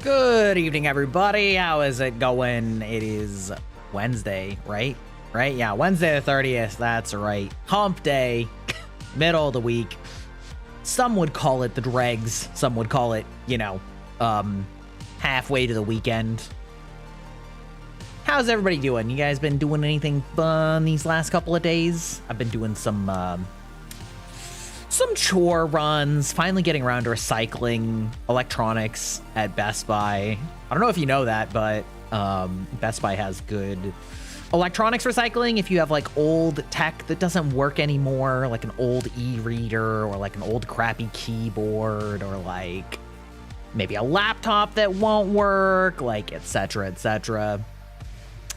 Good evening, everybody. How is it going? It is Wednesday, right? Right? Yeah, Wednesday the 30th. That's right. Hump day, middle of the week. Some would call it the dregs. Some would call it, halfway to the weekend. How's everybody doing? You guys been doing anything fun these last couple of days? I've been doing some chore runs, finally getting around to recycling electronics at Best Buy. I don't know if you know that, but Best Buy has good electronics recycling. If you have like old tech that doesn't work anymore, like an old e-reader or like an old crappy keyboard or like maybe a laptop that won't work, like etc, etc.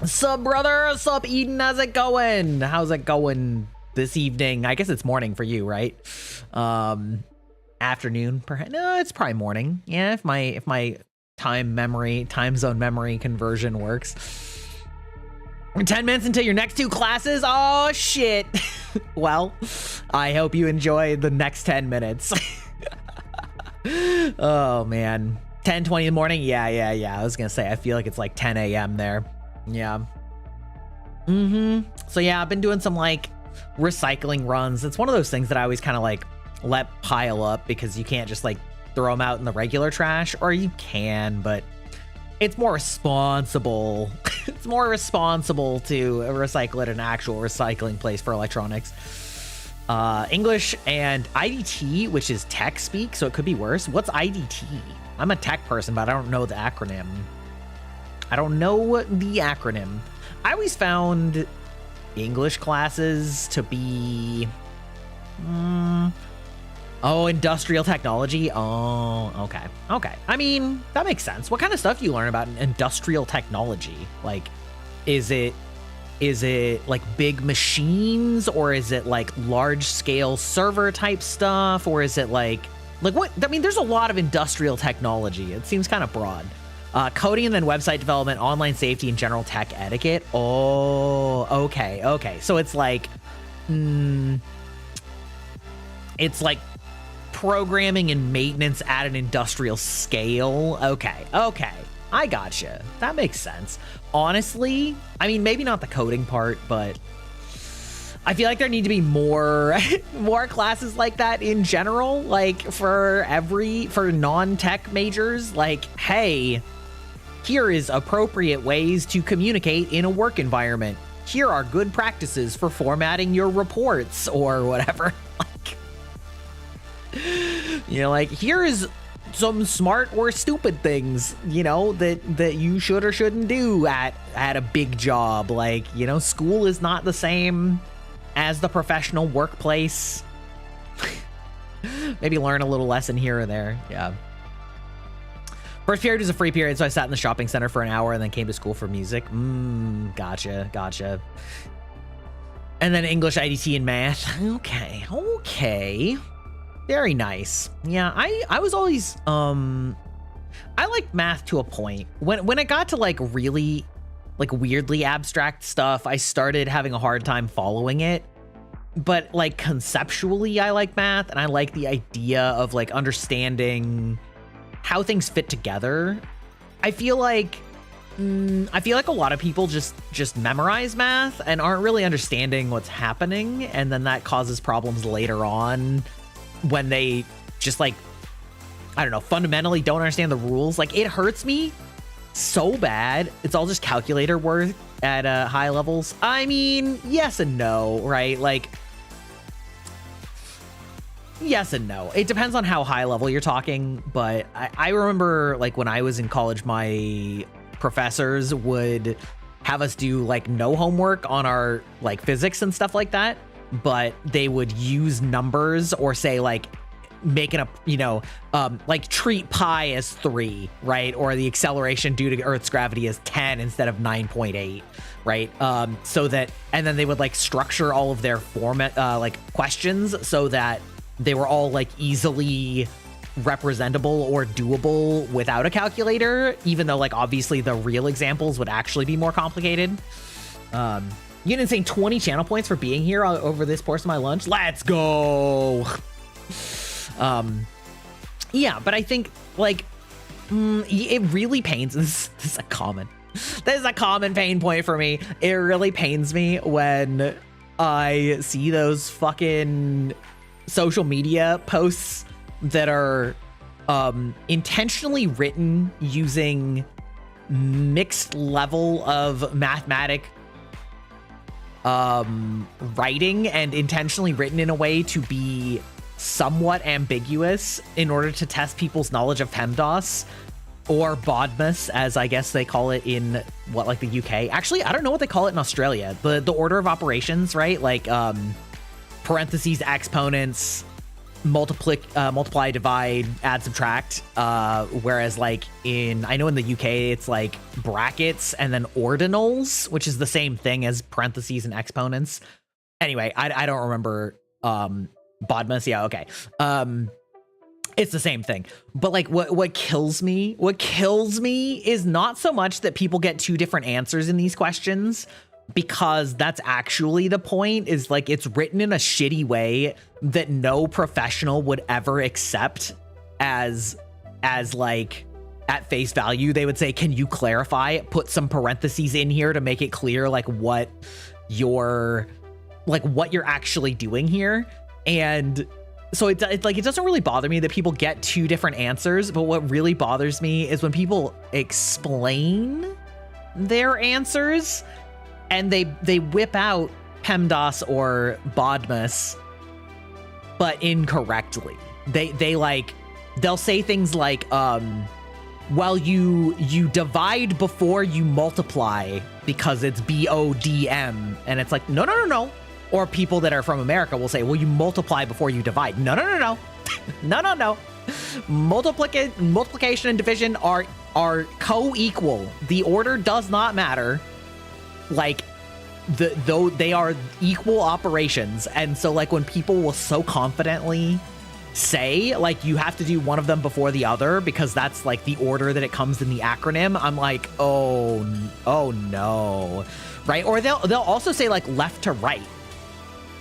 Sup, brother? Sup, Eden? How's it going? How's it going this evening? I guess it's morning for you, right? Afternoon, perhaps. No, it's probably morning. Yeah, if my time zone memory conversion works. 10 minutes until your next two classes. Oh shit. Well, I hope you enjoy the next 10 minutes. Oh man, 10:20 in the morning. Yeah. I was gonna say I feel like it's like 10 a.m. there. Yeah. So yeah, I've been doing some like recycling runs. It's one of those things that I always kind of like let pile up because you can't just like throw them out in the regular trash, or you can, but it's more responsible. It's more responsible to recycle at an actual recycling place for electronics. English and IDT, which is tech speak, so it could be worse. What's IDT? I'm a tech person, but I don't know the acronym. I always found English classes to be industrial technology. Okay. I mean, that makes sense. What kind of stuff do you learn about industrial technology? Like, is it like big machines, or is it like large scale server type stuff, or is it like what? I mean, there's a lot of industrial technology. It seems kind of broad. Coding and then website development, online safety, and general tech etiquette. Oh, okay. So it's like, it's like programming and maintenance at an industrial scale. Okay. I gotcha. That makes sense. Honestly, I mean, maybe not the coding part, but I feel like there need to be more classes like that in general, like for non-tech majors. Like, hey, here is appropriate ways to communicate in a work environment. Here are good practices for formatting your reports or whatever. Like, here is some smart or stupid things, that you should or shouldn't do at a big job. Like, school is not the same as the professional workplace. Maybe learn a little lesson here or there. Yeah. First period was a free period, so I sat in the shopping center for an hour and then came to school for music. Gotcha. And then English, IDT, and math. Okay. Very nice. Yeah, I was always, I liked math to a point. When it got to like really, like weirdly abstract stuff, I started having a hard time following it. But like conceptually, I like math, and I like the idea of like understanding how things fit together. I feel like a lot of people just memorize math and aren't really understanding what's happening, and then that causes problems later on when they just like, I don't know, fundamentally don't understand the rules. Like, it hurts me so bad. It's all just calculator work at high levels. I mean, yes and no, right? Like, yes and no. It depends on how high level you're talking, but I remember like when I was in college, my professors would have us do like no homework on our like physics and stuff like that, but they would use numbers or say like making a, like treat pi as 3, right? Or the acceleration due to Earth's gravity as 10 instead of 9.8, right? So that, and then they would like structure all of their format, like questions so that they were all like easily representable or doable without a calculator, even though like obviously the real examples would actually be more complicated. You didn't say 20 channel points for being here over this portion of my lunch. Let's go. Yeah, but I think like It really pains. This is a common pain point for me. It really pains me when I see those fucking social media posts that are intentionally written using mixed level of mathematic writing and intentionally written in a way to be somewhat ambiguous in order to test people's knowledge of PEMDAS or BODMAS, as I guess they call it in the UK. Actually, I don't know what they call it in Australia. The order of operations, right? Like parentheses, exponents, multiply, divide, add, subtract. Whereas like I know in the UK, it's like brackets and then ordinals, which is the same thing as parentheses and exponents. Anyway, I don't remember BODMAS. Yeah, okay. It's the same thing. But like what kills me is not so much that people get two different answers in these questions, because that's actually the point, is like it's written in a shitty way that no professional would ever accept as like at face value. They would say, can you clarify, put some parentheses in here to make it clear like what you're actually doing here. And so it doesn't really bother me that people get two different answers, but what really bothers me is when people explain their answers and they whip out PEMDAS or BODMAS, but incorrectly. They'll say things like, well, you divide before you multiply because it's BODM, and it's like, no. Or people that are from America will say, well, you multiply before you divide. No. No. Multiplication and division are co-equal. The order does not matter. Like, though they are equal operations. And so like when people will so confidently say like you have to do one of them before the other because that's like the order that it comes in the acronym, I'm like, oh no. Right? Or they'll also say like left to right.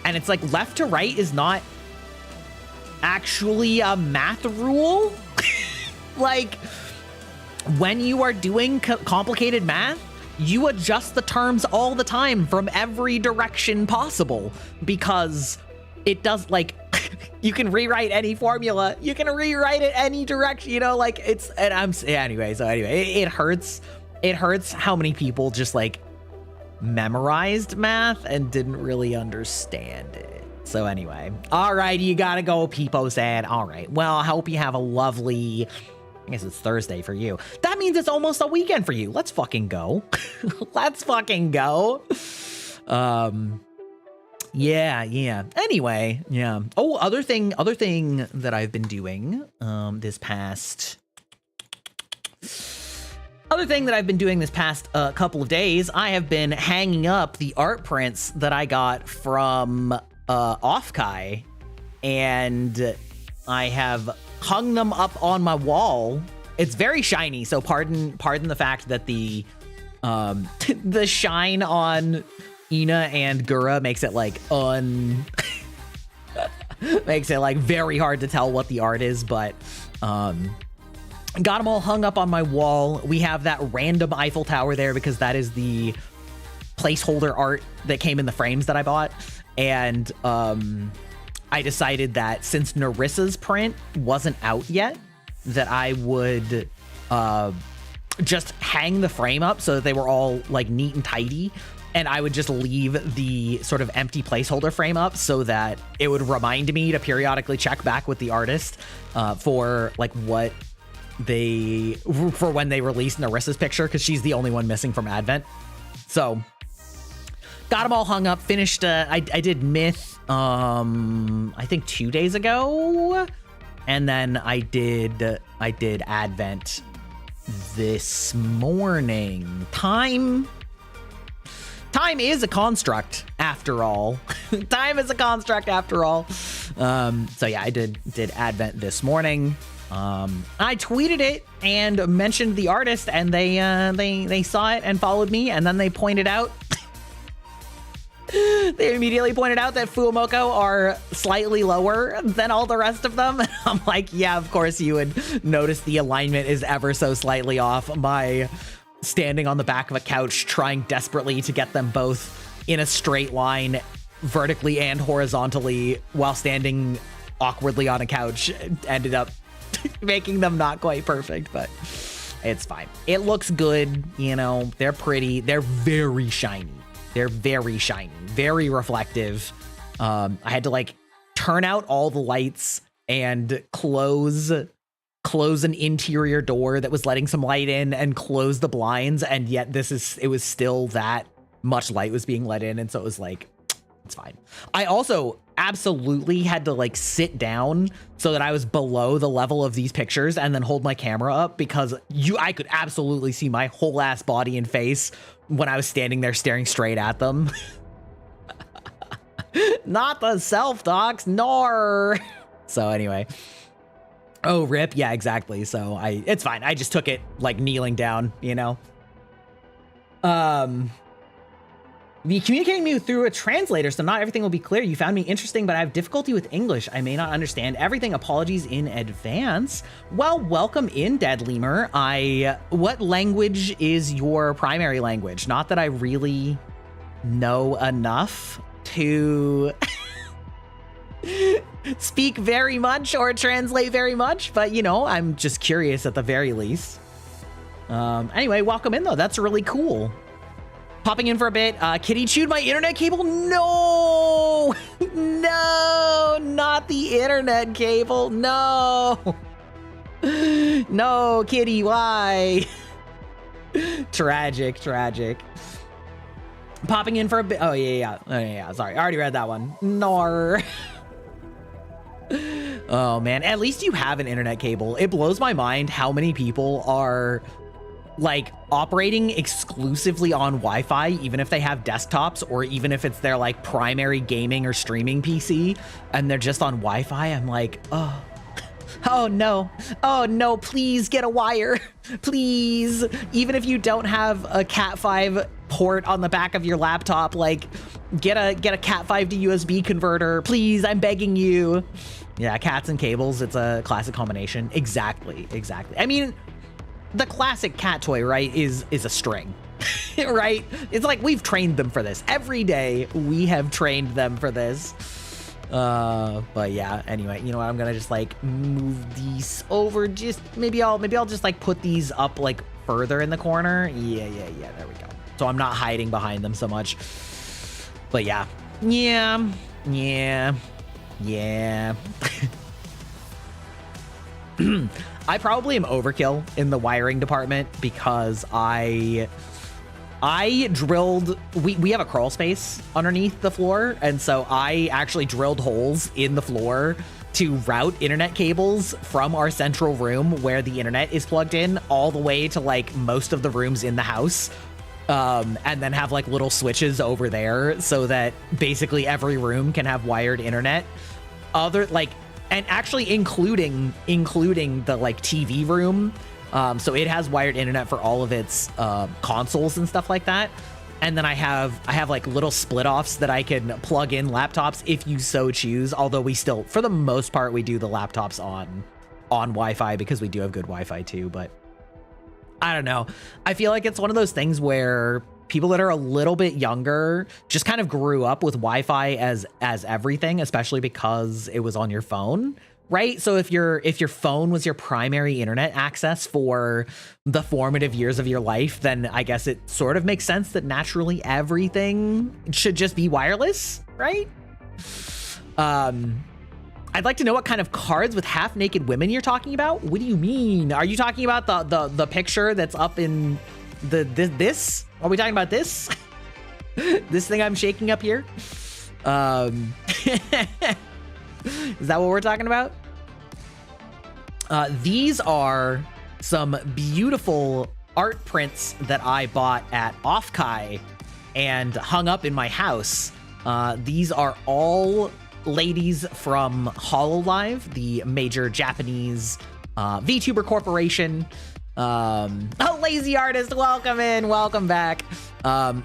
And it's like left to right is not actually a math rule. Like when you are doing complicated math, you adjust the terms all the time from every direction possible, because it does, like, you can rewrite any formula. You can rewrite it any direction, you know, like it's, and anyway, it hurts. It hurts how many people just like memorized math and didn't really understand it. So anyway, all right, you gotta go, Peepo said. All right, well, I hope you have a lovely, I guess it's Thursday for you. That means it's almost a weekend for you. Let's fucking go. Let's fucking go. Yeah. Anyway, yeah. Oh, other thing that I've been doing this past couple of days, I have been hanging up the art prints that I got from Offkai, and I have hung them up on my wall. It's very shiny, so pardon the fact that the the shine on Ina and Gura makes it like makes it like very hard to tell what the art is, but got them all hung up on my wall. We have that random Eiffel Tower there because that is the placeholder art that came in the frames that I bought. And I decided that since Narissa's print wasn't out yet, that I would just hang the frame up so that they were all like neat and tidy. And I would just leave the sort of empty placeholder frame up so that it would remind me to periodically check back with the artist for like for when they released Narissa's picture, because she's the only one missing from Advent. So got them all hung up, finished. I did Myth, I think 2 days ago. And then I did Advent this morning. Time is a construct after all. Time is a construct after all. So yeah, I did Advent this morning. I tweeted it and mentioned the artist, and they saw it and followed me, and then they pointed out They immediately pointed out that Fuumoko are slightly lower than all the rest of them. I'm like, yeah, of course you would notice the alignment is ever so slightly off. My standing on the back of a couch trying desperately to get them both in a straight line vertically and horizontally while standing awkwardly on a couch ended up making them not quite perfect, but it's fine. It looks good, you know, they're pretty, they're very shiny. They're very shiny, very reflective. I had to like turn out all the lights and close an interior door that was letting some light in and close the blinds, and yet it was still that much light was being let in, and so it was like, it's fine. I also absolutely had to like sit down so that I was below the level of these pictures and then hold my camera up because I could absolutely see my whole ass body and face when I was standing there staring straight at them. Not the self-docs, nor. So anyway. Oh, rip. Yeah, exactly. So it's fine. I just took it like kneeling down, you know? Be communicating me through a translator, so not everything will be clear. You found me interesting, but I have difficulty with English. I may not understand everything. Apologies in advance. Well, welcome in, Dead Lemur. What language is your primary language? Not that I really know enough to speak very much or translate very much, but you know, I'm just curious at the very least. Anyway, welcome in though. That's really cool. Popping in for a bit. Kitty chewed my internet cable. No, no, not the internet cable. No, no, Kitty, why? Tragic. Popping in for a bit. Oh yeah. Sorry, I already read that one. Nor. Oh man, at least you have an internet cable. It blows my mind how many people are like operating exclusively on Wi-Fi, even if they have desktops or even if it's their like primary gaming or streaming PC and they're just on Wi-Fi. I'm like, oh no, please get a wire, please. Even if you don't have a Cat 5 port on the back of your laptop, like get a Cat 5 to USB converter, please, I'm begging you. Yeah, cats and cables, it's a classic combination. Exactly. I mean, the classic cat toy, right, is a string, right? It's like we've trained them for this. Every day we have trained them for this. But yeah, anyway, you know what? I'm gonna just like move these over. Just maybe I'll just like put these up like further in the corner. Yeah, there we go. So I'm not hiding behind them so much. But yeah. I probably am overkill in the wiring department because I drilled, we have a crawl space underneath the floor, and so I actually drilled holes in the floor to route internet cables from our central room where the internet is plugged in all the way to like most of the rooms in the house, and then have like little switches over there so that basically every room can have wired internet. And actually including the like TV room. So it has wired internet for all of its consoles and stuff like that. And then I have like little split offs that I can plug in laptops if you so choose. Although we still, for the most part, we do the laptops on Wi-Fi because we do have good Wi-Fi too. But I don't know. I feel like it's one of those things where people that are a little bit younger just kind of grew up with Wi-Fi as everything, especially because it was on your phone, right? So if your phone was your primary internet access for the formative years of your life, then I guess it sort of makes sense that naturally everything should just be wireless, right? I'd like to know what kind of cards with half-naked women you're talking about. What do you mean? Are you talking about the picture that's up in this? Are we talking about this? This thing I'm shaking up here? Is that what we're talking about? These are some beautiful art prints that I bought at Offkai and hung up in my house. These are all ladies from Hololive, the major Japanese VTuber corporation. Oh, Lazy Artist, welcome in, welcome back.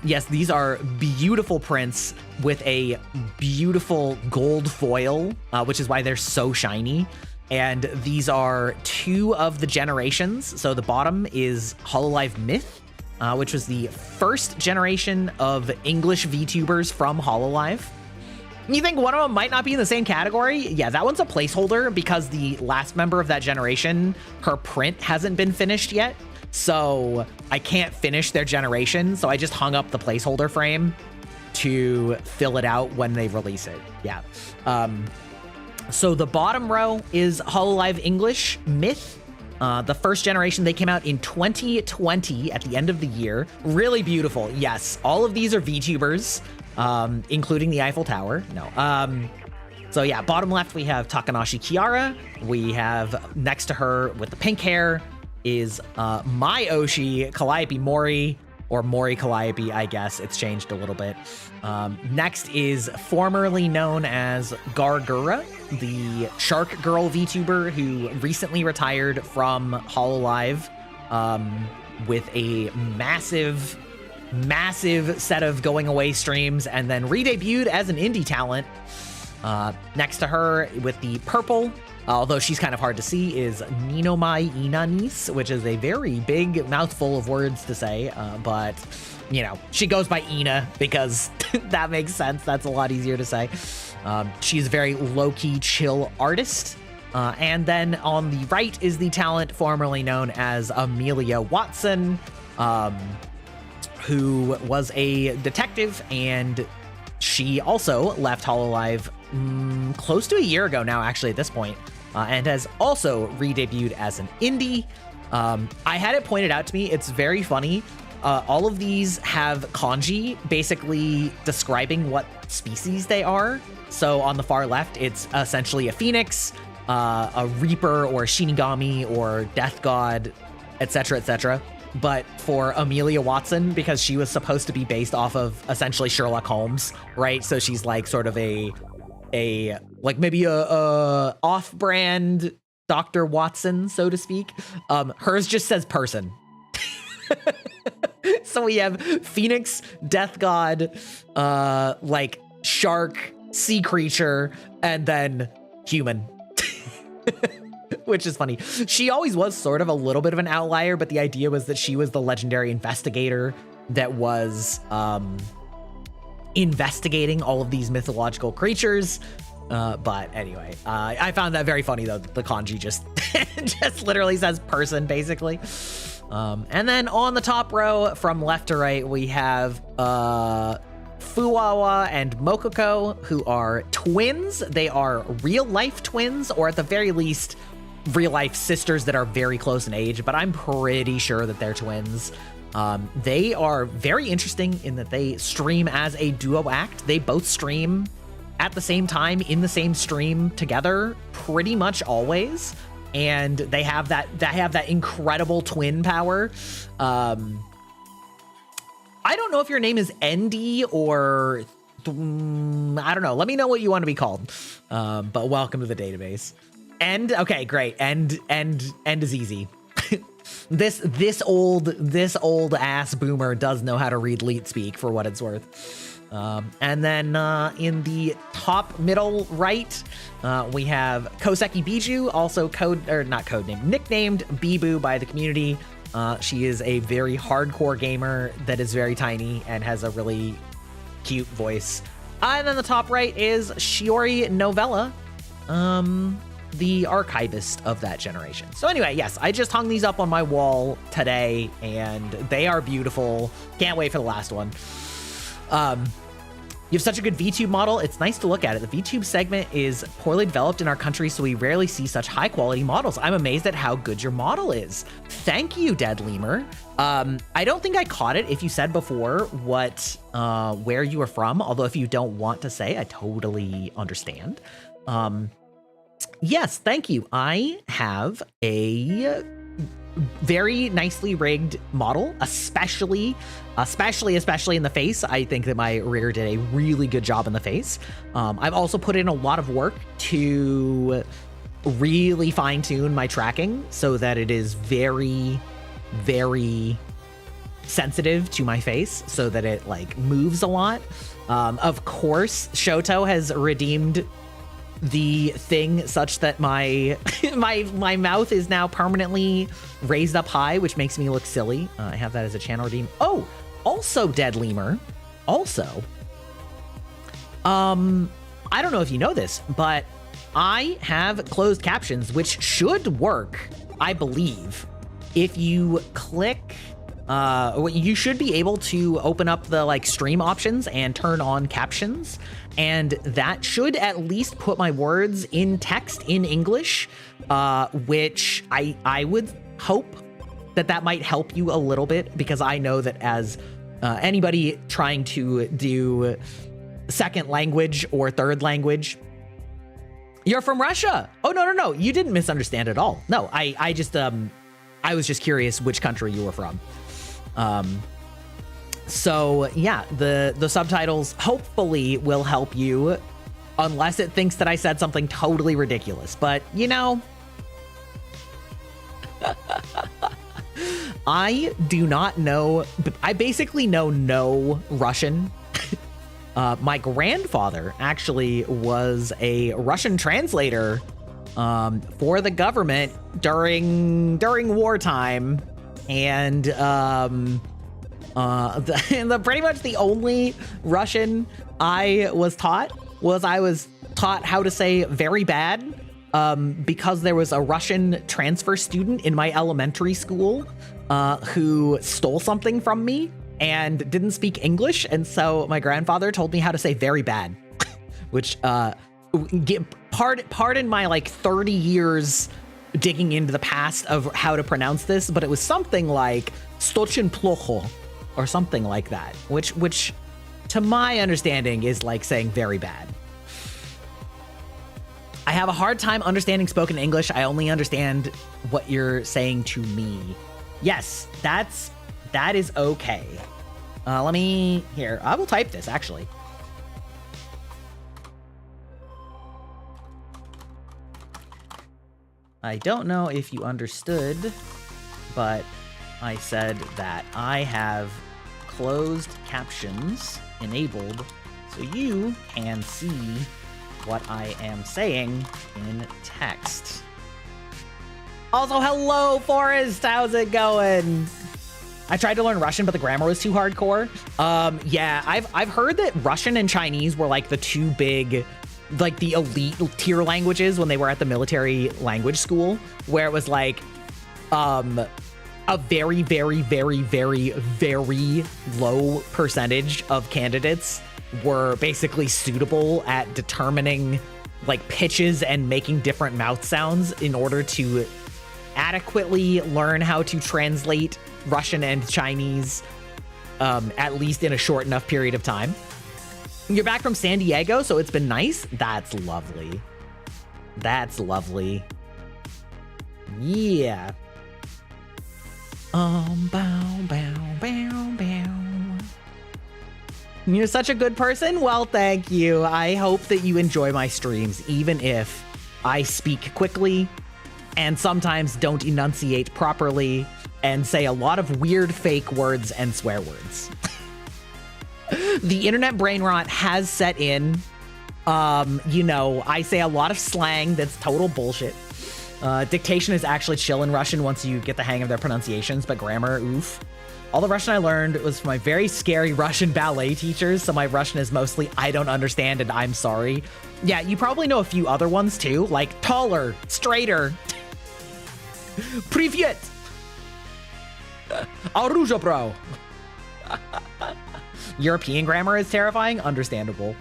Yes, these are beautiful prints with a beautiful gold foil, which is why they're so shiny. And these are 2 of the generations. So the bottom is Hololive Myth, which was the first generation of English VTubers from Hololive. You think one of them might not be in the same category? Yeah, that one's a placeholder because the last member of that generation, her print hasn't been finished yet. So I can't finish their generation. So I just hung up the placeholder frame to fill it out when they release it. Yeah. So the bottom row is Hololive English Myth. The first generation, they came out in 2020 at the end of the year. Really beautiful. Yes, all of these are VTubers. Including the Eiffel Tower. No. So yeah, bottom left, we have Takanashi Kiara. We have next to her with the pink hair is my Oshi, Calliope Mori, or Mori Calliope, I guess. It's changed a little bit. Next is formerly known as Gargura, the Shark Girl VTuber who recently retired from Hololive with a massive set of going away streams and then re-debuted as an indie talent. Next to her with the purple, although she's kind of hard to see, is Ninomai Inanis, which is a very big mouthful of words to say, but you know, she goes by Ina because that makes sense. That's a lot easier to say. She's a very low-key chill artist. And then on the right is the talent formerly known as Amelia Watson, who was a detective, and she also left Hololive close to a year ago now, actually, at this point, and has also re-debuted as an indie. I had it pointed out to me. It's very funny. All of these have kanji basically describing what species they are. So on the far left, it's essentially a phoenix, a reaper, or a shinigami, or death god, etc., etc. But for Amelia Watson, because she was supposed to be based off of essentially Sherlock Holmes, right? So she's like sort of a like maybe a off-brand Dr. Watson, so to speak. Hers just says person. So we have Phoenix, Death God, like shark, sea creature, and then human. Which is funny. She always was sort of a little bit of an outlier, but the idea was that she was the legendary investigator that was investigating all of these mythological creatures. But anyway, I found that very funny, though. The kanji just just literally says person, basically. And then on the top row, from left to right, we have Fuwawa and Mokoko, who are twins. They are real-life twins, or at the very least, real-life sisters that are very close in age, but I'm pretty sure that they're twins. They are very interesting in that they stream as a duo act. They both stream at the same time in the same stream together pretty much always, and they have that incredible twin power. I don't know if your name is Endy or I don't know. Let me know what you want to be called. But welcome to the database. End. Okay, great. End is easy. This old ass boomer does know how to read leet speak, for what it's worth. And then in the top middle right, we have Koseki Biju, also nicknamed Bibu by the community. She is a very hardcore gamer that is very tiny and has a really cute voice. And then the top right is Shiori Novella, the archivist of that generation. So anyway, yes, I just hung these up on my wall today, and they are beautiful. Can't wait for the last one. You have such a good VTube model. It's nice to look at it. The VTube segment is poorly developed in our country, so we rarely see such high quality models. I'm amazed at how good your model is. Thank you, Dead Lemur. I don't think I caught it if you said before where you were from, although if you don't want to say, I totally understand. Yes, thank you. I have a very nicely rigged model, especially in the face. I think that my rigger did a really good job in the face. I've also put in a lot of work to really fine tune my tracking so that it is very very sensitive to my face so that it like moves a lot. Of course, Shoto has redeemed the thing such that my my mouth is now permanently raised up high, which makes me look silly. I have that as a channel redeem. Oh, also Dead Lemur. Also, I don't know if you know this, but I have closed captions, which should work, I believe. If you click, you should be able to open up the like stream options and turn on captions. And that should at least put my words in text in English, which I would hope that might help you a little bit, because I know that as anybody trying to do second language or third language, you're from Russia. Oh, no. You didn't misunderstand at all. No, I just, I was just curious which country you were from. So yeah, the subtitles hopefully will help you, unless it thinks that I said something totally ridiculous. But you know, I do not know. I basically know no Russian. My grandfather actually was a Russian translator for the government during wartime, and pretty much the only Russian I was taught how to say very bad, because there was a Russian transfer student in my elementary school who stole something from me and didn't speak English, and so my grandfather told me how to say very bad, which pardon my like 30 years digging into the past of how to pronounce this, but it was something like stochin plocho or something like that, which to my understanding is like saying very bad. I have a hard time understanding spoken English. I only understand what you're saying to me. Yes, that is okay. Let me, here, I will type this actually. I don't know if you understood, but I said that I have closed captions enabled so you can see what I am saying in text. Also, hello, Forrest. How's it going? I tried to learn Russian, but the grammar was too hardcore. Yeah, I've heard that Russian and Chinese were like the two big, like the elite tier languages when they were at the military language school, where it was like a very, very, very, very, very low percentage of candidates were basically suitable at determining like pitches and making different mouth sounds in order to adequately learn how to translate Russian and Chinese, at least in a short enough period of time. You're back from San Diego, so it's been nice. That's lovely. That's lovely. Yeah. Bow, bow, bow, bow. You're such a good person. Well, thank you. I hope that you enjoy my streams, even if I speak quickly and sometimes don't enunciate properly and say a lot of weird fake words and swear words. The internet brain rot has set in. You know, I say a lot of slang that's total bullshit. Dictation is actually chill in Russian once you get the hang of their pronunciations, but grammar, oof. All the Russian I learned was from my very scary Russian ballet teachers, so my Russian is mostly I don't understand and I'm sorry. Yeah, you probably know a few other ones too, like taller, straighter. Привет! Оружие, bro! European grammar is terrifying? Understandable.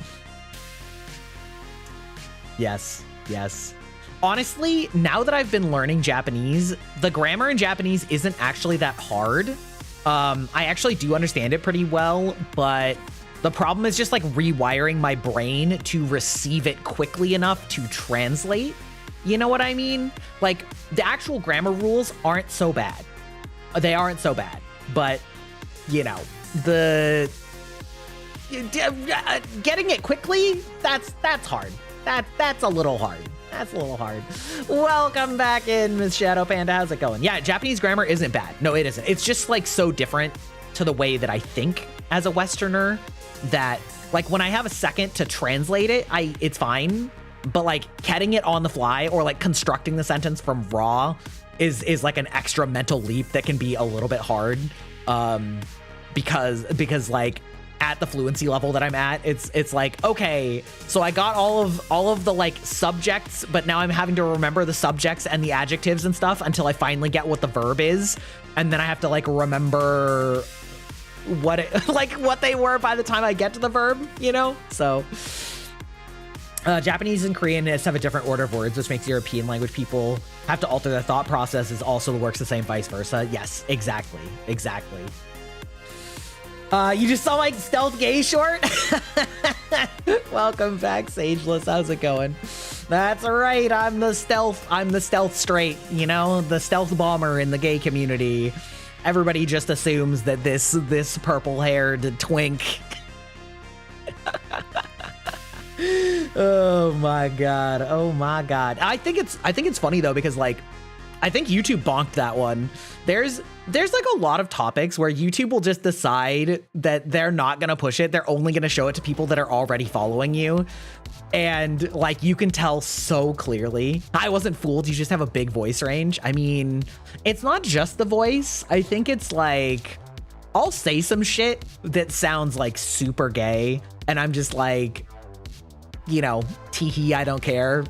Yes, yes. Honestly, now that I've been learning Japanese, the grammar in Japanese isn't actually that hard. I actually do understand it pretty well, but the problem is just like rewiring my brain to receive it quickly enough to translate. You know what I mean? Like, the actual grammar rules aren't so bad. They aren't so bad, but, you know, getting it quickly, that's hard. That's a little hard. That's a little hard. Welcome back in, Miss Shadow Panda. How's it going? Yeah, Japanese grammar isn't bad. No, it isn't. It's just like so different to the way that I think as a Westerner that like when I have a second to translate it, it's fine. But like getting it on the fly or like constructing the sentence from raw is like an extra mental leap that can be a little bit hard. Because like at the fluency level that I'm at, it's like, okay, so I got all of the like subjects, but now I'm having to remember the subjects and the adjectives and stuff until I finally get what the verb is. And then I have to like remember what they were by the time I get to the verb, you know? So Japanese and Korean have a different order of words, which makes European language people have to alter their thought processes. Also works the same vice versa. Yes, exactly. You just saw my stealth gay short? Welcome back, Sageless. How's it going? That's right. I'm the stealth straight, you know, the stealth bomber in the gay community. Everybody just assumes that this purple-haired twink. Oh my god. I think it's funny though, because like I think YouTube bonked that one. There's like a lot of topics where YouTube will just decide that they're not gonna push it. They're only gonna show it to people that are already following you. And like you can tell so clearly. I wasn't fooled, you just have a big voice range. I mean, it's not just the voice. I think it's like I'll say some shit that sounds like super gay, and I'm just like, you know, teehee, I don't care.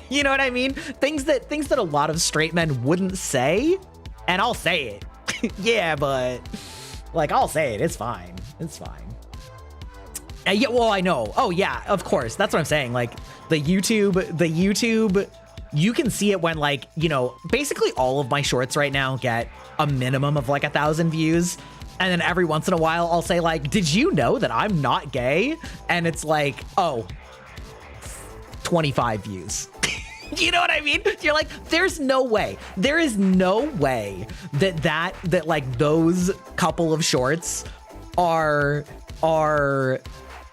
You know what I mean? Things that a lot of straight men wouldn't say, and I'll say it. Yeah, but like I'll say it. It's fine. Yeah, well, I know. Oh yeah, of course. That's what I'm saying. Like the YouTube, you can see it when like, you know, basically all of my shorts right now get a minimum of like 1,000 views. And then every once in a while I'll say like, did you know that I'm not gay? And it's like, oh, 25 views. You know what I mean? You're like, there's no way. There is no way that like those couple of shorts are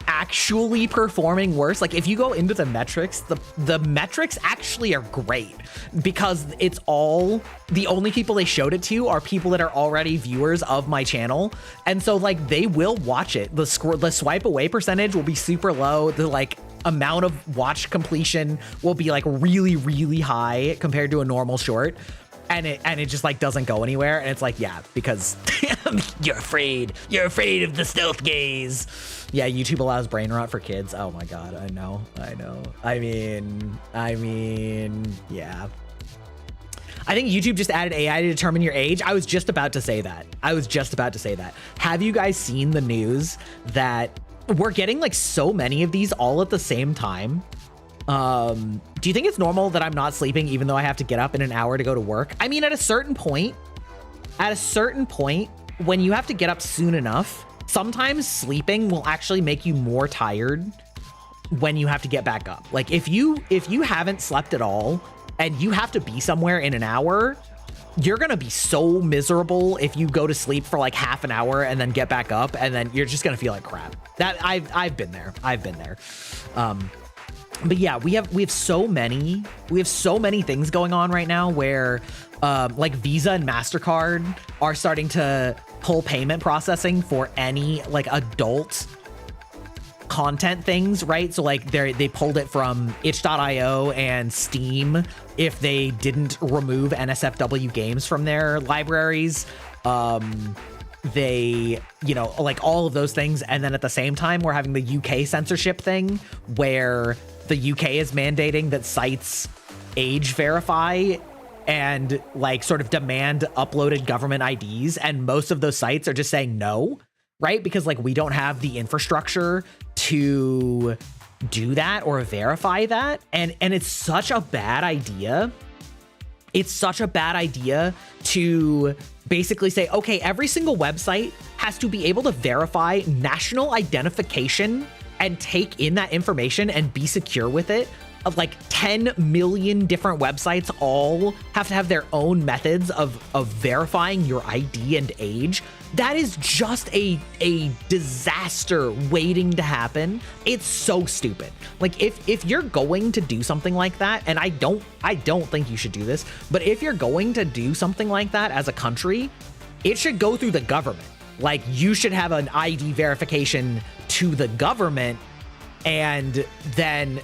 actually performing worse. Like if you go into the metrics, the metrics actually are great because it's all, the only people they showed it to are people that are already viewers of my channel. And so like they will watch it. The swipe away percentage will be super low. The like amount of watch completion will be like really, really high compared to a normal short. And it just like doesn't go anywhere. And it's like, yeah, because you're afraid of the stealth gaze. Yeah, YouTube allows brain rot for kids. Oh my God, I know. I mean, yeah. I think YouTube just added AI to determine your age. I was just about to say that. Have you guys seen the news that we're getting like so many of these all at the same time? Do you think it's normal that I'm not sleeping even though I have to get up in an hour to go to work? I mean, at a certain point, when you have to get up soon enough, sometimes sleeping will actually make you more tired when you have to get back up. Like if you haven't slept at all and you have to be somewhere in an hour, you're gonna be so miserable if you go to sleep for like half an hour and then get back up, and then you're just gonna feel like crap. That I've been there. But yeah, we have so many things going on right now where like Visa and MasterCard are starting to pull payment processing for any like adult content things, right? So like they pulled it from itch.io and Steam if they didn't remove NSFW games from their libraries. They, you know, like all of those things. And then at the same time, we're having the UK censorship thing where the UK is mandating that sites age verify and like sort of demand uploaded government IDs. And most of those sites are just saying no, right? Because like we don't have the infrastructure to do that or verify that. And it's such a bad idea. It's such a bad idea to basically say, okay, every single website has to be able to verify national identification and take in that information and be secure with it of like 10 million different websites all have to have their own methods of verifying your ID and age. That is just a disaster waiting to happen. It's so stupid. Like if you're going to do something like that, and I don't think you should do this, but if you're going to do something like that as a country, it should go through the government. Like you should have an ID verification to the government, and then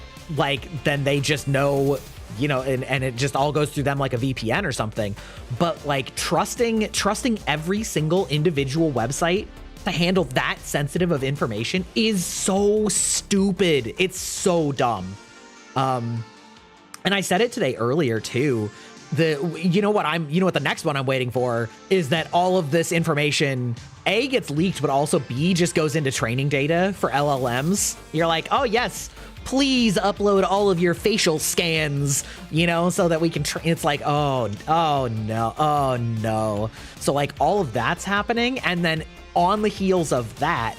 they just know, you know, and it just all goes through them like a VPN or something. But like trusting every single individual website to handle that sensitive of information is so stupid. It's so dumb. And I said it today earlier too. You know what the next one I'm waiting for is that all of this information A, gets leaked, but also B, just goes into training data for LLMs. You're like, oh yes, please upload all of your facial scans, you know, so that we can it's like, oh no. So like all of that's happening. And then on the heels of that,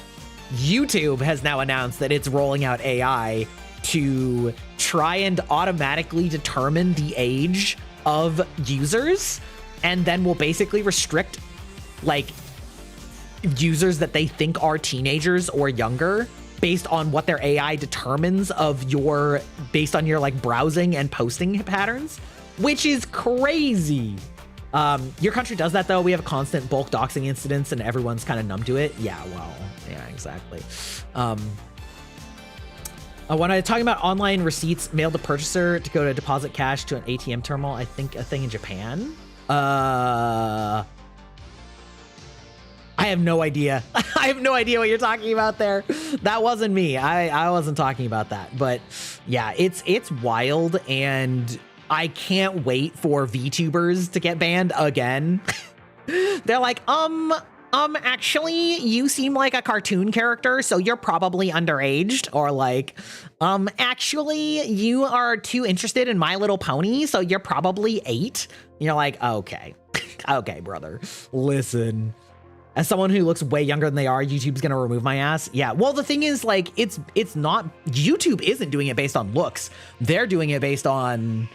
YouTube has now announced that it's rolling out AI to try and automatically determine the age of users, and then will basically restrict like users that they think are teenagers or younger based on what their AI determines based on your like browsing and posting patterns, which is crazy. Your country does that though. We have constant bulk doxing incidents and everyone's kind of numb to it. Yeah, well, yeah, exactly. When I'm talking about online receipts mailed to purchaser to go to deposit cash to an ATM terminal, I think a thing in Japan. I have no idea. I have no idea what you're talking about there. That wasn't me. I wasn't talking about that. But yeah, it's wild, and I can't wait for VTubers to get banned again. They're like, actually, you seem like a cartoon character, so you're probably underaged. Or like, actually, you are too interested in My Little Pony, so you're probably 8. You're like, okay, okay, brother, listen. As someone who looks way younger than they are, YouTube's gonna remove my ass. Yeah, well, the thing is, like, it's not, YouTube isn't doing it based on looks. They're doing it based on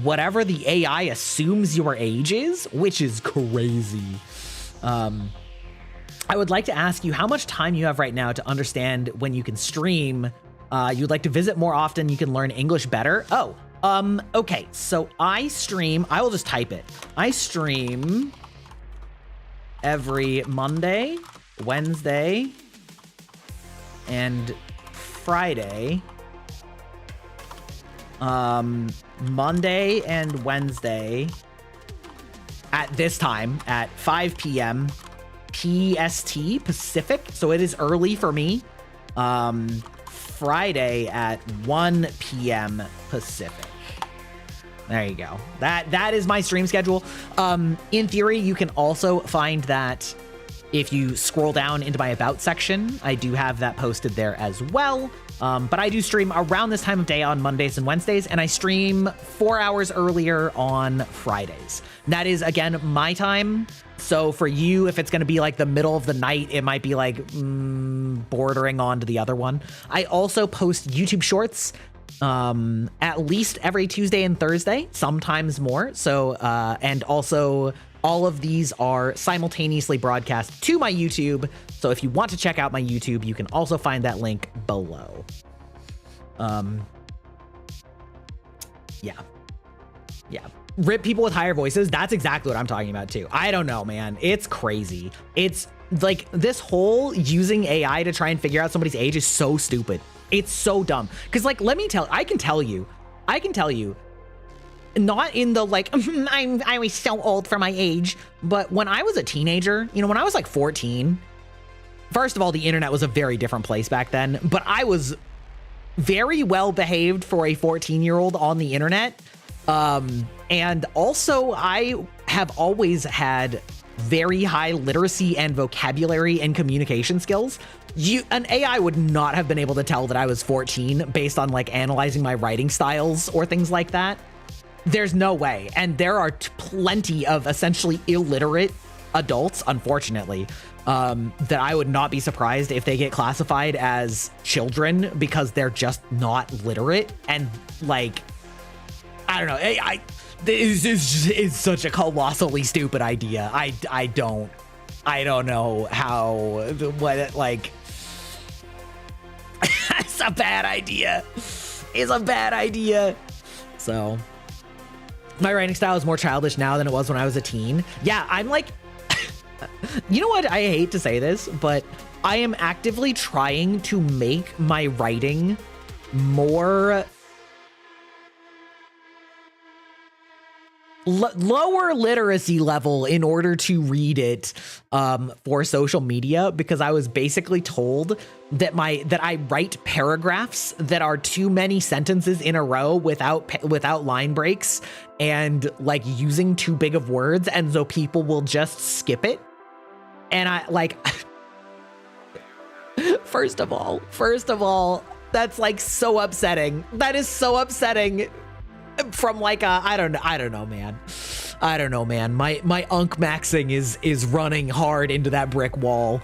whatever the AI assumes your age is, which is crazy. I would like to ask you how much time you have right now to understand when you can stream. You'd like to visit more often, you can learn English better. Oh, okay, so I stream, I will just type it. I stream every Monday, Wednesday, and Friday. Monday and Wednesday at this time at 5 p.m. PST Pacific, so it is early for me. Friday at 1 p.m. Pacific. There you go. That is my stream schedule. In theory, you can also find that if you scroll down into my About section. I do have that posted there as well. But I do stream around this time of day on Mondays and Wednesdays, and I stream 4 hours earlier on Fridays. That is, again, my time. So for you, if it's going to be like the middle of the night, it might be like bordering on to the other one. I also post YouTube shorts at least every Tuesday and Thursday, sometimes more. So, and also all of these are simultaneously broadcast to my YouTube. So if you want to check out my YouTube, you can also find that link below. Yeah. Rip people with higher voices. That's exactly what I'm talking about too. I don't know, man. It's crazy. It's like this whole using AI to try and figure out somebody's age is so stupid. It's so dumb. Cause like, I can tell you, not in the like, I was so old for my age, but when I was a teenager, you know, when I was like 14, first of all, the internet was a very different place back then, but I was very well behaved for a 14-year-old on the internet. And also I have always had very high literacy and vocabulary and communication skills. An AI would not have been able to tell that I was 14 based on like analyzing my writing styles or things like that. There's no way. And there are plenty of essentially illiterate adults, unfortunately, that I would not be surprised if they get classified as children because they're just not literate. And like, I don't know. This is such a colossally stupid idea. I don't know how, what, like, it's a bad idea. It's a bad idea. So my writing style is more childish now than it was when I was a teen. Yeah, I'm like, you know what? I hate to say this, but I am actively trying to make my writing more lower literacy level in order to read it for social media, because I was basically told that I write paragraphs that are too many sentences in a row without line breaks and like using too big of words, and so people will just skip it. And I like first of all, that's like so upsetting. That is so upsetting. From like I don't know, man. My unk maxing is running hard into that brick wall,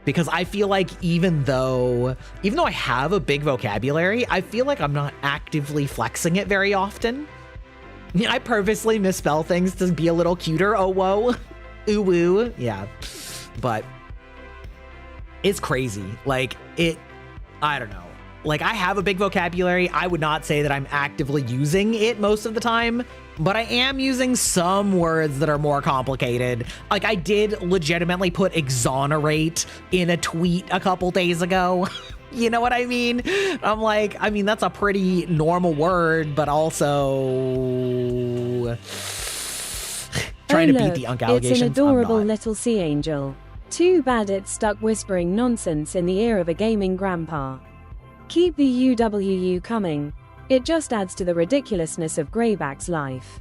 because I feel like even though I have a big vocabulary, I feel like I'm not actively flexing it very often. I purposely misspell things to be a little cuter. Oh whoa, ooh woo, yeah. But it's crazy. Like I don't know. Like, I have a big vocabulary. I would not say that I'm actively using it most of the time, but I am using some words that are more complicated. Like, I did legitimately put exonerate in a tweet a couple days ago. You know what I mean? I'm like, I mean, that's a pretty normal word, but also trying to beat the unk allegations. It's an adorable little sea angel. Too bad it's stuck whispering nonsense in the ear of a gaming grandpa. Keep the UWU coming. It just adds to the ridiculousness of Greyback's life.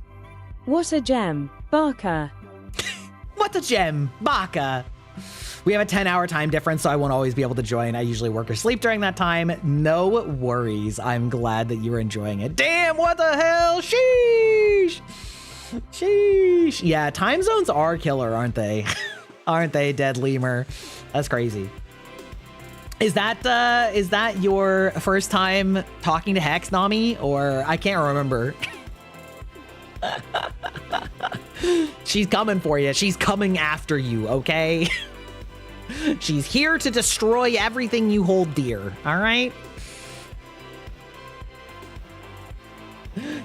What a gem, Barker. What a gem, Barker. We have a 10-hour time difference, so I won't always be able to join. I usually work or sleep during that time. No worries. I'm glad that you were enjoying it. Damn, what the hell? Sheesh. Sheesh. Yeah, time zones are killer, aren't they? Aren't they, Dead Lemur? That's crazy. Is that your first time talking to Hex, Nami? Or I can't remember. She's coming for you. She's coming after you, okay? She's here to destroy everything you hold dear, all right?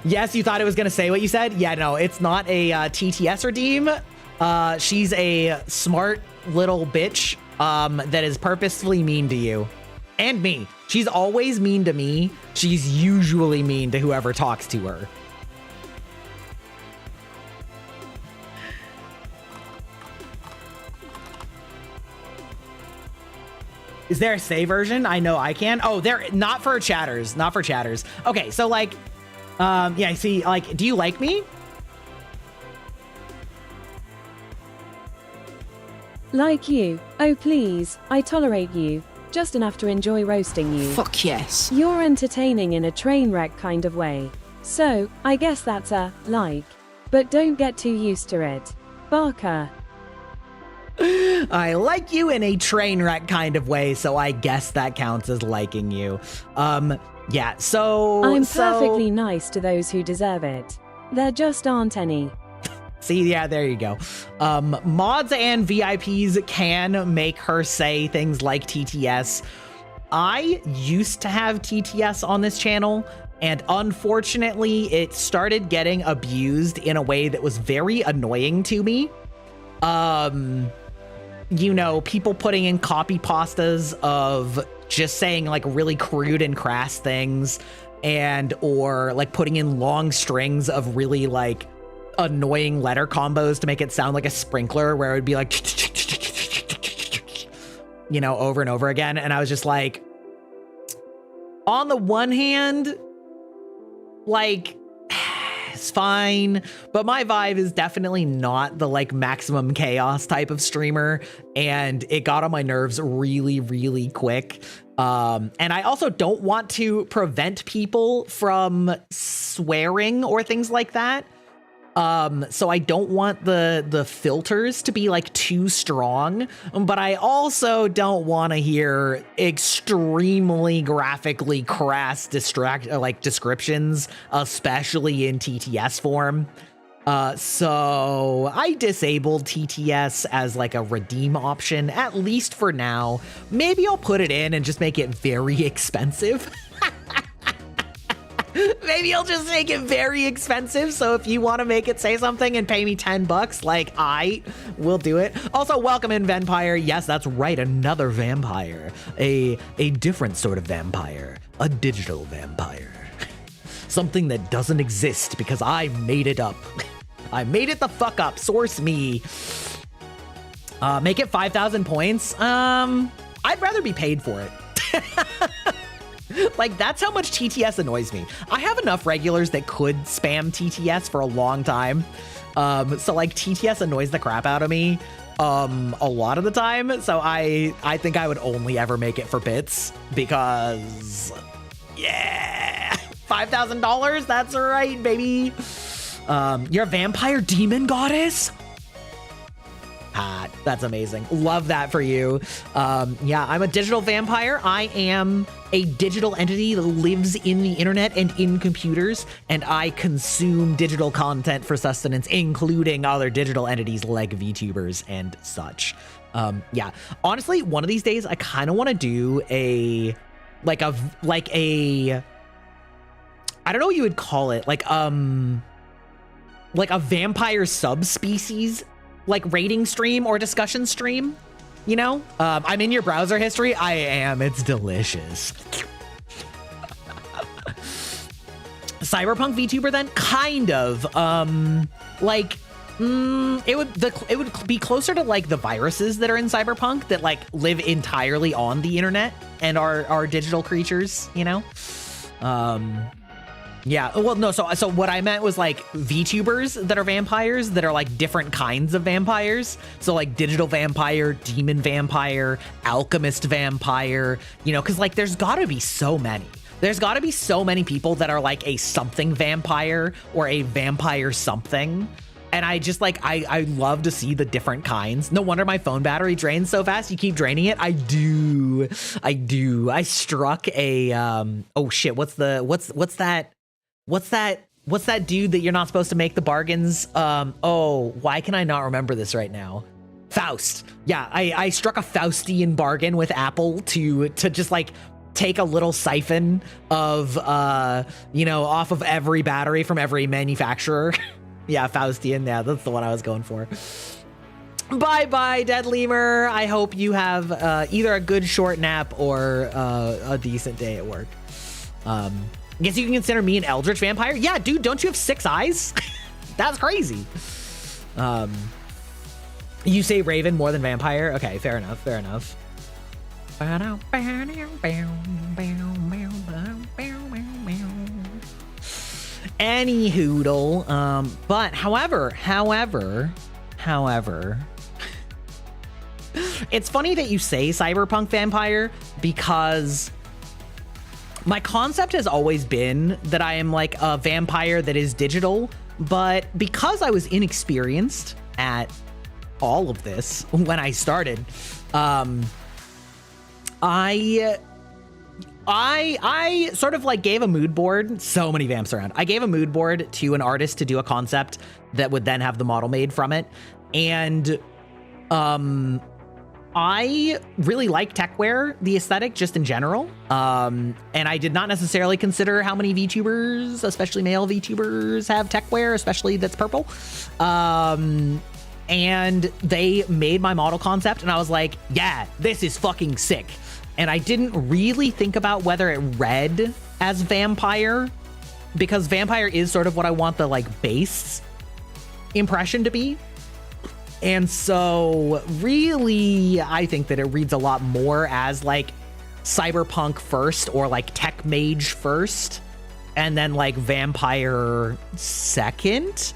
Yes, you thought it was going to say what you said? Yeah, no, it's not a TTS redeem. She's a smart little bitch that is purposefully mean to you and me. She's always mean to me. She's usually mean to whoever talks to her. Is there a say version? I know I can. Oh, they're not for chatters, not for chatters. Okay, so like, yeah, see, like, do you like me? Like you. Oh please, I tolerate you. Just enough to enjoy roasting you. Fuck yes. You're entertaining in a train wreck kind of way. So, I guess that's a like. But don't get too used to it. Barker. I like you in a train wreck kind of way, so I guess that counts as liking you. Yeah, so... I'm perfectly nice to those who deserve it. There just aren't any. See, yeah, there you go. Mods and VIPs can make her say things like TTS. I used to have TTS on this channel, and unfortunately, it started getting abused in a way that was very annoying to me. You know, people putting in copy pastas of just saying like really crude and crass things, and or like putting in long strings of really like annoying letter combos to make it sound like a sprinkler, where it would be like, you know, over and over again. And I was just like, on the one hand, like, it's fine, but my vibe is definitely not the like maximum chaos type of streamer, and it got on my nerves really, really quick. And I also don't want to prevent people from swearing or things like that. So I don't want the filters to be like too strong, but I also don't want to hear extremely graphically crass descriptions, especially in TTS form. So I disabled TTS as like a redeem option, at least for now. Maybe I'll put it in and just make it very expensive. Maybe I'll just make it very expensive. So if you want to make it say something and pay me $10, like I will do it. Also, welcome in, Vampire. Yes, that's right. Another vampire, a different sort of vampire, a digital vampire, something that doesn't exist because I made it up. I made it the fuck up. Source me. Make it 5,000 points. I'd rather be paid for it. Like, that's how much TTS annoys me. I have enough regulars that could spam TTS for a long time. So like TTS annoys the crap out of me a lot of the time. So I think I would only ever make it for bits because yeah, $5,000. That's right, baby. You're a vampire demon goddess? That's amazing. Love that for you. Yeah, I'm a digital vampire. I am a digital entity that lives in the internet and in computers, and I consume digital content for sustenance, including other digital entities like VTubers and such. Yeah, honestly, one of these days, I kind of want to do I don't know what you would call it, like a vampire subspecies, like rating stream or discussion stream, you know? I'm in your browser history. I am. It's delicious. Cyberpunk VTuber then? Kind of. It would be closer to like the viruses that are in Cyberpunk that like live entirely on the internet and are digital creatures, you know? Yeah, well, no, so what I meant was like VTubers that are vampires that are like different kinds of vampires. So like digital vampire, demon vampire, alchemist vampire, you know, because like there's gotta be so many. There's gotta be so many people that are like a something vampire or a vampire something. And I just like, I love to see the different kinds. No wonder my phone battery drains so fast. You keep draining it. I do. I struck a, oh shit, what's that dude that you're not supposed to make the bargains? Oh, why can I not remember this right now? Faust. Yeah, I struck a Faustian bargain with Apple to just like take a little siphon of, you know, off of every battery from every manufacturer. Yeah, Faustian. Yeah, that's the one I was going for. Bye-bye, Dead Lemur. I hope you have either a good short nap or a decent day at work. Guess you can consider me an eldritch vampire? Yeah, dude, don't you have 6 eyes? That's crazy. You say raven more than vampire? Okay, fair enough, fair enough. Any hoodle. But however, it's funny that you say cyberpunk vampire because my concept has always been that I am like a vampire that is digital, but because I was inexperienced at all of this when I started, I sort of like gave a mood board. So many vamps around. I gave a mood board to an artist to do a concept that would then have the model made from it. And I really like techwear, the aesthetic just in general. And I did not necessarily consider how many VTubers, especially male VTubers, have techwear, especially that's purple. And they made my model concept and I was like, yeah, this is fucking sick. And I didn't really think about whether it read as vampire because vampire is sort of what I want the like base impression to be. And so really, I think that it reads a lot more as like cyberpunk first or like tech mage first and then like vampire second,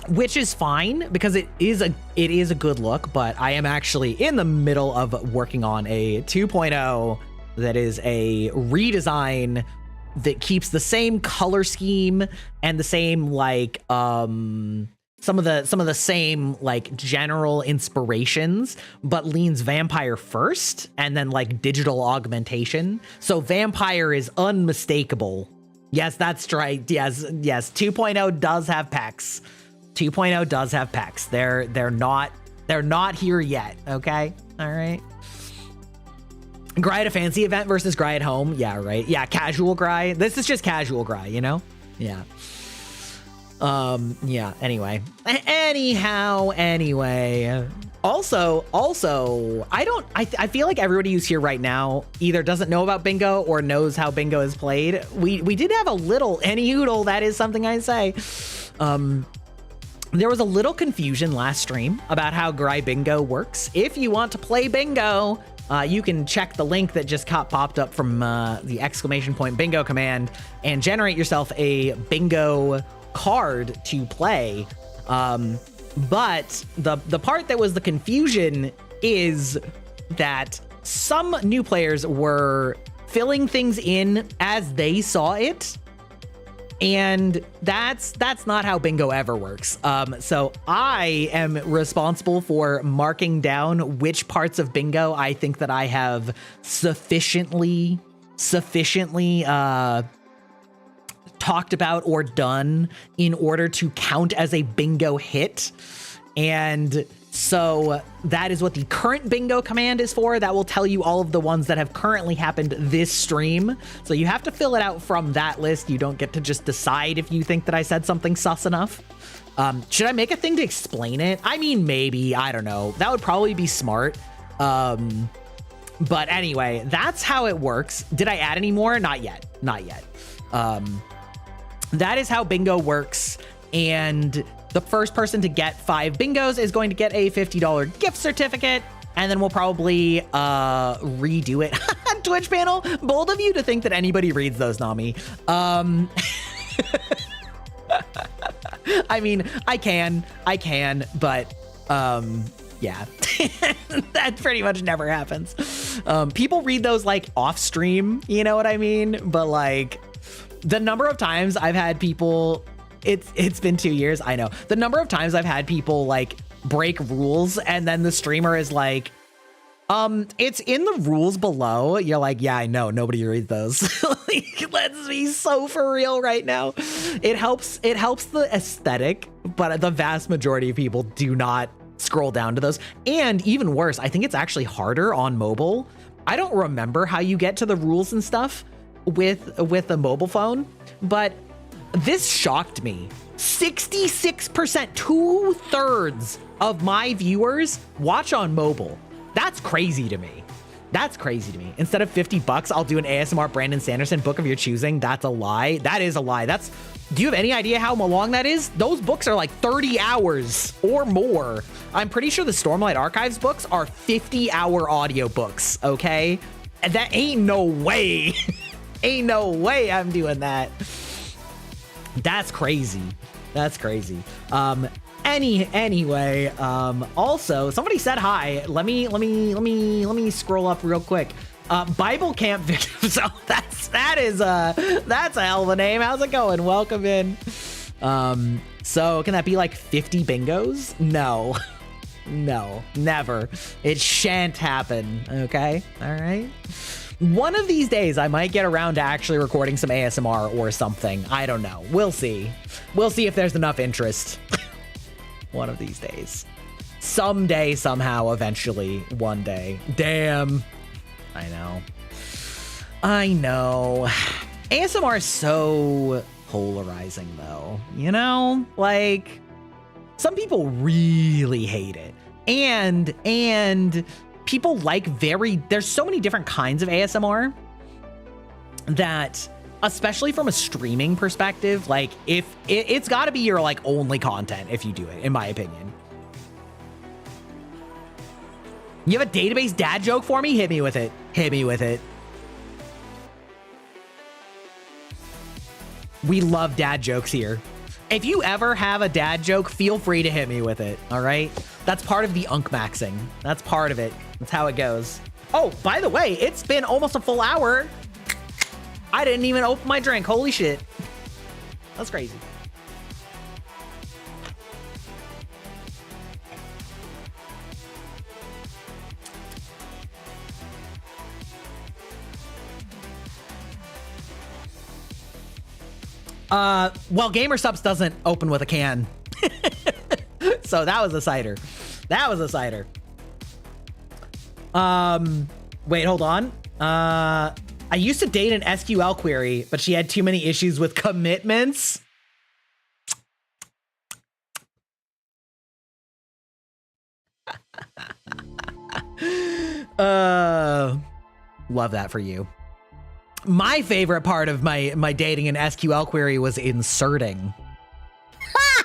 which is fine because it is a good look, but I am actually in the middle of working on a 2.0 that is a redesign that keeps the same color scheme and the same like some of the same like general inspirations, but leans vampire first and then like digital augmentation. So vampire is unmistakable. Yes, that's right. Yes. 2.0 does have pecs. 2.0 does have pecs. They're not here yet. Okay. All right. Gry at a fancy event versus Gry at home. Yeah, right. Yeah, casual Gry. This is just casual Gry, you know? Yeah. Yeah, anyway. Anyway. Also, I feel like everybody who's here right now either doesn't know about bingo or knows how bingo is played. We did have a little any oodle, that is something I say. There was a little confusion last stream about how Gry bingo works. If you want to play bingo, you can check the link that just popped up from the ! bingo command and generate yourself a bingo card to play. But the part that was the confusion is that some new players were filling things in as they saw it. And that's not how bingo ever works. So I am responsible for marking down which parts of bingo I think that I have sufficiently talked about or done in order to count as a bingo hit. And so that is what the current bingo command is for. That will tell you all of the ones that have currently happened this stream. So you have to fill it out from that list. You don't get to just decide if you think that I said something sus enough. Should I make a thing to explain it? I mean, maybe, I don't know. That would probably be smart. But anyway, that's how it works. Did I add any more? Not yet. That is how bingo works. And the first person to get 5 bingos is going to get a $50 gift certificate, and then we'll probably redo it. Twitch panel, bold of you to think that anybody reads those, Nami. I mean, I can, but yeah, that pretty much never happens. People read those like off stream, you know what I mean? But like the number of times I've had people, it's been 2 years, I know. The number of times I've had people like break rules and then the streamer is like, it's in the rules below. You're like, yeah, I know, nobody reads those. Like, let's be so for real right now. It helps the aesthetic, but the vast majority of people do not scroll down to those. And even worse, I think it's actually harder on mobile. I don't remember how you get to the rules and stuff with a mobile phone, but this shocked me. 66%, 2/3 of my viewers watch on mobile. That's crazy to me. Instead of $50, I'll do an ASMR Brandon Sanderson book of your choosing. That's a lie. That is a lie. Do you have any idea how long that is? Those books are like 30 hours or more. I'm pretty sure the Stormlight Archives books are 50-hour audiobooks, okay? And that ain't no way. Ain't no way I'm doing that. That's crazy. Anyway, also somebody said hi. Let me scroll up real quick. Bible Camp Victims. Oh, that's a hell of a name. How's it going? Welcome in. So can that be like 50 bingos? No, never. It shan't happen. Okay. All right. One of these days, I might get around to actually recording some ASMR or something. I don't know. We'll see. We'll see if there's enough interest. One of these days. Someday, somehow, eventually, one day. Damn. I know. ASMR is so polarizing, though. You know? Like, some people really hate it. And people like there's so many different kinds of ASMR that, especially from a streaming perspective, like if it's got to be your like only content if you do it, in my opinion. You have a database dad joke for me? Hit me with it. We love dad jokes here. If you ever have a dad joke, feel free to hit me with it. All right. That's part of the maxing. That's part of it. That's how it goes. Oh, by the way, it's been almost a full hour. I didn't even open my drink. Holy shit. That's crazy. Well, GamerSupps doesn't open with a can. So that was a cider. That was a cider. Wait, hold on. I used to date an SQL query, but she had too many issues with commitments. Love that for you. My favorite part of my dating an SQL query was inserting. Ha!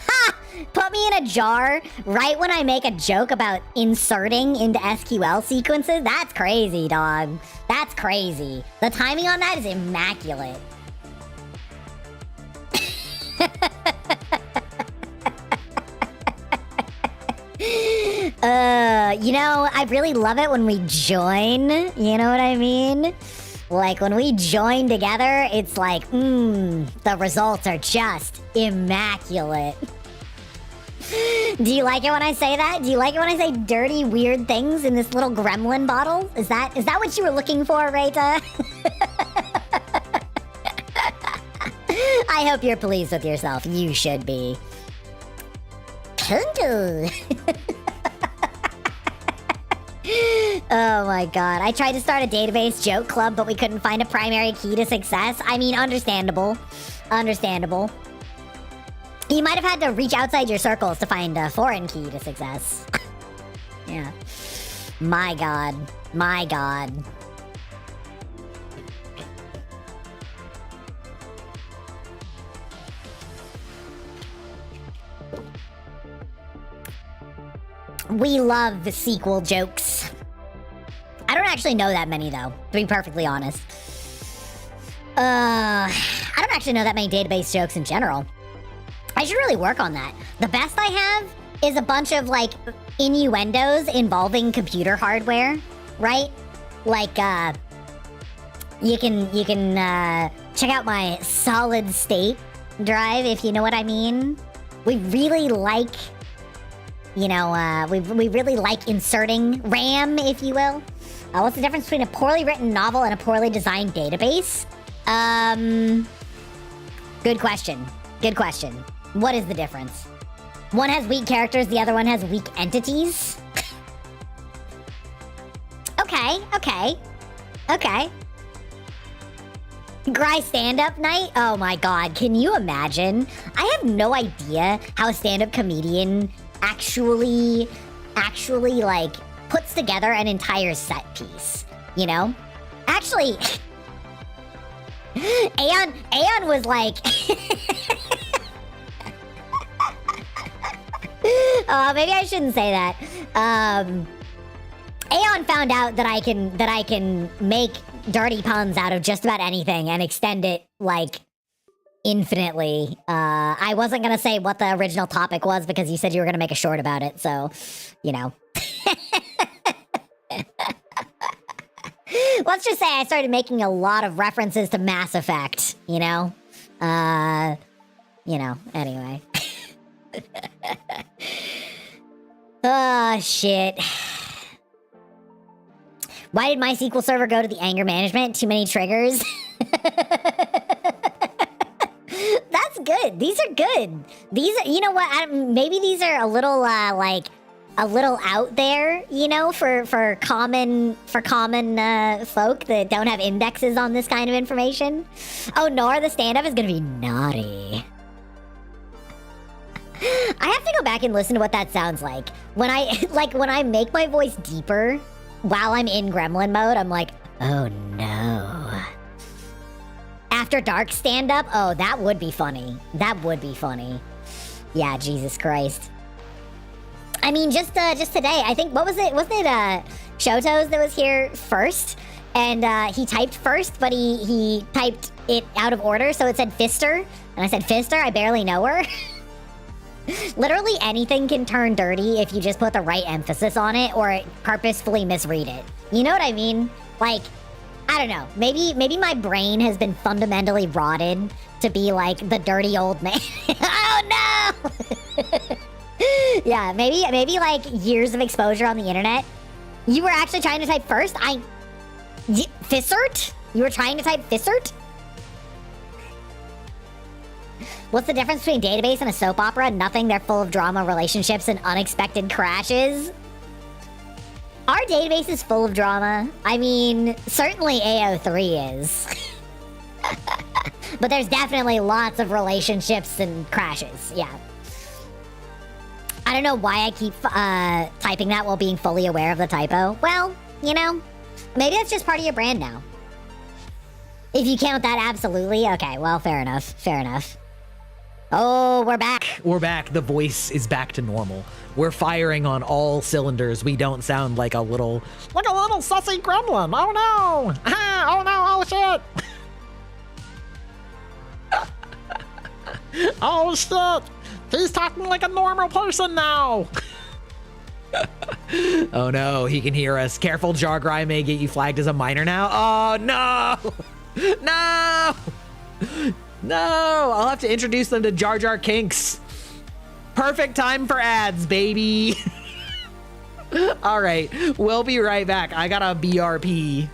Ha! Put me in a jar right when I make a joke about inserting into SQL sequences? That's crazy, dog. That's crazy. The timing on that is immaculate. You know, I really love it when we join, you know what I mean? Like, when we join together, it's like, the results are just immaculate. Do you like it when I say that? Do you like it when I say dirty, weird things in this little gremlin bottle? Is that what you were looking for, Rita? I hope you're pleased with yourself. You should be. Oh my god. I tried to start a database joke club, but we couldn't find a primary key to success. I mean, understandable. Understandable. You might have had to reach outside your circles to find a foreign key to success. Yeah. My god. My god. We love the sequel jokes. I don't actually know that many, though, to be perfectly honest. I don't actually know that many database jokes in general. I should really work on that. The best I have is a bunch of, like, innuendos involving computer hardware, right? Like, you can check out my solid state drive, if you know what I mean. We really like... You know, we really like inserting RAM, if you will. What's the difference between a poorly written novel and a poorly designed database? Good question. Good question. What is the difference? One has weak characters, the other one has weak entities? Okay. Gry stand-up night? Oh my god, can you imagine? I have no idea how a stand-up comedian actually, like, puts together an entire set piece, you know? Actually, Aeon was like... maybe I shouldn't say that. Aeon found out that I can make dirty puns out of just about anything and extend it, like... infinitely. I wasn't gonna say what the original topic was because you said you were gonna make a short about it, so, you know. Let's just say I started making a lot of references to Mass Effect, you know? You know, anyway. Oh, shit. Why did MySQL server go to the anger management? Too many triggers? That's good. These are good. These are, you know what? Maybe these are a little, like, a little out there, you know, for common folk that don't have indexes on this kind of information. Oh, Nora, the stand-up is gonna be naughty. I have to go back and listen to what that sounds like. When I make my voice deeper while I'm in gremlin mode, I'm like, oh no. After dark stand-up? Oh, that would be funny. That would be funny. Yeah, Jesus Christ. I mean, just today, I think, what was it? Wasn't it Shotos that was here first? And he typed first, but he typed it out of order, so it said Fister. And I said, Fister? I barely know her. Literally anything can turn dirty if you just put the right emphasis on it or purposefully misread it. You know what I mean? Like, I don't know. Maybe my brain has been fundamentally rotted to be like the dirty old man. Oh no! Yeah, maybe like years of exposure on the internet. You were actually trying to type first? Fissert? You were trying to type Fissert? What's the difference between database and a soap opera? Nothing. They're full of drama, relationships, and unexpected crashes. Our database is full of drama. I mean, certainly AO3 is. But there's definitely lots of relationships and crashes. Yeah. I don't know why I keep typing that while being fully aware of the typo. Well, you know, maybe that's just part of your brand now. If you count that absolutely. Okay, well, fair enough. Fair enough. Oh, we're back. We're back. The voice is back to normal. We're firing on all cylinders. We don't sound like a little sussy gremlin. Oh no! Ah, oh no! Oh shit! Oh shit! He's talking like a normal person now. Oh no, he can hear us. Careful, Jargrai may get you flagged as a minor now. Oh no! No! No! I'll have to introduce them to Jar Jar Kinks. Perfect time for ads, baby. All right, we'll be right back. I got a BRP.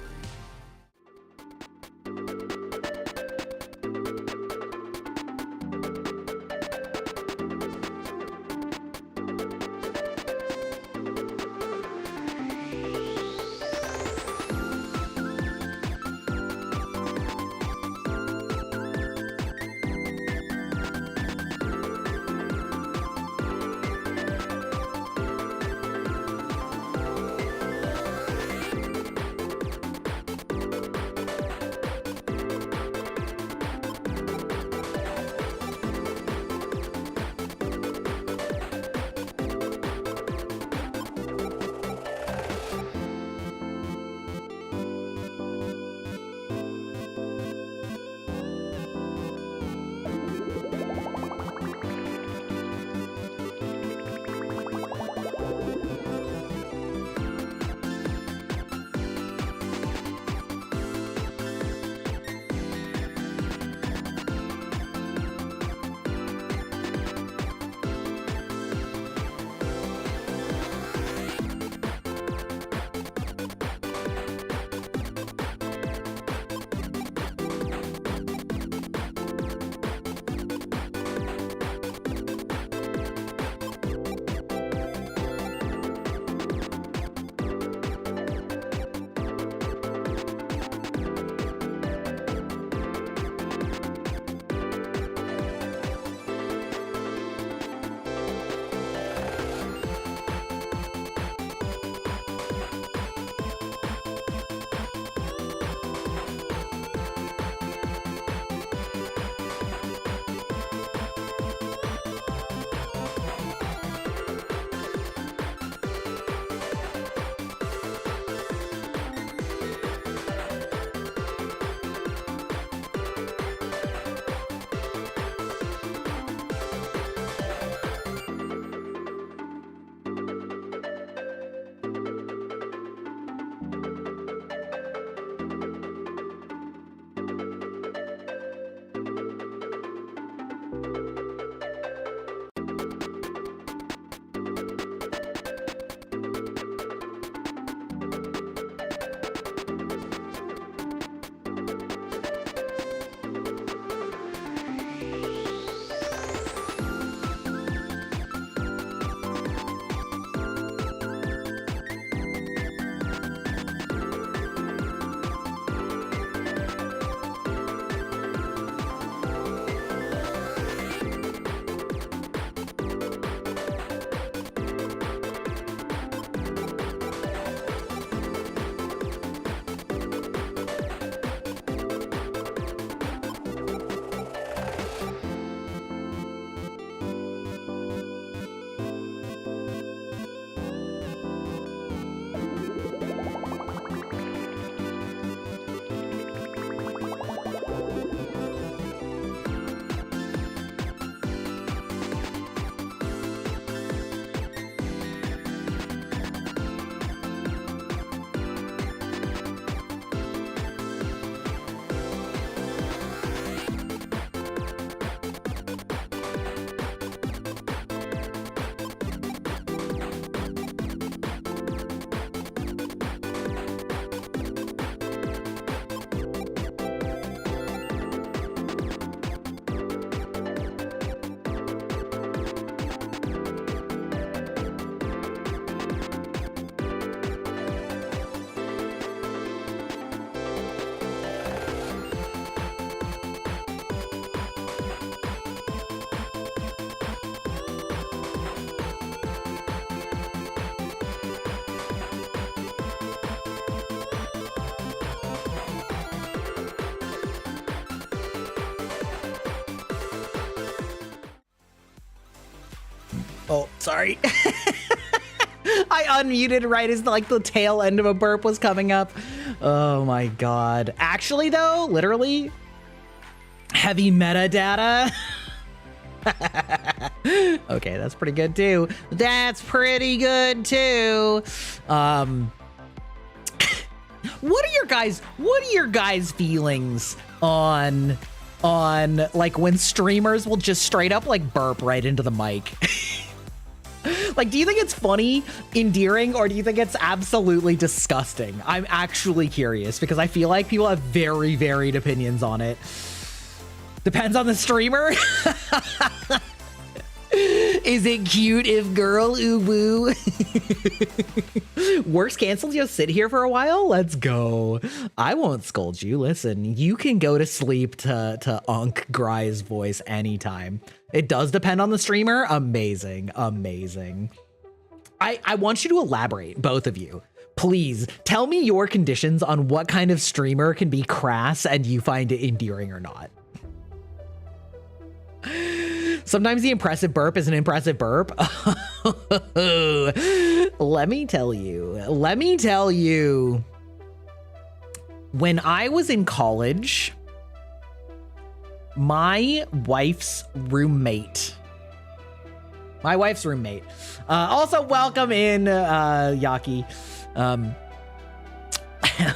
Oh, sorry. I unmuted right as like the tail end of a burp was coming up. Oh my God. Actually though, literally, heavy metadata. Okay, that's pretty good too. That's pretty good too. What are your guys feelings on like when streamers will just straight up like burp right into the mic? Like, do you think it's funny, endearing, or do you think it's absolutely disgusting? I'm actually curious because I feel like people have very varied opinions on it. Depends on the streamer. Is it cute if girl ooh woo? Work's canceled, you'll sit here for a while? Let's go. I won't scold you. Listen, you can go to sleep to Unk Gry's voice anytime. It does depend on the streamer. Amazing, amazing. I want you to elaborate, both of you. Please tell me your conditions on what kind of streamer can be crass and you find it endearing or not. Sometimes the impressive burp is an impressive burp. Let me tell you. When I was in college, my wife's roommate. Also welcome in, Yaki.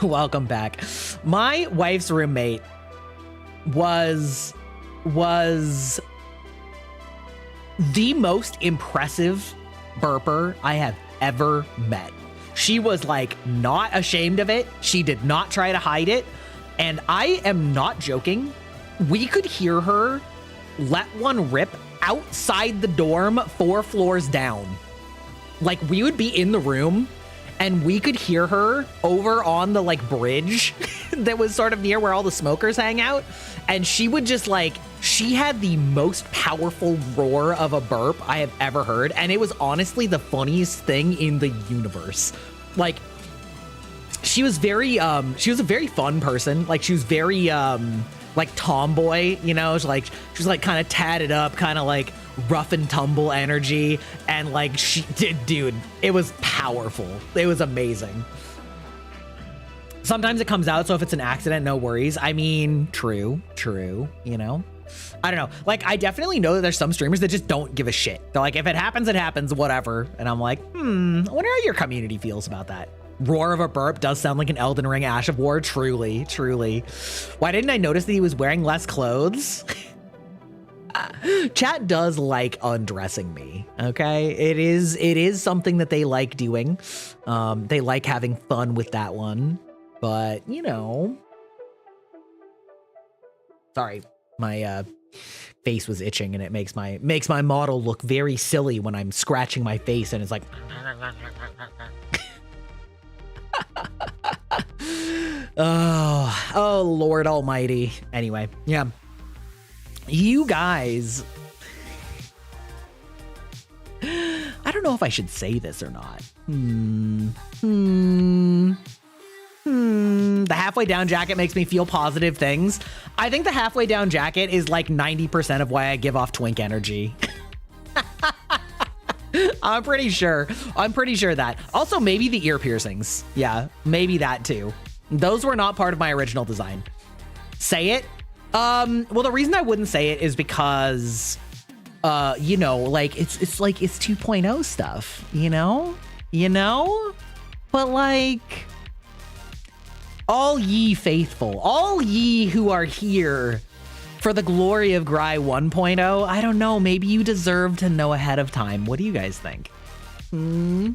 Welcome back. My wife's roommate was the most impressive burper I have ever met. She was like not ashamed of it. She did not try to hide it. And I am not joking. We could hear her let one rip outside the dorm 4 floors down. Like we would be in the room and we could hear her over on the like bridge that was sort of near where all the smokers hang out. And she would just like, she had the most powerful roar of a burp I have ever heard. And it was honestly the funniest thing in the universe. Like she was a very fun person. Like she was very, like tomboy, you know, she was like kind of tatted up, kind of like rough and tumble energy. And like she did, dude, it was powerful. It was amazing. Sometimes it comes out, so if it's an accident, no worries. I mean, true, you know? I don't know. Like, I definitely know that there's some streamers that just don't give a shit. They're like, if it happens, it happens, whatever. And I'm like, I wonder how your community feels about that. Roar of a burp does sound like an Elden Ring Ash of War, truly. Why didn't I notice that he was wearing less clothes? Chat does like undressing me, okay? It is something that they like doing. They like having fun with that one. But, you know, sorry, my face was itching and it makes my model look very silly when I'm scratching my face and it's like, oh, Lord Almighty. Anyway, yeah, you guys, I don't know if I should say this or not. The halfway down jacket makes me feel positive things. I think the halfway down jacket is like 90% of why I give off twink energy. I'm pretty sure that. Also, maybe the ear piercings. Yeah, maybe that too. Those were not part of my original design. Say it? Well, the reason I wouldn't say it is because, you know, like it's like it's 2.0 stuff, you know? But like, all ye faithful, all ye who are here for the glory of Gry 1.0, I don't know, maybe you deserve to know ahead of time. What do you guys think? I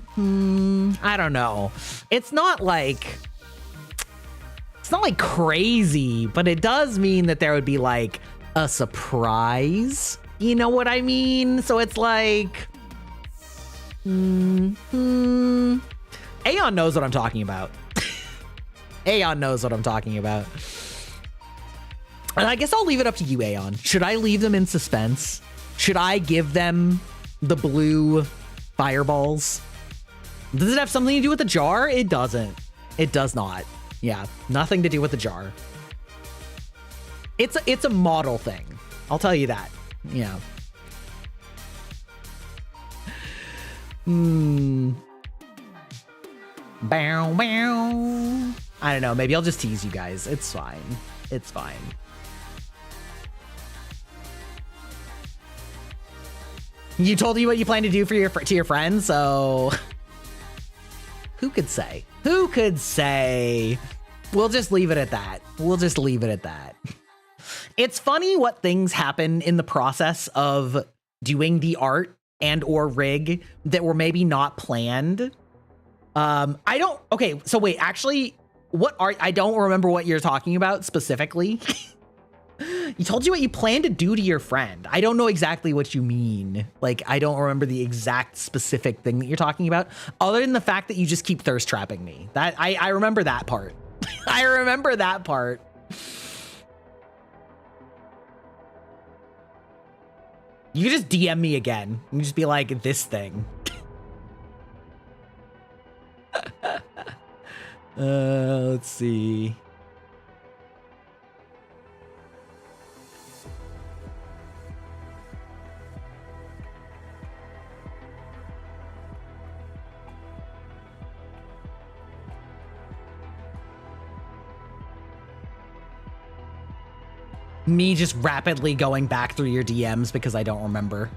don't know. It's not like crazy, but it does mean that there would be like a surprise. You know what I mean? So it's like, Aeon knows what I'm talking about. Aeon knows what I'm talking about. And I guess I'll leave it up to you, Aeon. Should I leave them in suspense? Should I give them the blue fireballs? Does it have something to do with the jar? It doesn't. It does not. Yeah, nothing to do with the jar. It's a model thing. I'll tell you that. Yeah. Bow, bow. I don't know. Maybe I'll just tease you guys. It's fine. It's fine. You told you what you plan to do for your friends, so who could say? Who could say? We'll just leave it at that. We'll just leave it at that. It's funny what things happen in the process of doing the art and or rig that were maybe not planned. Okay, so wait, actually, what art? I don't remember what you're talking about specifically. You told you what you plan to do to your friend. I don't know exactly what you mean. Like, I don't remember the exact specific thing that you're talking about, other than the fact that you just keep thirst trapping me. That I remember that part. I remember that part. You can just DM me again. You can just be like, this thing. Let's see. Me just rapidly going back through your DMs because I don't remember.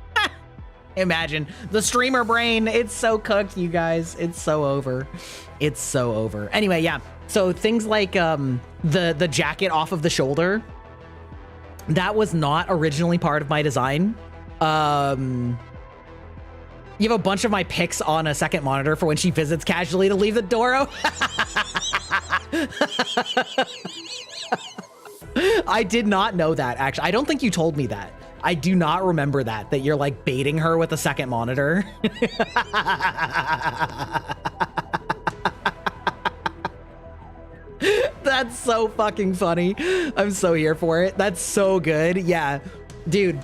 Imagine the streamer brain. It's so cooked, you guys. It's so over. It's so over. Anyway, yeah. So things like the jacket off of the shoulder, that was not originally part of my design. You have a bunch of my pics on a second monitor for when she visits casually to leave the door open. I did not know that, actually. I don't think you told me that. I do not remember that you're like baiting her with a second monitor. That's so fucking funny. I'm so here for it. That's so good. Yeah, dude,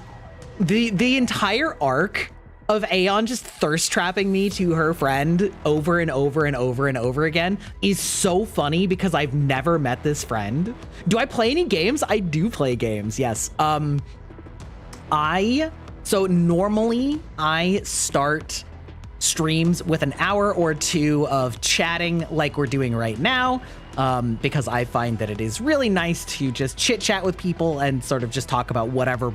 the entire arc of Aeon just thirst trapping me to her friend over and over and over and over again is so funny because I've never met this friend. Do I play any games? I do play games, yes. So normally I start streams with an hour or two of chatting like we're doing right now, because I find that it is really nice to just chit chat with people and sort of just talk about whatever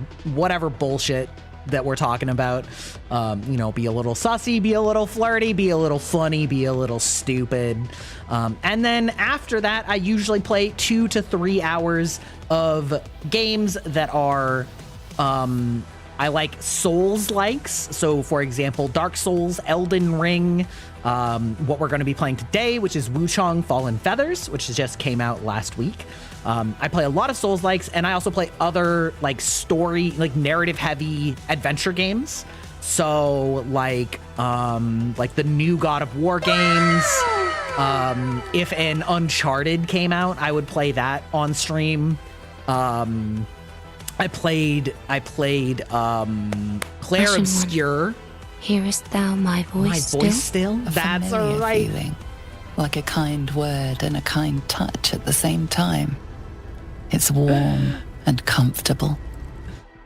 bullshit that we're talking about. You know, be a little sussy, be a little flirty, be a little funny, be a little stupid. And then after that, I usually play 2 to 3 hours of games that are, I like Souls-likes. So for example, Dark Souls, Elden Ring, what we're going to be playing today, which is Wuchang Fallen Feathers, which just came out last week. I play a lot of Souls-likes, and I also play other like story, like narrative-heavy adventure games. So like the new God of War games. If an Uncharted came out, I would play that on stream. I played Claire Obscure. Hearest thou my voice still? That's familiar right. Feeling, like a kind word and a kind touch at the same time. It's warm and comfortable.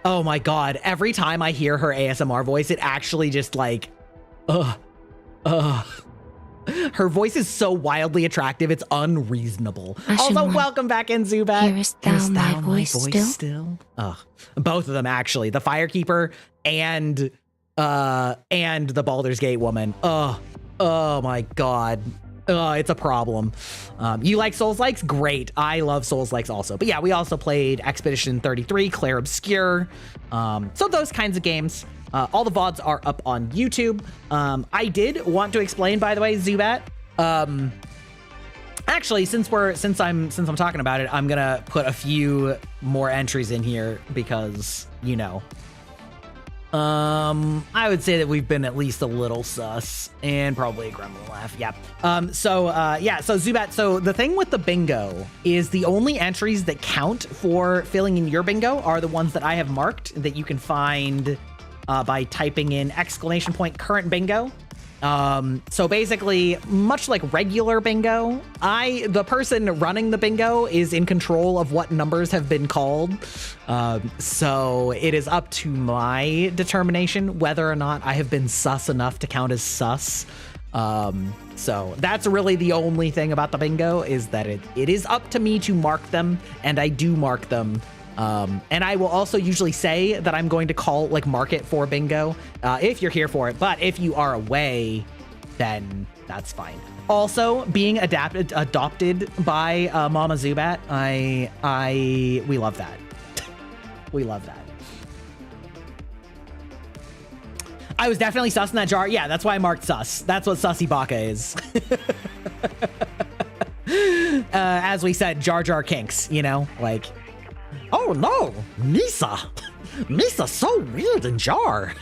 Oh my god, every time I hear her ASMR voice, it actually just like, her voice is so wildly attractive, it's unreasonable. Also, welcome back in, Zubat. Hearest thou my voice still? Ugh. Both of them, actually. The Firekeeper and the Baldur's Gate woman. Oh my god. It's a problem. You like Souls-likes? Great. I love Souls-likes also. But yeah, we also played Expedition 33, Claire Obscure. So those kinds of games. All the VODs are up on YouTube. I did want to explain, by the way, Zubat. Actually, since I'm talking about it, I'm gonna put a few more entries in here because, you know, I would say that we've been at least a little sus, and probably a gremlin laugh. Yeah. So Zubat, so the thing with the bingo is the only entries that count for filling in your bingo are the ones that I have marked that you can find by typing in !current bingo. So basically, much like regular bingo, the person running the bingo is in control of what numbers have been called. So it is up to my determination whether or not I have been sus enough to count as sus. So that's really the only thing about the bingo, is that it is up to me to mark them, and I do mark them. And I will also usually say that I'm going to mark it for bingo, if you're here for it. But if you are away, then that's fine. Also, being adopted by Mama Zubat, we love that. We love that. I was definitely sus in that jar. Yeah, that's why I marked sus. That's what Sussy Baka is. As we said, Jar Jar kinks, you know, like, oh no, Misa's so weird in jar.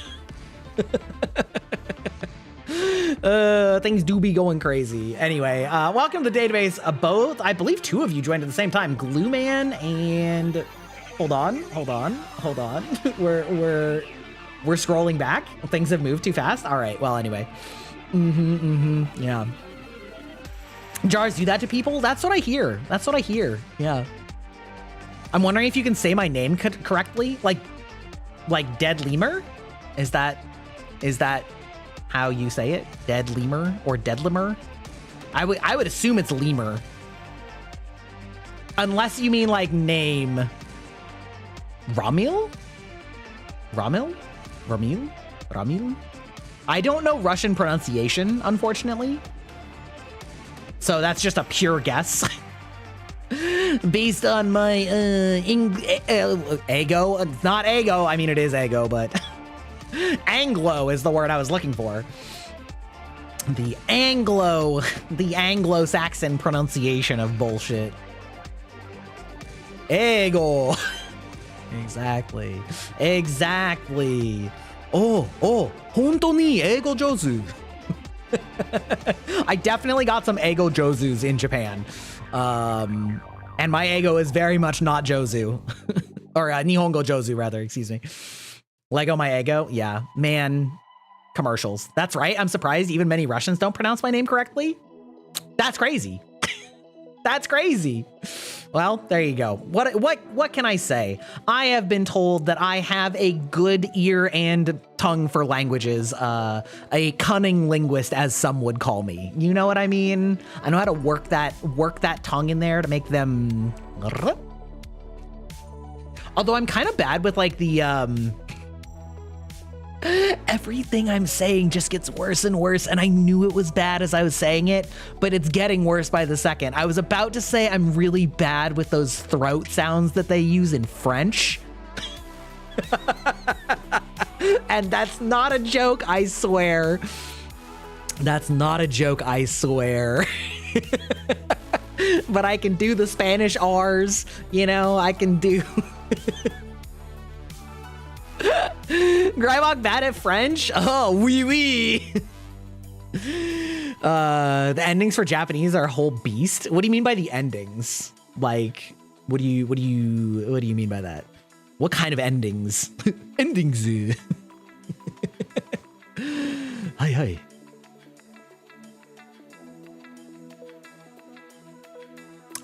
Things do be going crazy. Anyway, welcome to the database. Both, I believe 2 of you joined at the same time. Glueman and hold on. We're scrolling back. Things have moved too fast. All right. Well, anyway. Yeah. Jars do that to people? That's what I hear. Yeah. I'm wondering if you can say my name correctly. Like Dead Lemur? Is that how you say it? Dead Lemur or Dead Lemur? I would assume it's Lemur. Unless you mean like name. Ramil? I don't know Russian pronunciation, unfortunately. So that's just a pure guess. Based on my ego. It's not ego. I mean, it is ego, but Anglo is the word I was looking for. The Anglo-Saxon pronunciation of bullshit. Ego. Exactly. Oh, hontou ni eigo jozu. I definitely got some ego jozus in Japan. And my ego is very much not jozu. Or Nihongo jozu, rather, excuse me. Lego my ego? Yeah. Man, commercials. That's right. I'm surprised even many Russians don't pronounce my name correctly. That's crazy. That's crazy. Well, there you go. What can I say? I have been told that I have a good ear and tongue for languages, a cunning linguist, as some would call me. You know what I mean? I know how to work that tongue in there to make them. Although I'm kind of bad with like the everything I'm saying just gets worse and worse, and I knew it was bad as I was saying it, but it's getting worse by the second. I was about to say I'm really bad with those throat sounds that they use in French. And that's not a joke, I swear. That's not a joke, I swear. But I can do the Spanish R's, you know, I can do... Grybok bad at French? Oh, oui, oui. The endings for Japanese are a whole beast. What do you mean by the endings? Like, what do you mean by that? What kind of endings? Endings. Hi.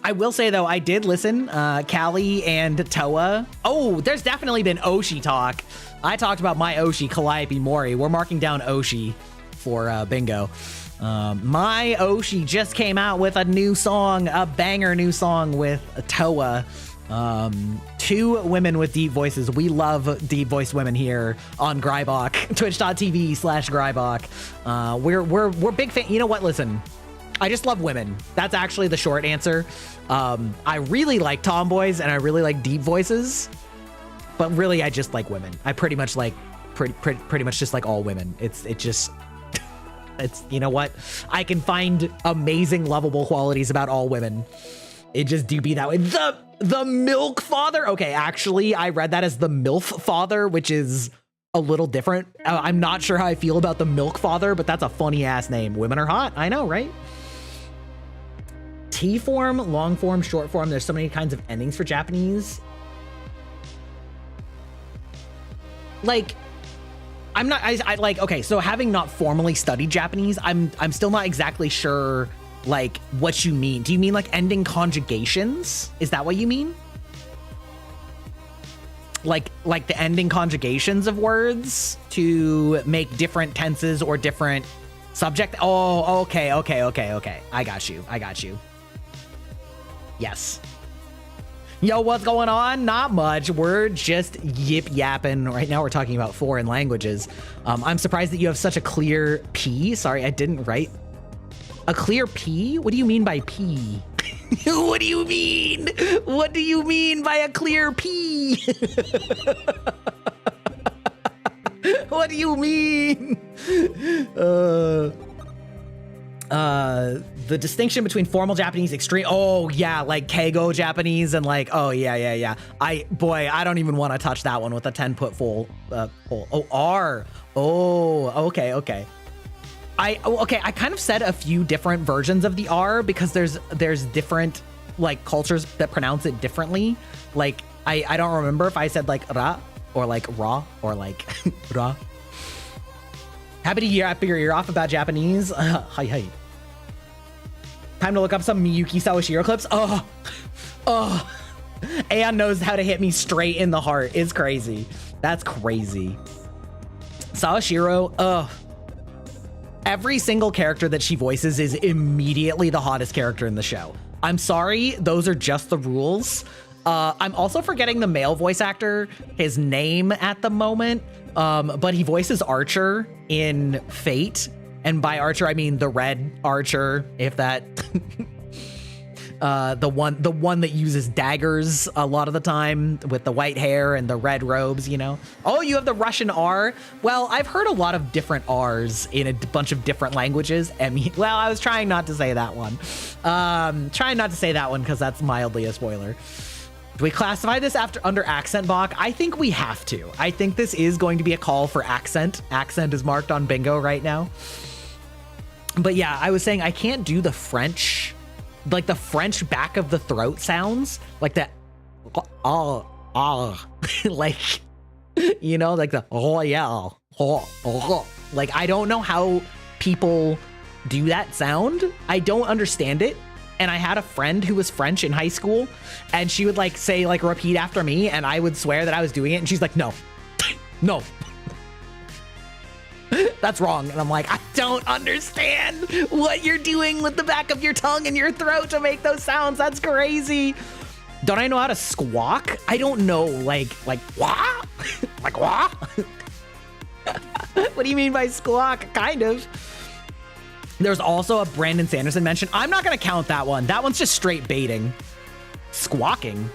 I will say, though, I did listen, Callie and Toa. Oh, there's definitely been Oshi talk. I talked about my Oshi, Calliope Mori. We're marking down Oshi for bingo. My Oshi just came out with a new song, a banger new song with Toa. 2 women with deep voices. We love deep voiced women here on Grybok, twitch.tv/Grybok. We're big fan. You know what? Listen. I just love women. That's actually the short answer. I really like tomboys and I really like deep voices, but really I just like women. I pretty much like pretty much just like all women. It's you know what? I can find amazing lovable qualities about all women. It just do be that way. The milk father. Okay, actually I read that as the MILF father, which is a little different. I'm not sure how I feel about the milk father, but that's a funny ass name. Women are hot. I know, right? T form, long form, short form. There's so many kinds of endings for Japanese. Like, I'm not, I like, okay, so having not formally studied Japanese, I'm still not exactly sure, like, what you mean. Do you mean, like, ending conjugations? Is that what you mean? Like the ending conjugations of words to make different tenses or different subject? Oh, okay. I got you. Yes. Yo, what's going on? Not much. We're just yip-yapping. Right now we're talking about foreign languages. I'm surprised that you have such a clear P. Sorry, I didn't write. A clear P? What do you mean by P? What do you mean? What do you mean by a clear P? What do you mean? The distinction between formal Japanese, extreme, oh yeah, like Keigo Japanese, and like, oh yeah. I don't even want to touch that one with a 10-foot full pole. Oh, R. Oh, okay. I kind of said a few different versions of the R because there's different like cultures that pronounce it differently. Like I don't remember if I said like ra or like ra or like ra. Happy to hear you're off about Japanese. Hi. Time to look up some Miyuki Sawashiro clips. Oh. Aeon knows how to hit me straight in the heart. It's crazy. That's crazy. Sawashiro, every single character that she voices is immediately the hottest character in the show. I'm sorry, those are just the rules. I'm also forgetting the male voice actor, his name at the moment, but he voices Archer in Fate. And by Archer, I mean the red Archer, if that, the one that uses daggers a lot of the time with the white hair and the red robes, you know? Oh, you have the Russian R? Well, I've heard a lot of different R's in a bunch of different languages. Well, I was trying not to say that one. Trying not to say that one because that's mildly a spoiler. Do we classify this under accent block? I think we have to. I think this is going to be a call for accent. Accent is marked on bingo right now. But yeah, I was saying I can't do the French, like the French back of the throat sounds, like that, like, you know, like the, oh yeah, like I don't know how people do that sound. I don't understand it. And I had a friend who was French in high school, and she would like say like repeat after me, and I would swear that I was doing it, and she's like, no, that's wrong. And I'm like, I don't understand what you're doing with the back of your tongue and your throat to make those sounds. That's crazy. Don't I know how to squawk? I don't know, like wah? Like wah? What do you mean by squawk? Kind of. There's also a Brandon Sanderson mention. I'm not going to count that one. That one's just straight baiting. Squawking.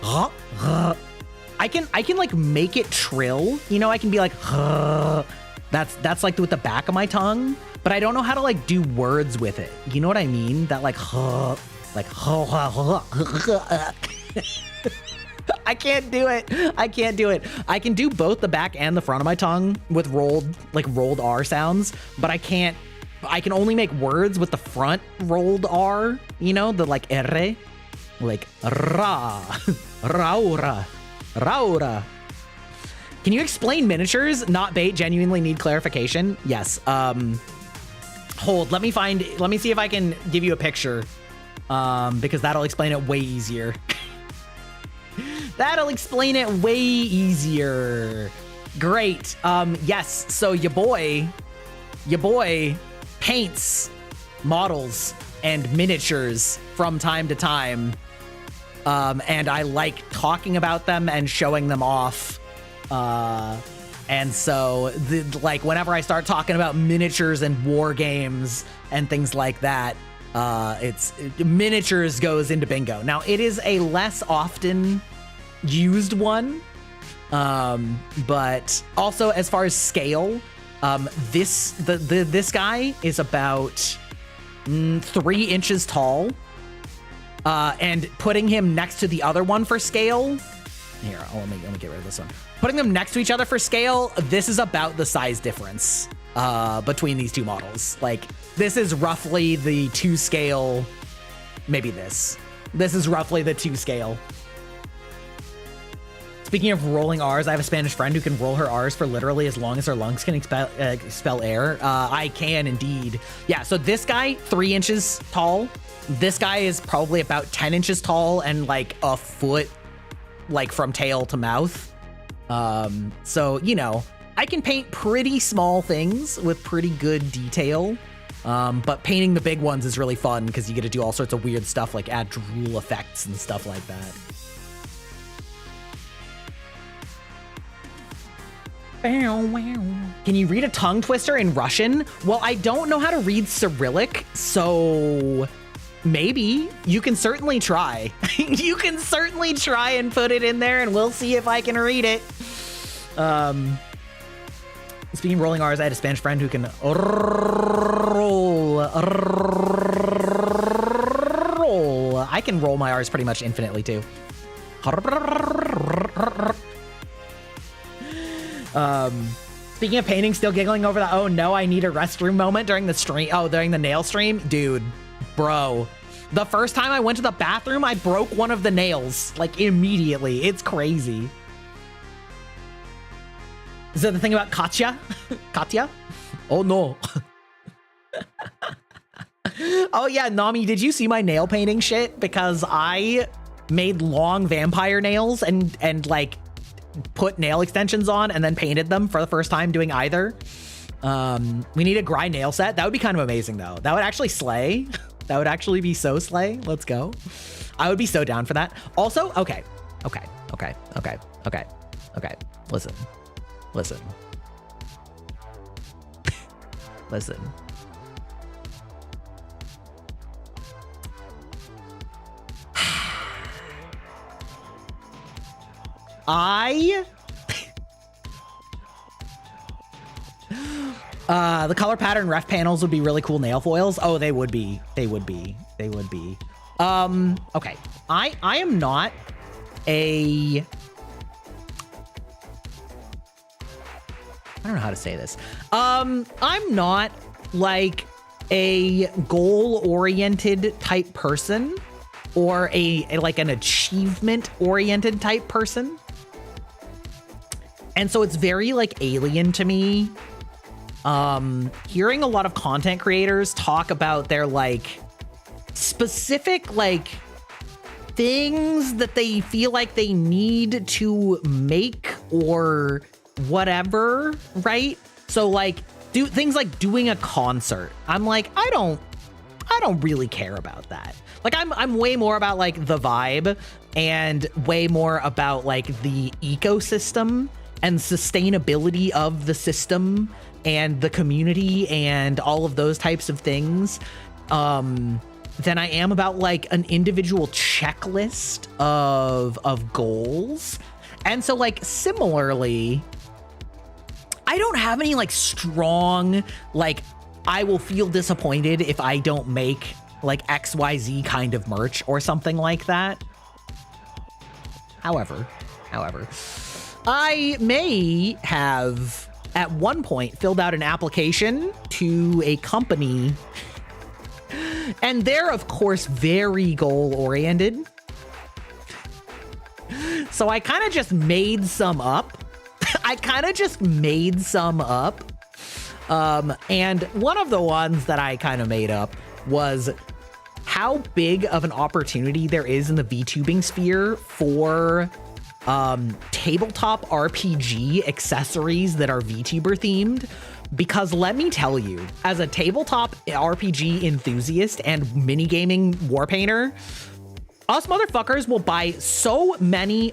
I can like make it trill. You know, I can be like, that's like with the back of my tongue, but I don't know how to like do words with it. You know what I mean? That like, I can't do it. I can do both the back and the front of my tongue with rolled R sounds, but I can only make words with the front rolled R, you know, the like R, like ra, raura. Raura. Can you explain miniatures? Not bait, genuinely need clarification. Yes. Hold, let me see if I can give you a picture. Because that'll explain it way easier. That'll explain it way easier. Great. Yes, so your boy paints models and miniatures from time to time. And I like talking about them and showing them off. And so like whenever I start talking about miniatures and war games and things like that, miniatures goes into bingo. Now it is a less often used one. But also as far as scale, this guy is about 3 inches tall. And putting him next to the other one for scale. Here, let me get rid of this one. Putting them next to each other for scale, this is about the size difference between these two models. Like, this is roughly the 2 scale, maybe this. This is roughly the 2 scale. Speaking of rolling R's, I have a Spanish friend who can roll her R's for literally as long as her lungs can expel air. I can indeed. Yeah, so this guy, 3 inches tall. This guy is probably about 10 inches tall and like a foot, like from tail to mouth. So, you know, I can paint pretty small things with pretty good detail. But painting the big ones is really fun because you get to do all sorts of weird stuff like add drool effects and stuff like that. Can you read a tongue twister in Russian? Well, I don't know how to read Cyrillic, so maybe you can certainly try. You can certainly try and put it in there and we'll see if I can read it. Speaking of rolling R's, I had a Spanish friend who can roll. I can roll my R's pretty much infinitely too. Speaking of painting, still giggling over the, oh no, I need a restroom moment during the stream. Oh, during the nail stream? Dude, bro. The first time I went to the bathroom, I broke one of the nails, like immediately. It's crazy. Is that the thing about Katya? Katya? Oh no. Oh yeah, Nami, did you see my nail painting shit? Because I made long vampire nails and like put nail extensions on and then painted them for the first time doing either. We need a grind nail set. That would be kind of amazing though. That would actually slay. That would actually be so slay. Let's go. I would be so down for that. Also, okay. Listen. Listen. The color pattern ref panels would be really cool nail foils. Oh, they would be. Okay. I am not a... I don't know how to say this. I'm not like a goal-oriented type person or like an achievement-oriented type person. And so it's very like alien to me. Hearing a lot of content creators talk about their like specific like things that they feel like they need to make or whatever, right? So like do things like doing a concert. I'm like, I don't really care about that. Like I'm way more about like the vibe and way more about like the ecosystem and sustainability of the system and the community and all of those types of things than I am about like an individual checklist of goals. And so like similarly, I don't have any like strong, like I will feel disappointed if I don't make like XYZ kind of merch or something like that. However, I may have at one point filled out an application to a company and they're of course very goal oriented. So I kind of just made some up. And one of the ones that I kind of made up was how big of an opportunity there is in the VTubing sphere for tabletop RPG accessories that are VTuber themed. Because let me tell you, as a tabletop RPG enthusiast and minigaming warpainter, us motherfuckers will buy so many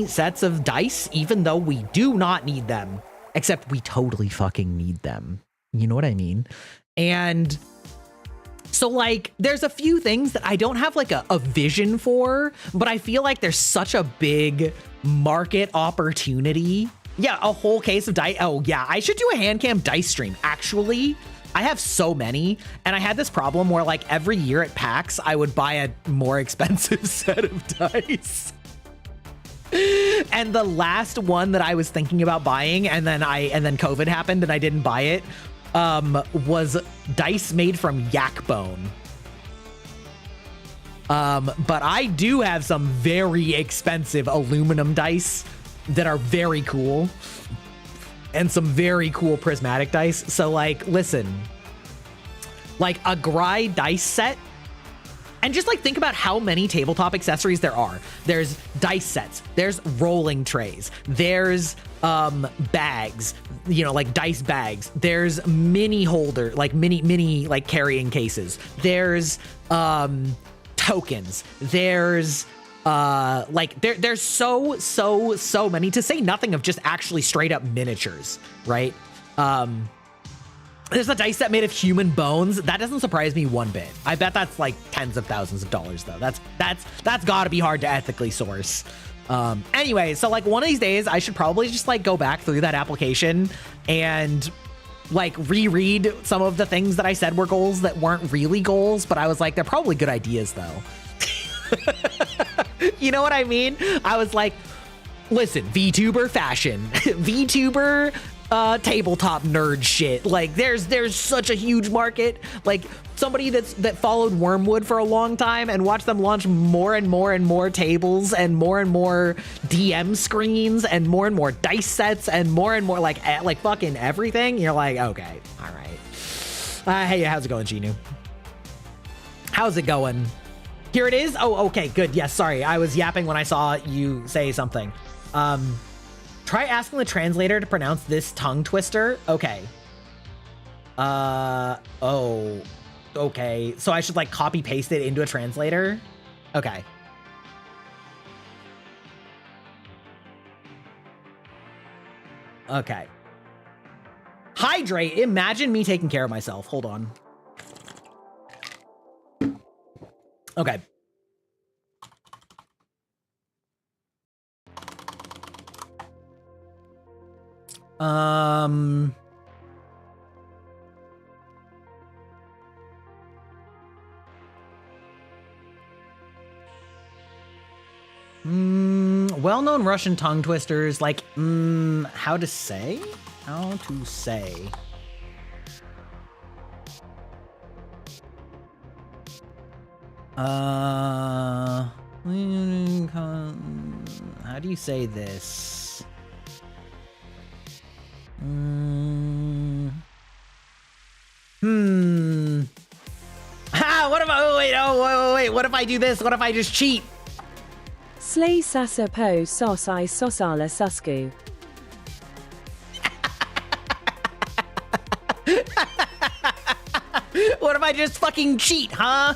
sets of dice, even though we do not need them. Except we totally fucking need them. You know what I mean? And so like, there's a few things that I don't have like a vision for, but I feel like there's such a big market opportunity. Yeah, a whole case of dice. Oh yeah, I should do a hand cam dice stream. Actually, I have so many, and I had this problem where like every year at PAX, I would buy a more expensive set of dice. And the last one that I was thinking about buying, and then COVID happened and I didn't buy it, was dice made from yak bone. But I do have some very expensive aluminum dice that are very cool, and some very cool prismatic dice. So like, listen, like a Gry dice set, and just like think about how many tabletop accessories there are. There's dice sets, there's rolling trays, there's bags, you know, like dice bags, there's mini holder, like mini like carrying cases, there's tokens, there's like there's so many, to say nothing of just actually straight up miniatures, right? There's a dice set made of human bones. That doesn't surprise me one bit. I bet that's like tens of thousands of dollars though. That's gotta be hard to ethically source. Anyway, so like one of these days I should probably just like go back through that application and like reread some of the things that I said were goals that weren't really goals, but I was like, they're probably good ideas though. You know what I mean? I was like, listen, VTuber fashion, VTuber tabletop nerd shit. Like there's such a huge market. Like somebody that followed Wormwood for a long time and watched them launch more and more tables and more DM screens and more dice sets and more like fucking everything. You're like, okay, all right. Hey, how's it going, Genu? How's it going? Here it is. Oh, okay, good. Yes, sorry. I was yapping when I saw you say something. Try asking the translator to pronounce this tongue twister. Okay. Oh, okay. So I should like copy paste it into a translator. Okay. Okay. Hydrate. Imagine me taking care of myself. Hold on. Okay. Well-known Russian tongue twisters, like, how to say? How do you say this? What if I, wait, what if I do this? What if I just cheat? Slay sasa po sosai sosala susku. What if I just fucking cheat, huh?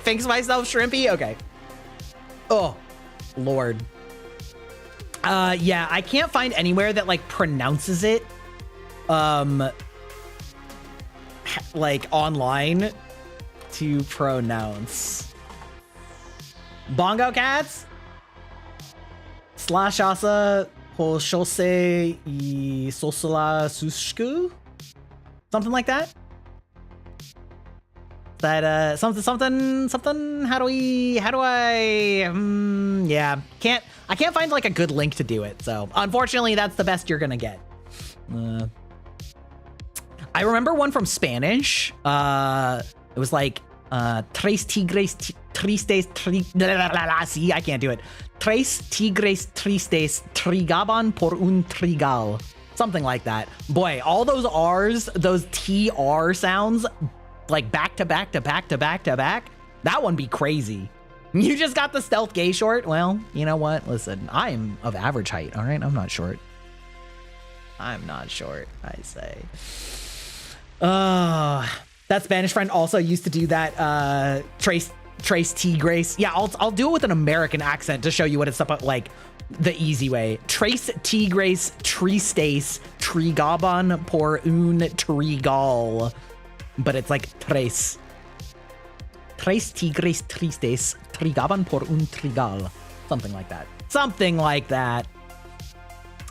Fix myself shrimpy? Okay. Oh, Lord. Yeah, I can't find anywhere that like pronounces it like online to pronounce. Bongo cats? Slash asa poshose I sosala sushku? Something like that? That something how do I yeah, I can't find like a good link to do it, so unfortunately that's the best you're gonna get. I remember one from Spanish. It was like tres tigres tristes see, I can't do it. Tres tigres tristes trigaban por un trigal. Something like that. Boy, all those R's, those TR sounds, like back to back to back to back to back, that one be crazy. You just got the stealth gay short? Well, you know what? Listen, I am of average height, all right? I'm not short. I'm not short, I say. That Spanish friend also used to do that, Trace T Grace. Yeah, I'll do it with an American accent to show you what it's about, like the easy way. Trace T Grace Tristes Trigaban por un trigal. But it's like tres. Tres tigres tristes trigaban por un trigal. Something like that. Something like that.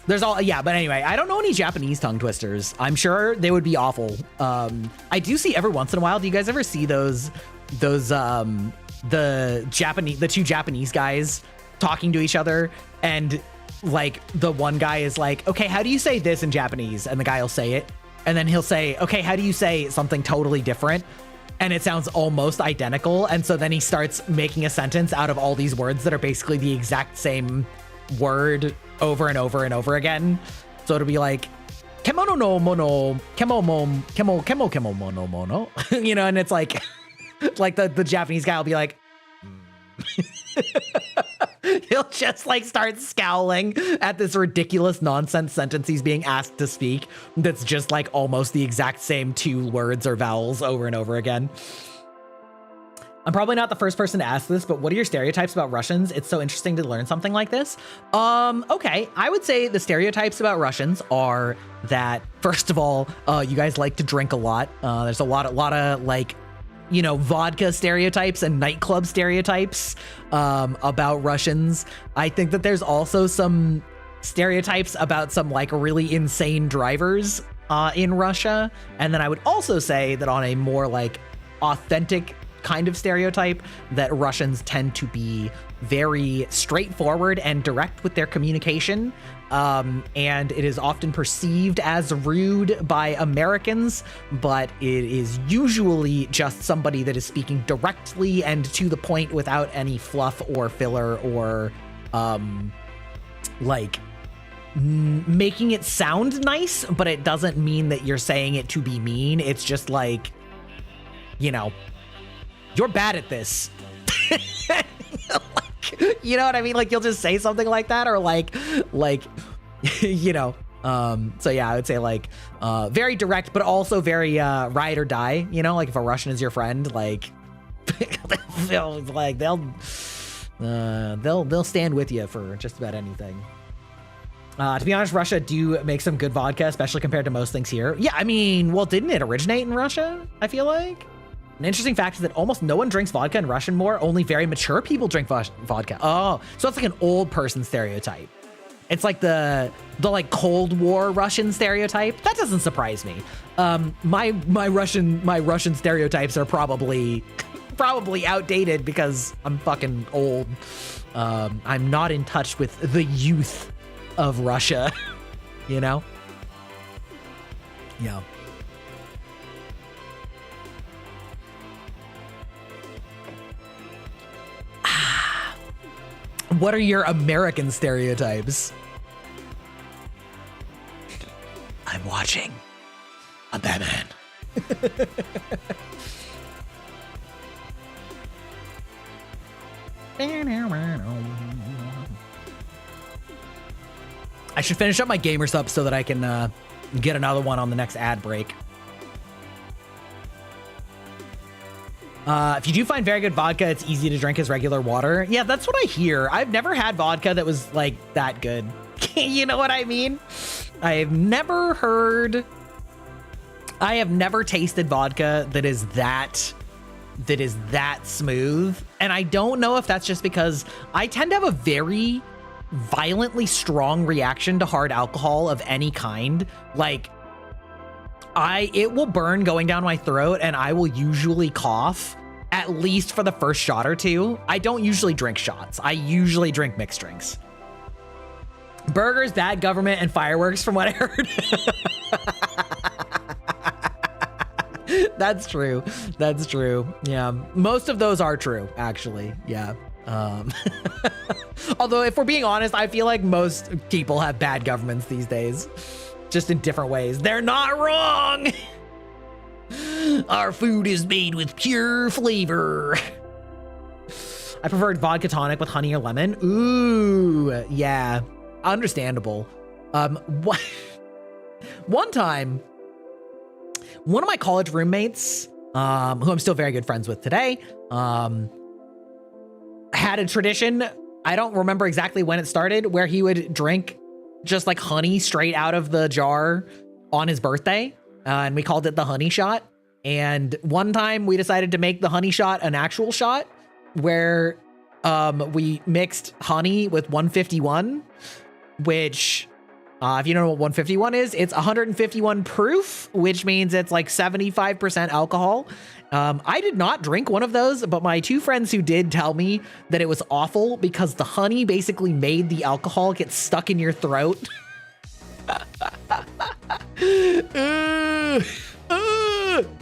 There's all, yeah, but anyway, I don't know any Japanese tongue twisters. I'm sure they would be awful. I do see every once in a while. Do you guys ever see those the two Japanese guys talking to each other, and like the one guy is like, okay, how do you say this in Japanese? And the guy will say it, and then he'll say, okay, how do you say something totally different? And it sounds almost identical. And so then he starts making a sentence out of all these words that are basically the exact same word over and over and over again. So it'll be like, kemono no mono, kemo mono mono, you know, and it's like, like the Japanese guy will be like, he'll just like start scowling at this ridiculous nonsense sentence he's being asked to speak that's just like almost the exact same 2 words or vowels over and over again. I'm probably not the first person to ask this, but what are your stereotypes about Russians? It's so interesting to learn something like this. Okay, I would say the stereotypes about Russians are that, first of all, you guys like to drink a lot. There's a lot of like, you know, vodka stereotypes and nightclub stereotypes about Russians. I think that there's also some stereotypes about some like really insane drivers in Russia. And then I would also say that on a more like authentic kind of stereotype, that Russians tend to be very straightforward and direct with their communication. And it is often perceived as rude by Americans, but it is usually just somebody that is speaking directly and to the point without any fluff or filler or like making it sound nice, but it doesn't mean that you're saying it to be mean. It's just like, you know, you're bad at this. Like, you know what I mean? Like, you'll just say something like that, or like, you know. So yeah, I would say like very direct, but also very ride or die. You know, like if a Russian is your friend, like they'll stand with you for just about anything. To be honest, Russia do make some good vodka, especially compared to most things here. Yeah, I mean, well, didn't it originate in Russia? I feel like. An interesting fact is that almost no one drinks vodka in Russian more. Only very mature people drink vodka. Oh, so it's like an old person stereotype. It's like the like Cold War Russian stereotype. That doesn't surprise me. My Russian stereotypes are probably outdated because I'm fucking old. I'm not in touch with the youth of Russia, you know? Yeah. What are your American stereotypes? I'm watching. I'm Batman. I should finish up my gamer sub so that I can get another one on the next ad break. If you do find very good vodka, it's easy to drink as regular water. Yeah, that's what I hear. I've never had vodka that was like that good. You know what I mean? I have never tasted vodka that is that smooth. And I don't know if that's just because I tend to have a very violently strong reaction to hard alcohol of any kind. Like, it will burn going down my throat and I will usually cough at least for the first shot or two. I don't usually drink shots. I usually drink mixed drinks. Burgers, bad government, and fireworks from what I heard. That's true. That's true. Yeah. Most of those are true, actually. Yeah. Although if we're being honest, I feel like most people have bad governments these days. Just in different ways. They're not wrong. Our food is made with pure flavor. I preferred vodka tonic with honey or lemon. Ooh, yeah, understandable. One time, one of my college roommates, who I'm still very good friends with today, had a tradition. I don't remember exactly when it started, where he would drink just like honey straight out of the jar on his birthday. And we called it the honey shot. And one time we decided to make the honey shot an actual shot where we mixed honey with 151, which if you don't know what 151 is, it's 151 proof, which means it's like 75% alcohol. I did not drink one of those, but my two friends who did tell me that it was awful because the honey basically made the alcohol get stuck in your throat.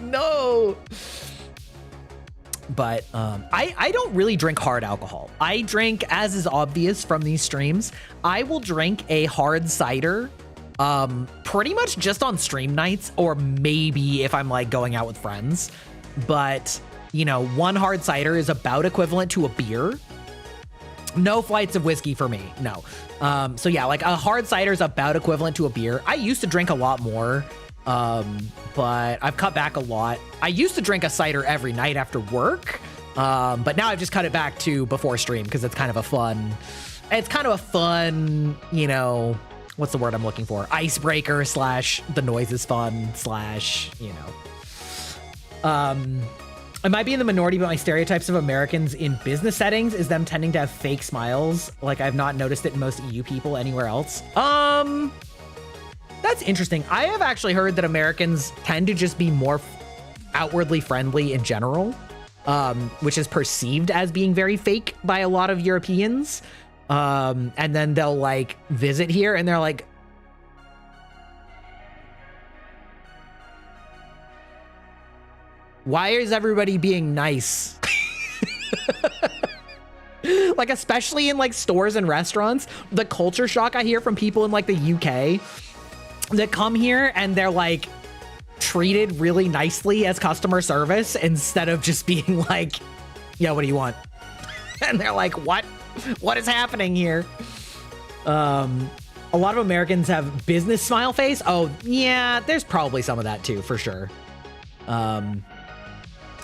No. But I don't really drink hard alcohol. I drink, as is obvious from these streams, I will drink a hard cider pretty much just on stream nights, or maybe if I'm like going out with friends. But, you know, one hard cider is about equivalent to a beer. No flights of whiskey for me, no. So yeah, like a hard cider is about equivalent to a beer. I used to drink a lot more, but I've cut back a lot. I used to drink a cider every night after work, but now I've just cut it back to before stream because it's kind of a fun, you know, what's the word I'm looking for? Icebreaker slash the noise is fun slash, you know. I might be in the minority, but my stereotypes of Americans in business settings is them tending to have fake smiles. Like I've not noticed it in most EU people anywhere else. That's interesting. I have actually heard that Americans tend to just be more outwardly friendly in general, which is perceived as being very fake by a lot of Europeans. And then they'll like visit here and they're like, why is everybody being nice? Like, especially in like stores and restaurants, the culture shock I hear from people in like the UK that come here and they're like treated really nicely as customer service instead of just being like, yeah, what do you want? And they're like, what is happening here? A lot of Americans have business smile face. Oh yeah, there's probably some of that too, for sure.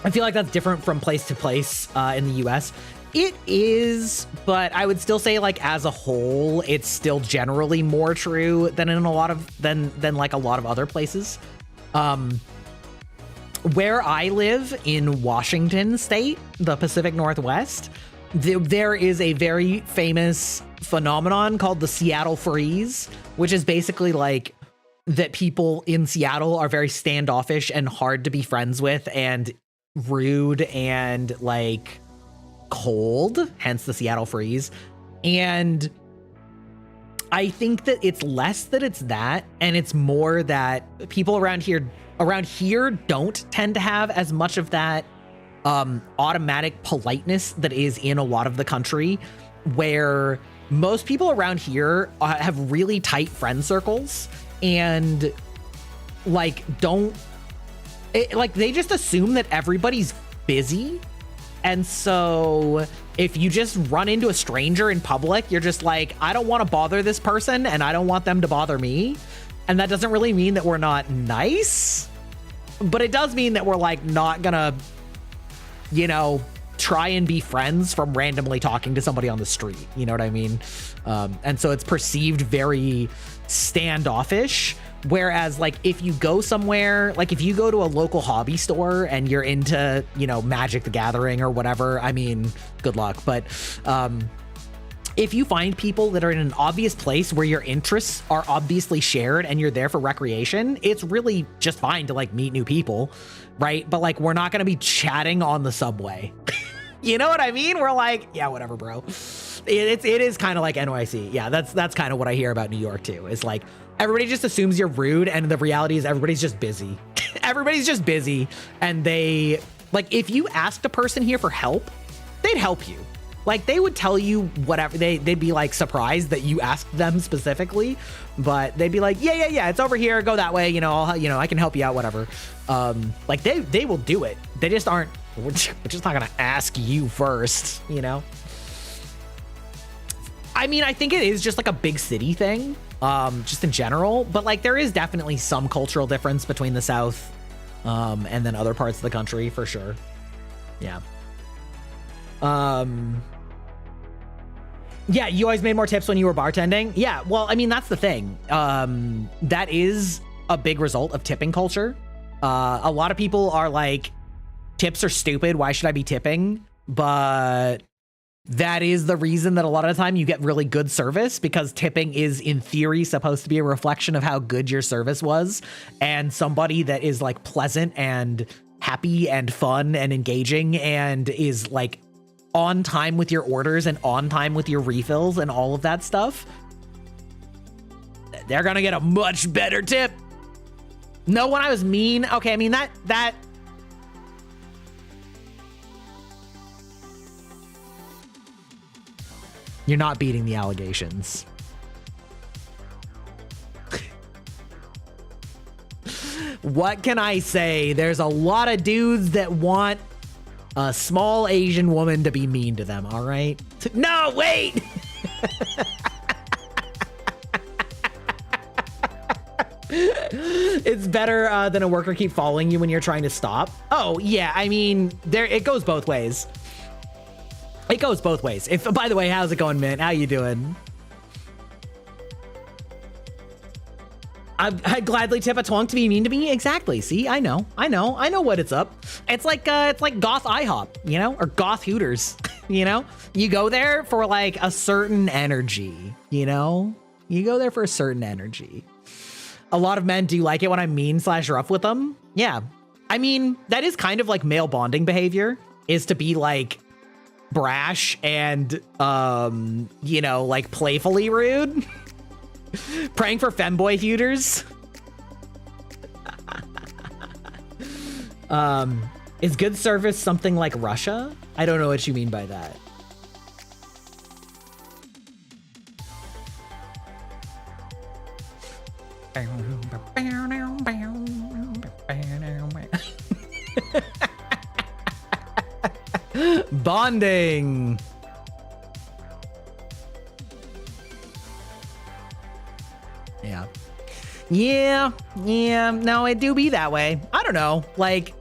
I feel like that's different from place to place in the US. It is, but I would still say like as a whole, it's still generally more true than in a lot of than like a lot of other places. Where I live in Washington State, the Pacific Northwest, there is a very famous phenomenon called the Seattle Freeze, which is basically like that people in Seattle are very standoffish and hard to be friends with and rude and like cold, hence the Seattle Freeze. And I think that it's less that it's that, and it's more that people around here don't tend to have as much of that automatic politeness that is in a lot of the country, where most people around here have really tight friend circles and like they just assume that everybody's busy. And so if you just run into a stranger in public, you're just like, I don't want to bother this person and I don't want them to bother me. And that doesn't really mean that we're not nice, but it does mean that we're like not gonna, you know, try and be friends from randomly talking to somebody on the street. You know what I mean? And so it's perceived very standoffish. Whereas like if you go somewhere, like if you go to a local hobby store and you're into, you know, Magic the Gathering or whatever, I mean, good luck. But if you find people that are in an obvious place where your interests are obviously shared and you're there for recreation, it's really just fine to like meet new people, right? But like, we're not going to be chatting on the subway. You know what I mean? We're like, yeah, whatever, bro. It is kind of like NYC. Yeah, that's kind of what I hear about New York too. It's like, everybody just assumes you're rude, and the reality is everybody's just busy. Everybody's just busy, and they, like, if you asked a person here for help, they'd help you. Like, they would tell you whatever. They'd be, like, surprised that you asked them specifically, but they'd be like, yeah, it's over here, go that way, I can help you out, whatever. Like, they will do it. They just aren't, we're just not gonna ask you first, you know? I mean, I think it is just, like, a big city thing. Just in general, but like there is definitely some cultural difference between the South and then other parts of the country for sure. Yeah. Yeah, you always made more tips when you were bartending. Yeah, well, I mean, that's the thing. That is a big result of tipping culture. A lot of people are like, tips are stupid, why should I be tipping? But that is the reason that a lot of the time you get really good service, because tipping is in theory supposed to be a reflection of how good your service was. And somebody that is like pleasant and happy and fun and engaging and is like on time with your orders and on time with your refills and all of that stuff, they're gonna get a much better tip. No, when I was mean. Okay, I mean that. You're not beating the allegations. What can I say? There's a lot of dudes that want a small Asian woman to be mean to them, all right? No, wait! It's better than a worker keep following you when you're trying to stop. Oh, yeah, I mean, it goes both ways. It goes both ways. By the way, how's it going, Mint? How you doing? I'd gladly tip a twonk to be mean to me. Exactly. See, I know what it's up. It's like goth IHOP, you know, or goth Hooters. You know, you go there for like a certain energy. You know, you go there for a certain energy. A lot of men do like it when I'm mean / rough with them. Yeah, I mean that is kind of like male bonding behavior, is to be like brash and you know, like playfully rude. Praying for femboy feuders. Is good service something like Russia? I don't know what you mean by that. Bonding. Yeah, no, it do be that way. I don't know, like,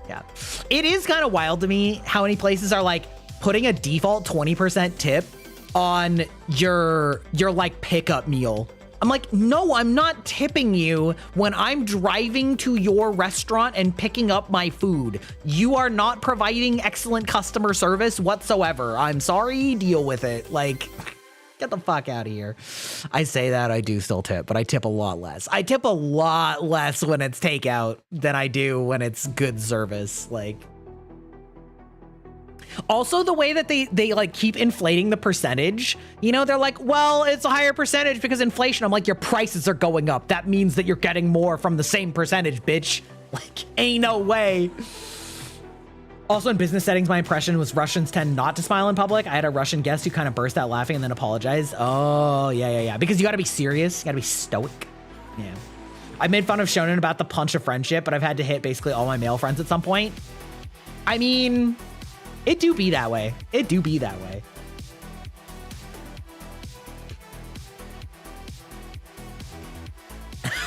yeah. It is kind of wild to me how many places are like putting a default 20% tip on your like pickup meal. I'm like, no, I'm not tipping you when I'm driving to your restaurant and picking up my food. You are not providing excellent customer service whatsoever. I'm sorry, deal with it. Like, get the fuck out of here. I say that, I do still tip, but I tip a lot less. I tip a lot less when it's takeout than I do when it's good service. Like, also the way that they like keep inflating the percentage, you know, they're like, well, it's a higher percentage because inflation. I'm like, your prices are going up. That means that you're getting more from the same percentage, bitch. Like, ain't no way. Also, in business settings, my impression was Russians tend not to smile in public. I had a Russian guest who kind of burst out laughing and then apologized. Oh, yeah. Because you got to be serious. You got to be stoic. Yeah. I made fun of Shonen about the punch of friendship, but I've had to hit basically all my male friends at some point. I mean, it do be that way. It do be that way.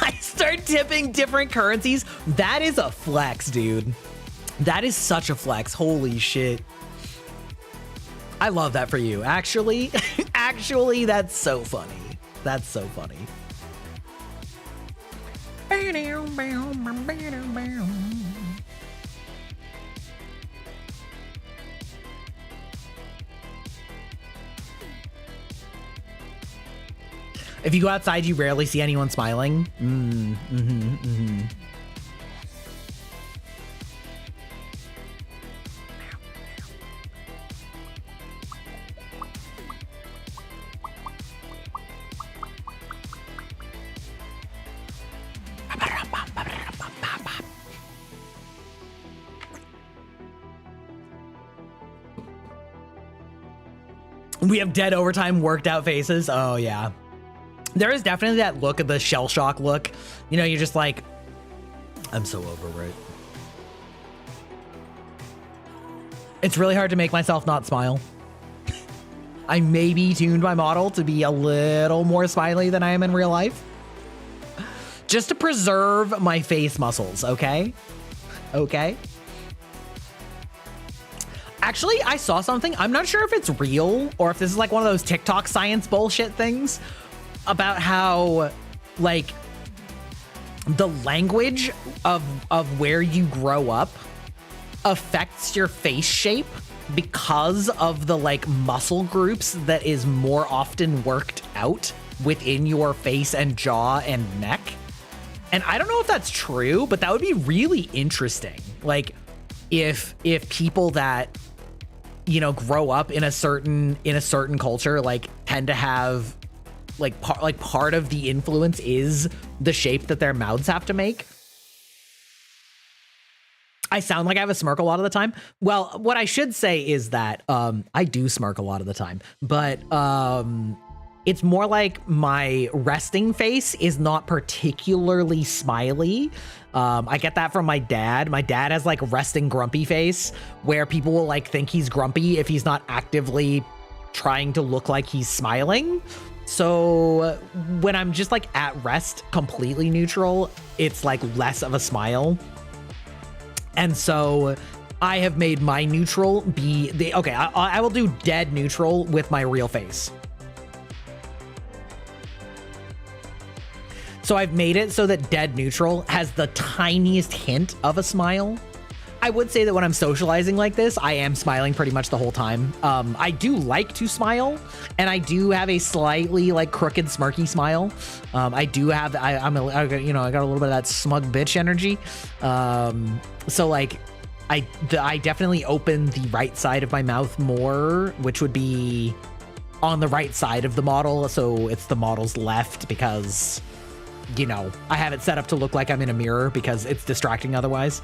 I start tipping different currencies. That is a flex, dude. That is such a flex. Holy shit. I love that for you. Actually, that's so funny. That's so funny. If you go outside, you rarely see anyone smiling. We have dead overtime worked out faces. Oh yeah. There is definitely that look of the shell shock look. You know, you're just like, I'm so over it. It's really hard to make myself not smile. I maybe tuned my model to be a little more smiley than I am in real life. Just to preserve my face muscles, okay? Okay. Actually, I saw something. I'm not sure if it's real or if this is like one of those TikTok science bullshit things about how like the language of where you grow up affects your face shape because of the like muscle groups that is more often worked out within your face and jaw and neck. And I don't know if that's true, but that would be really interesting. Like if people that, you know, grow up in a certain culture like tend to have part of the influence is the shape that their mouths have to make. I sound like I have a smirk a lot of the time. Well, what I should say is that I do smirk a lot of the time, but it's more like my resting face is not particularly smiley. I get that from my dad. My dad has like resting grumpy face where people will like think he's grumpy if he's not actively trying to look like he's smiling. So when I'm just like at rest, completely neutral, it's like less of a smile. And so I have made my neutral be the, okay, I will do dead neutral with my real face. So I've made it so that dead neutral has the tiniest hint of a smile. I would say that when I'm socializing like this, I am smiling pretty much the whole time. I do like to smile, and I do have a slightly like crooked, smirky smile. I do have, I got a little bit of that smug bitch energy. So like, I definitely open the right side of my mouth more, which would be on the right side of the model. So it's the model's left because, you know, I have it set up to look like I'm in a mirror because it's distracting otherwise.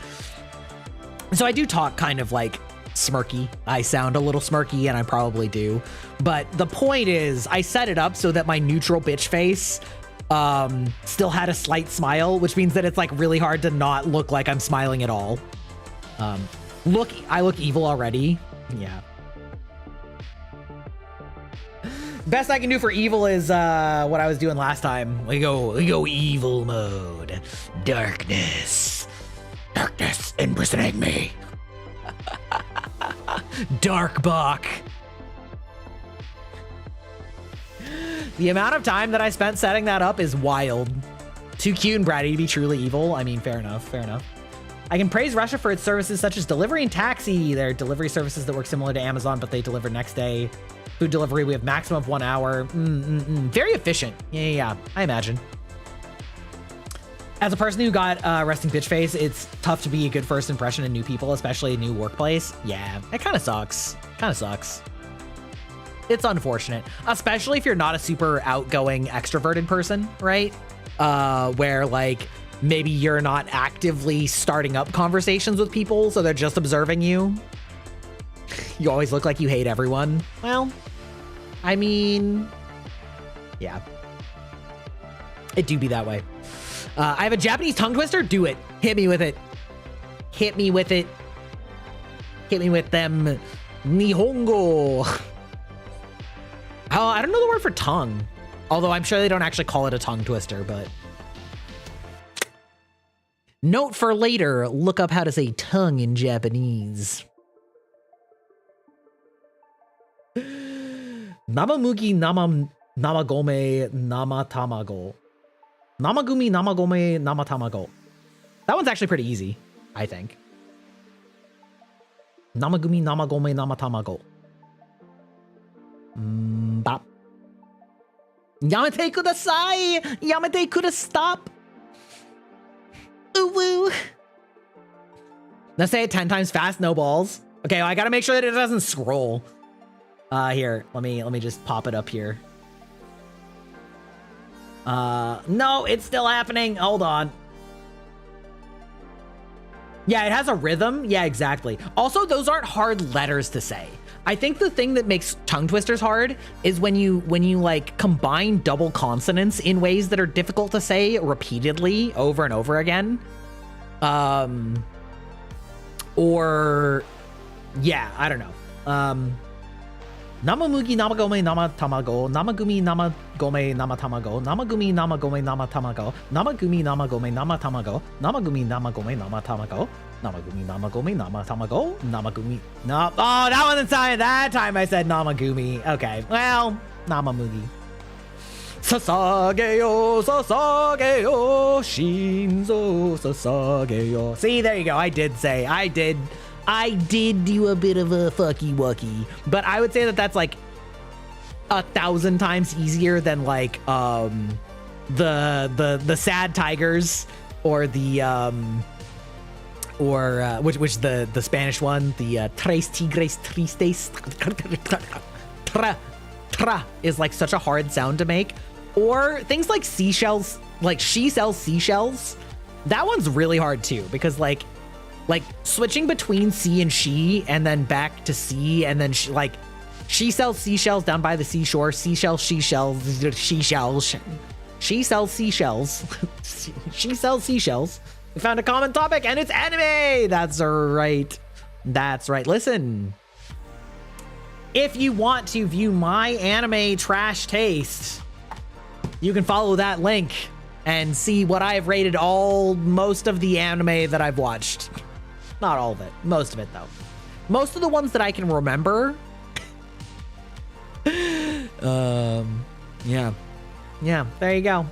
So I do talk kind of like smirky. I sound a little smirky, and I probably do. But the point is, I set it up so that my neutral bitch face still had a slight smile, which means that it's like really hard to not look like I'm smiling at all. I look evil already. Yeah. Best I can do for evil is what I was doing last time. We go evil mode. Darkness impersonate me. Dark Bach. The amount of time that I spent setting that up is wild. Too cute and bratty to be truly evil. I mean, fair enough. I can praise Russia for its services such as delivery and taxi. They're delivery services that work similar to Amazon, but they deliver next day. Food delivery, we have maximum of 1 hour. Very efficient. Yeah, I imagine. As a person who got resting bitch face, it's tough to be a good first impression in new people, especially a new workplace. Yeah, it kind of sucks. It's unfortunate, especially if you're not a super outgoing, extroverted person, right? Where like maybe you're not actively starting up conversations with people, so they're just observing you. You always look like you hate everyone. Well, I mean, yeah, it do be that way. I have a Japanese tongue twister. Do it. Hit me with it. Hit me with them Nihongo. Oh, I don't know the word for tongue. Although I'm sure they don't actually call it a tongue twister, but. Note for later, look up how to say tongue in Japanese. Namamugi namagome namatamago. Namagumi namagome namatamago. That one's actually pretty easy, I think. Namagumi namagome namatamago. Bop. Yamete kudasai! Yamete kuda stop! Ooh woo! Now say it 10 times fast, no balls. Okay, well, I gotta make sure that it doesn't scroll. Here, let me just pop it up here. No, it's still happening. Hold on. Yeah, it has a rhythm. Yeah, exactly. Also, those aren't hard letters to say. I think the thing that makes tongue twisters hard is when you like combine double consonants in ways that are difficult to say repeatedly over and over again. Or yeah, I don't know. Namamugi namagome namatamago, namagumi namagome namatamago, namagumi namagome namatamago, namagumi namagome namatamago, namagumi namagome namatamago, namagumi namagome namatamago, namagumi na. Oh, that wasn't time. That time I said namagumi. Okay, well, namamugi. Sasageyo, sasageyo, shinzo, sasageyo. See, there you go. I did do a bit of a fucky wucky, but I would say that that's like 1,000 times easier than like the sad tigers or the which the Spanish one, the tres tigres tristes. Tra is like such a hard sound to make. Or things like seashells, like she sells seashells. That one's really hard too, because like switching between C and she and then back to C and then she sells seashells down by the seashore. She sells seashells. She sells seashells. She sells seashells. We found a common topic and it's anime. That's right. That's right. Listen, if you want to view my anime trash taste, you can follow that link and see what I've rated most of the anime that I've watched. Not all of it. Most of it, though. Most of the ones that I can remember. Yeah. There you go.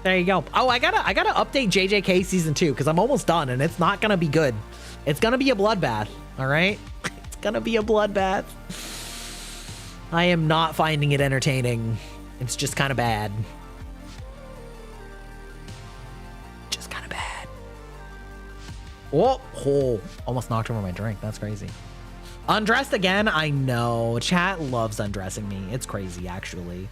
There you go. Oh, I gotta update JJK season 2 because I'm almost done and it's not gonna be good. It's gonna be a bloodbath. All right. It's gonna be a bloodbath. I am not finding it entertaining. It's just kind of bad. Oh, almost knocked over my drink. That's crazy. Undressed again? I know. Chat loves undressing me. It's crazy, actually.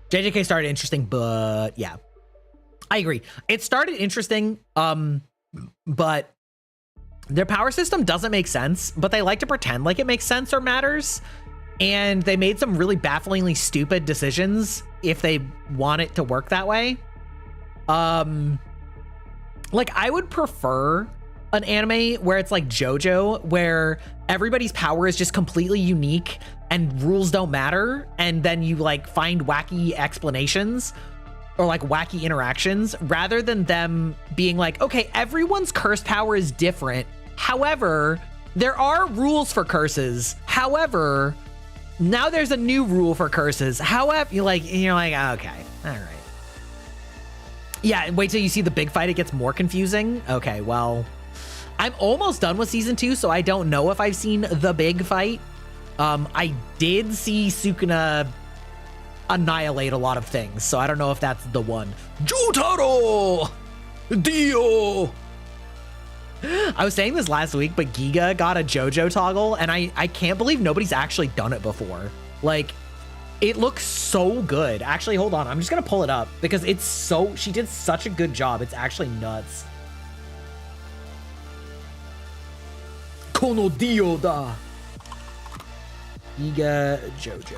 JJK started interesting, but yeah. I agree. It started interesting, but their power system doesn't make sense, but they like to pretend like it makes sense or matters. And they made some really bafflingly stupid decisions if they want it to work that way. Like I would prefer an anime where it's like JoJo, where everybody's power is just completely unique and rules don't matter. And then you like find wacky explanations or like wacky interactions rather than them being like, okay, everyone's curse power is different. However, there are rules for curses. However, now there's a new rule for curses. However, you're like, okay, all right. Yeah, wait till you see the big fight. It gets more confusing. Okay, well, I'm almost done with season 2, so I don't know if I've seen the big fight. I did see Sukuna annihilate a lot of things, so I don't know if that's the one. Jotaro! Dio! I was saying this last week, but Giga got a JoJo toggle, and I can't believe nobody's actually done it before. Like, it looks so good. Actually, hold on. I'm just going to pull it up because she did such a good job. It's actually nuts. Kono Dio da. Giga JoJo.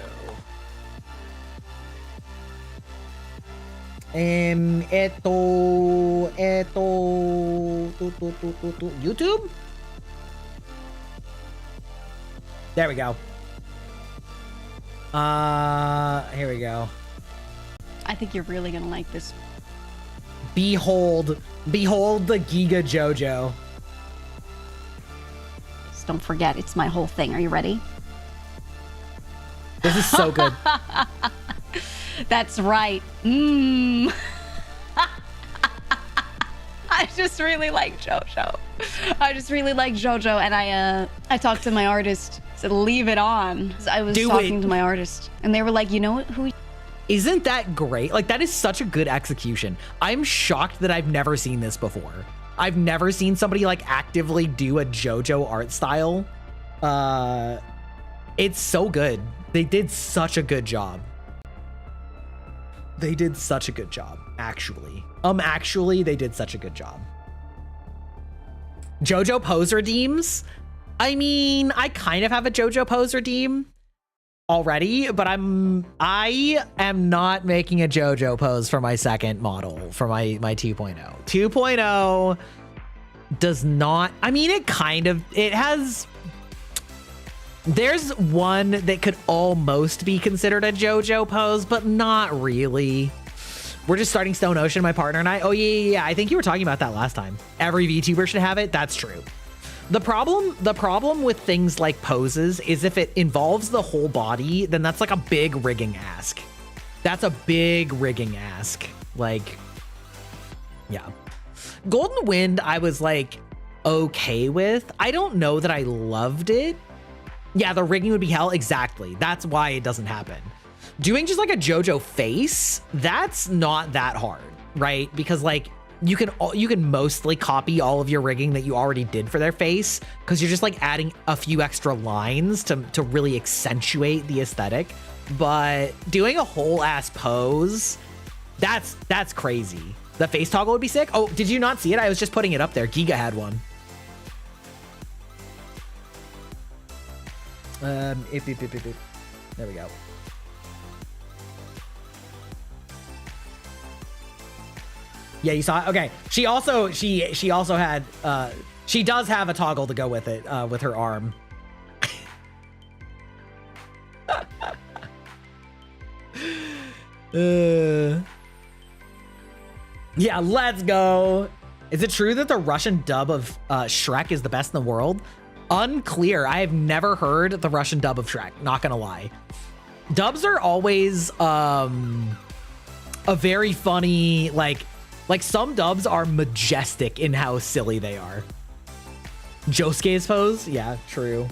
YouTube? There we go. Here we go. I think you're really gonna like this. Behold the Giga JoJo. Just don't forget, it's my whole thing. Are you ready? This is so good. That's right. I just really like JoJo. And I talked to my artist, said leave it on. I was talking to my artist and they were like, you know who? Isn't that great? Like, that is such a good execution. I'm shocked that I've never seen this before. I've never seen somebody like actively do a JoJo art style. It's so good. They did such a good job. They did such a good job, actually. Actually, they did such a good job. JoJo pose redeems. I mean, I kind of have a JoJo pose redeem already, but I am not making a JoJo pose for my second model, for my 2.0. 2.0 does not, I mean, it has, there's one that could almost be considered a JoJo pose, but not really. We're just starting Stone Ocean, my partner and I. Oh, yeah. I think you were talking about that last time. Every VTuber should have it. That's true. The problem with things like poses is if it involves the whole body, then that's like a big rigging ask. That's a big rigging ask. Like, yeah. Golden Wind, I was like, okay with. I don't know that I loved it. Yeah, the rigging would be hell. Exactly. That's why it doesn't happen. Doing just like a JoJo face, that's not that hard, right? Because like you can mostly copy all of your rigging that you already did for their face, because you're just like adding a few extra lines to really accentuate the aesthetic. But doing a whole ass pose, that's crazy. The face toggle would be sick. Oh, did you not see it? I was just putting it up there. Giga had one. There we go. Yeah, you saw it? Okay. She also had she does have a toggle to go with it, with her arm. Yeah, let's go. Is it true that the Russian dub of Shrek is the best in the world? Unclear. I have never heard the Russian dub of Shrek, not gonna lie. Dubs are always a very funny, like some dubs are majestic in how silly they are. Josuke's pose? Yeah, true.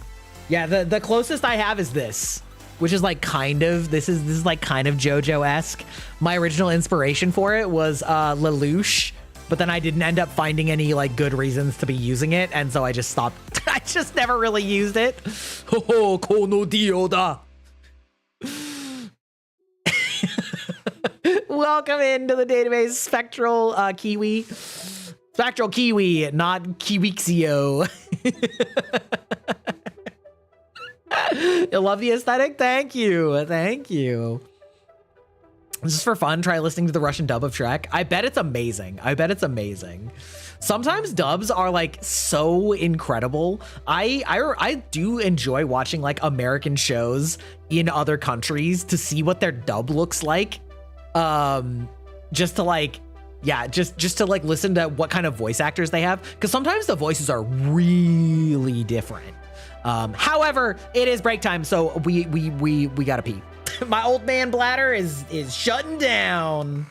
Yeah, the closest I have is this, which is like kind of, this is like kind of JoJo-esque. My original inspiration for it was Lelouch, but then I didn't end up finding any like good reasons to be using it, and so I just stopped. I just never really used it. Ho kono dio da. Welcome into the database, Spectral Kiwi. Spectral Kiwi, not Kiwixio. You love the aesthetic? Thank you. Thank you. Just for fun, try listening to the Russian dub of Shrek. I bet it's amazing. I bet it's amazing. Sometimes dubs are like so incredible. I do enjoy watching like American shows in other countries to see what their dub looks like. Just to like, yeah, just to like listen to what kind of voice actors they have, because sometimes the voices are really different. However, it is break time, so we gotta pee. My old man bladder is shutting down.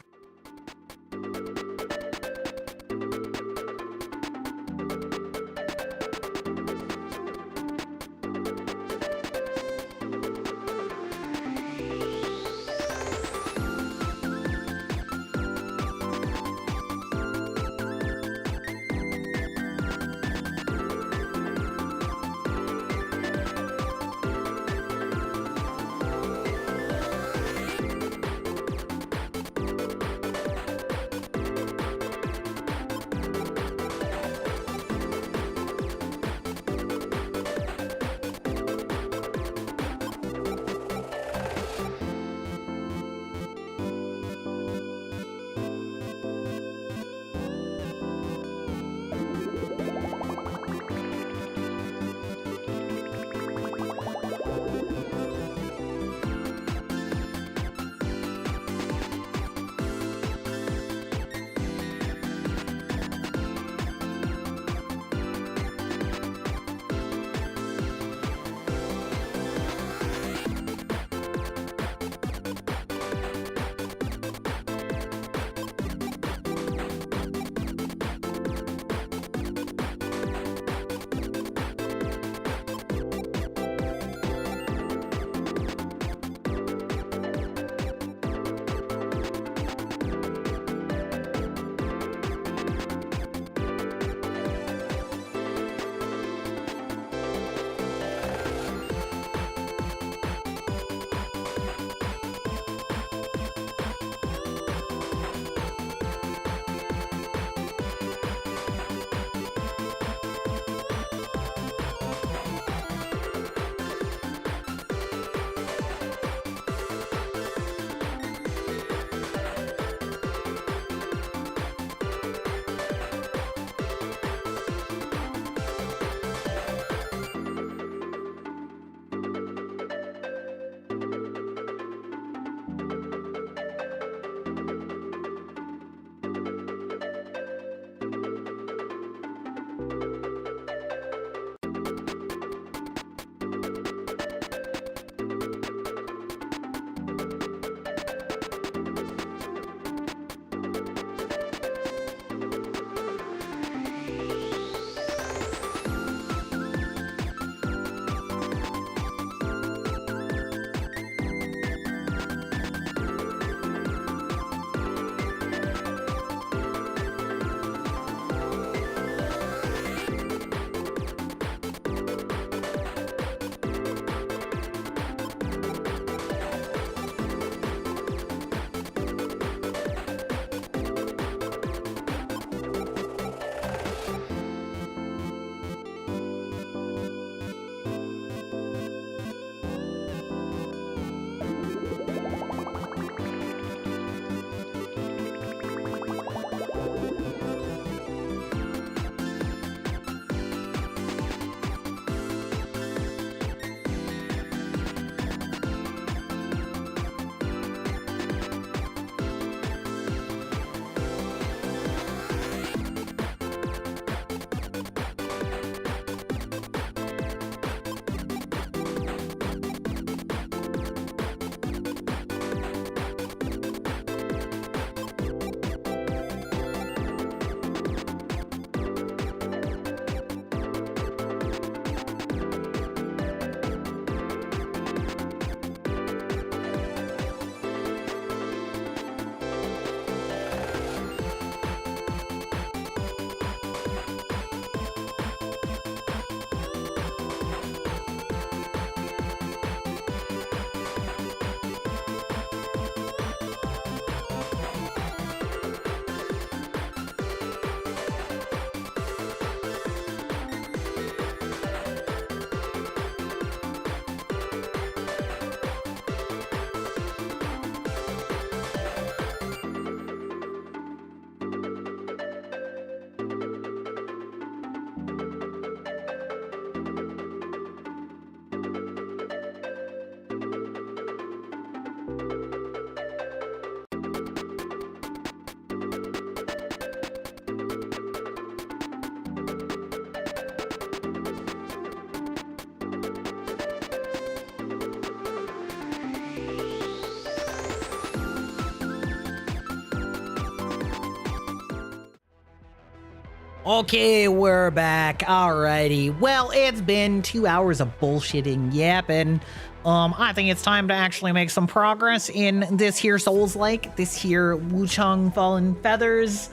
Okay, we're back. Alrighty. Well, it's been 2 hours of bullshitting, yapping. I think it's time to actually make some progress in this here Souls-like, this here Wuchang Fallen Feathers.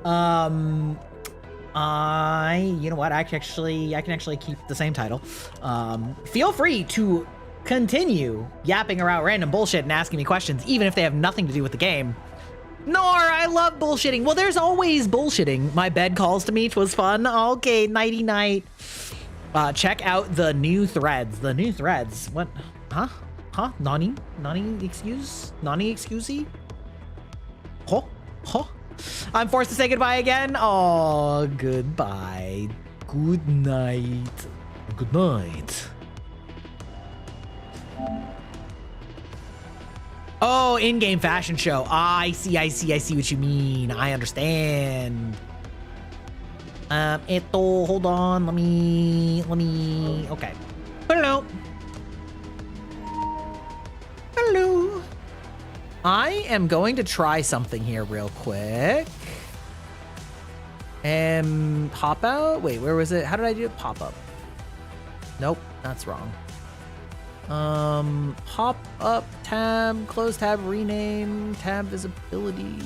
You know what? I can actually keep the same title. Feel free to continue yapping around random bullshit and asking me questions, even if they have nothing to do with the game. Nor, I love bullshitting. Well, there's always bullshitting. My bed calls to me, 'twas fun. Okay, nighty night. Check out the new threads. The new threads. What? Huh? Nani? Excusey? Huh? I'm forced to say goodbye again. Oh, goodbye. Good night. Good night. Oh, in-game fashion show. I see what you mean. I understand. Hold on. Let me, okay. Hello. I am going to try something here real quick. Pop out? Wait, where was it? How did I do it? Pop up. Nope, that's wrong. Pop up, tab, close tab, rename, tab visibility.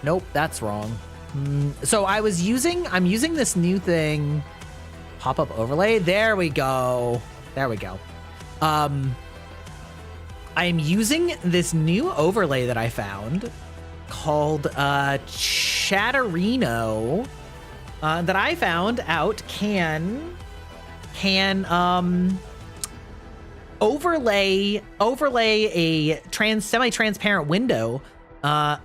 Nope, that's wrong. So I'm using this new thing, pop up overlay. There we go. I am using this new overlay that I found called Chatterino. That I found out can overlay a semi-transparent window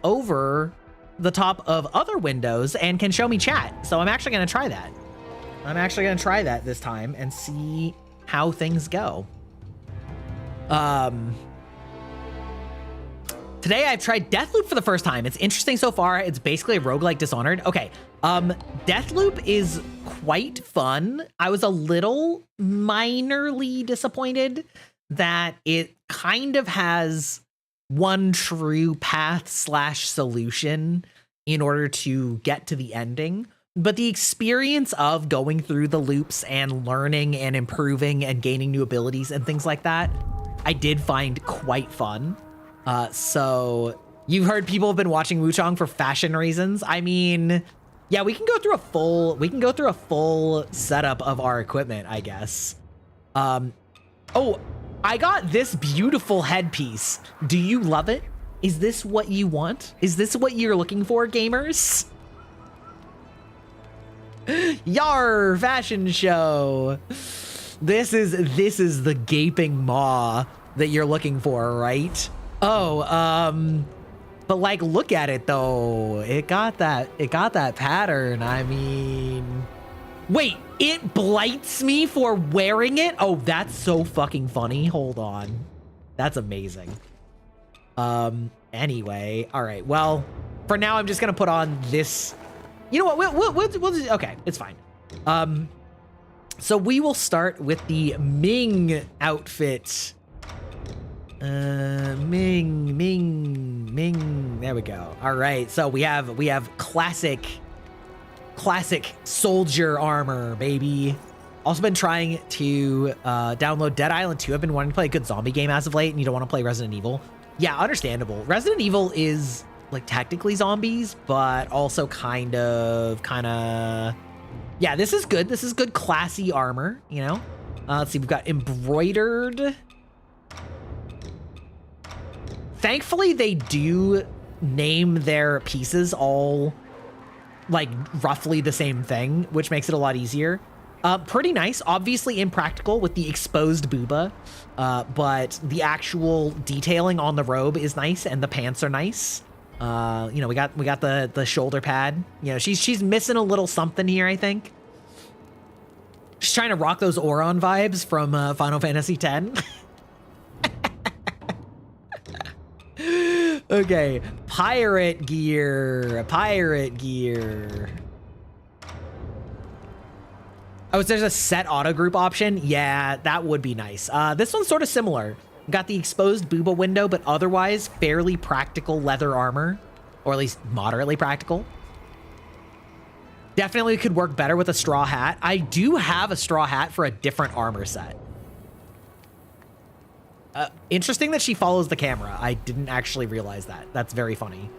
over the top of other windows and can show me chat. So I'm actually going to try that. This time and see how things go. Today I've tried Deathloop for the first time. It's interesting so far. It's basically a roguelike Dishonored. Okay. Deathloop is quite fun. I was a little minorly disappointed that it kind of has one true path / solution in order to get to the ending. But the experience of going through the loops and learning and improving and gaining new abilities and things like that, I did find quite fun. So you've heard people have been watching Wuchang for fashion reasons. I mean, yeah, we can go through a full setup of our equipment, I guess. Oh, I got this beautiful headpiece. Do you love it? Is this what you want? Is this what you're looking for, gamers? Yar, fashion show. This is the gaping maw that you're looking for, right? Oh, but like, look at it though. It got that pattern. I mean, wait, it blights me for wearing it? Oh, that's so fucking funny. Hold on. That's amazing. Anyway, all right. Well, for now, I'm just going to put on this. You know what? We'll just, okay, it's fine. So we will start with the Ming outfit. Ming. There we go. All right. So we have classic soldier armor, baby. Also been trying to download Dead Island 2. I've been wanting to play a good zombie game as of late, and you don't want to play Resident Evil. Yeah, understandable. Resident Evil is like technically zombies, but also kind of. Yeah, this is good. This is good classy armor, you know? Let's see. We've got embroidered. Thankfully, they do name their pieces all like roughly the same thing, which makes it a lot easier. Pretty nice, obviously impractical with the exposed booba, but the actual detailing on the robe is nice and the pants are nice. You know, we got the shoulder pad. You know, she's missing a little something here, I think. She's trying to rock those Auron vibes from Final Fantasy X. Okay, pirate gear. Oh, so there's a set auto group option? Yeah, that would be nice. This one's sort of similar. Got the exposed booba window, but otherwise fairly practical leather armor. or at least moderately practical. Definitely could work better with a straw hat. I do have a straw hat for a different armor set. Interesting that she follows the camera. I didn't actually realize that. That's very funny.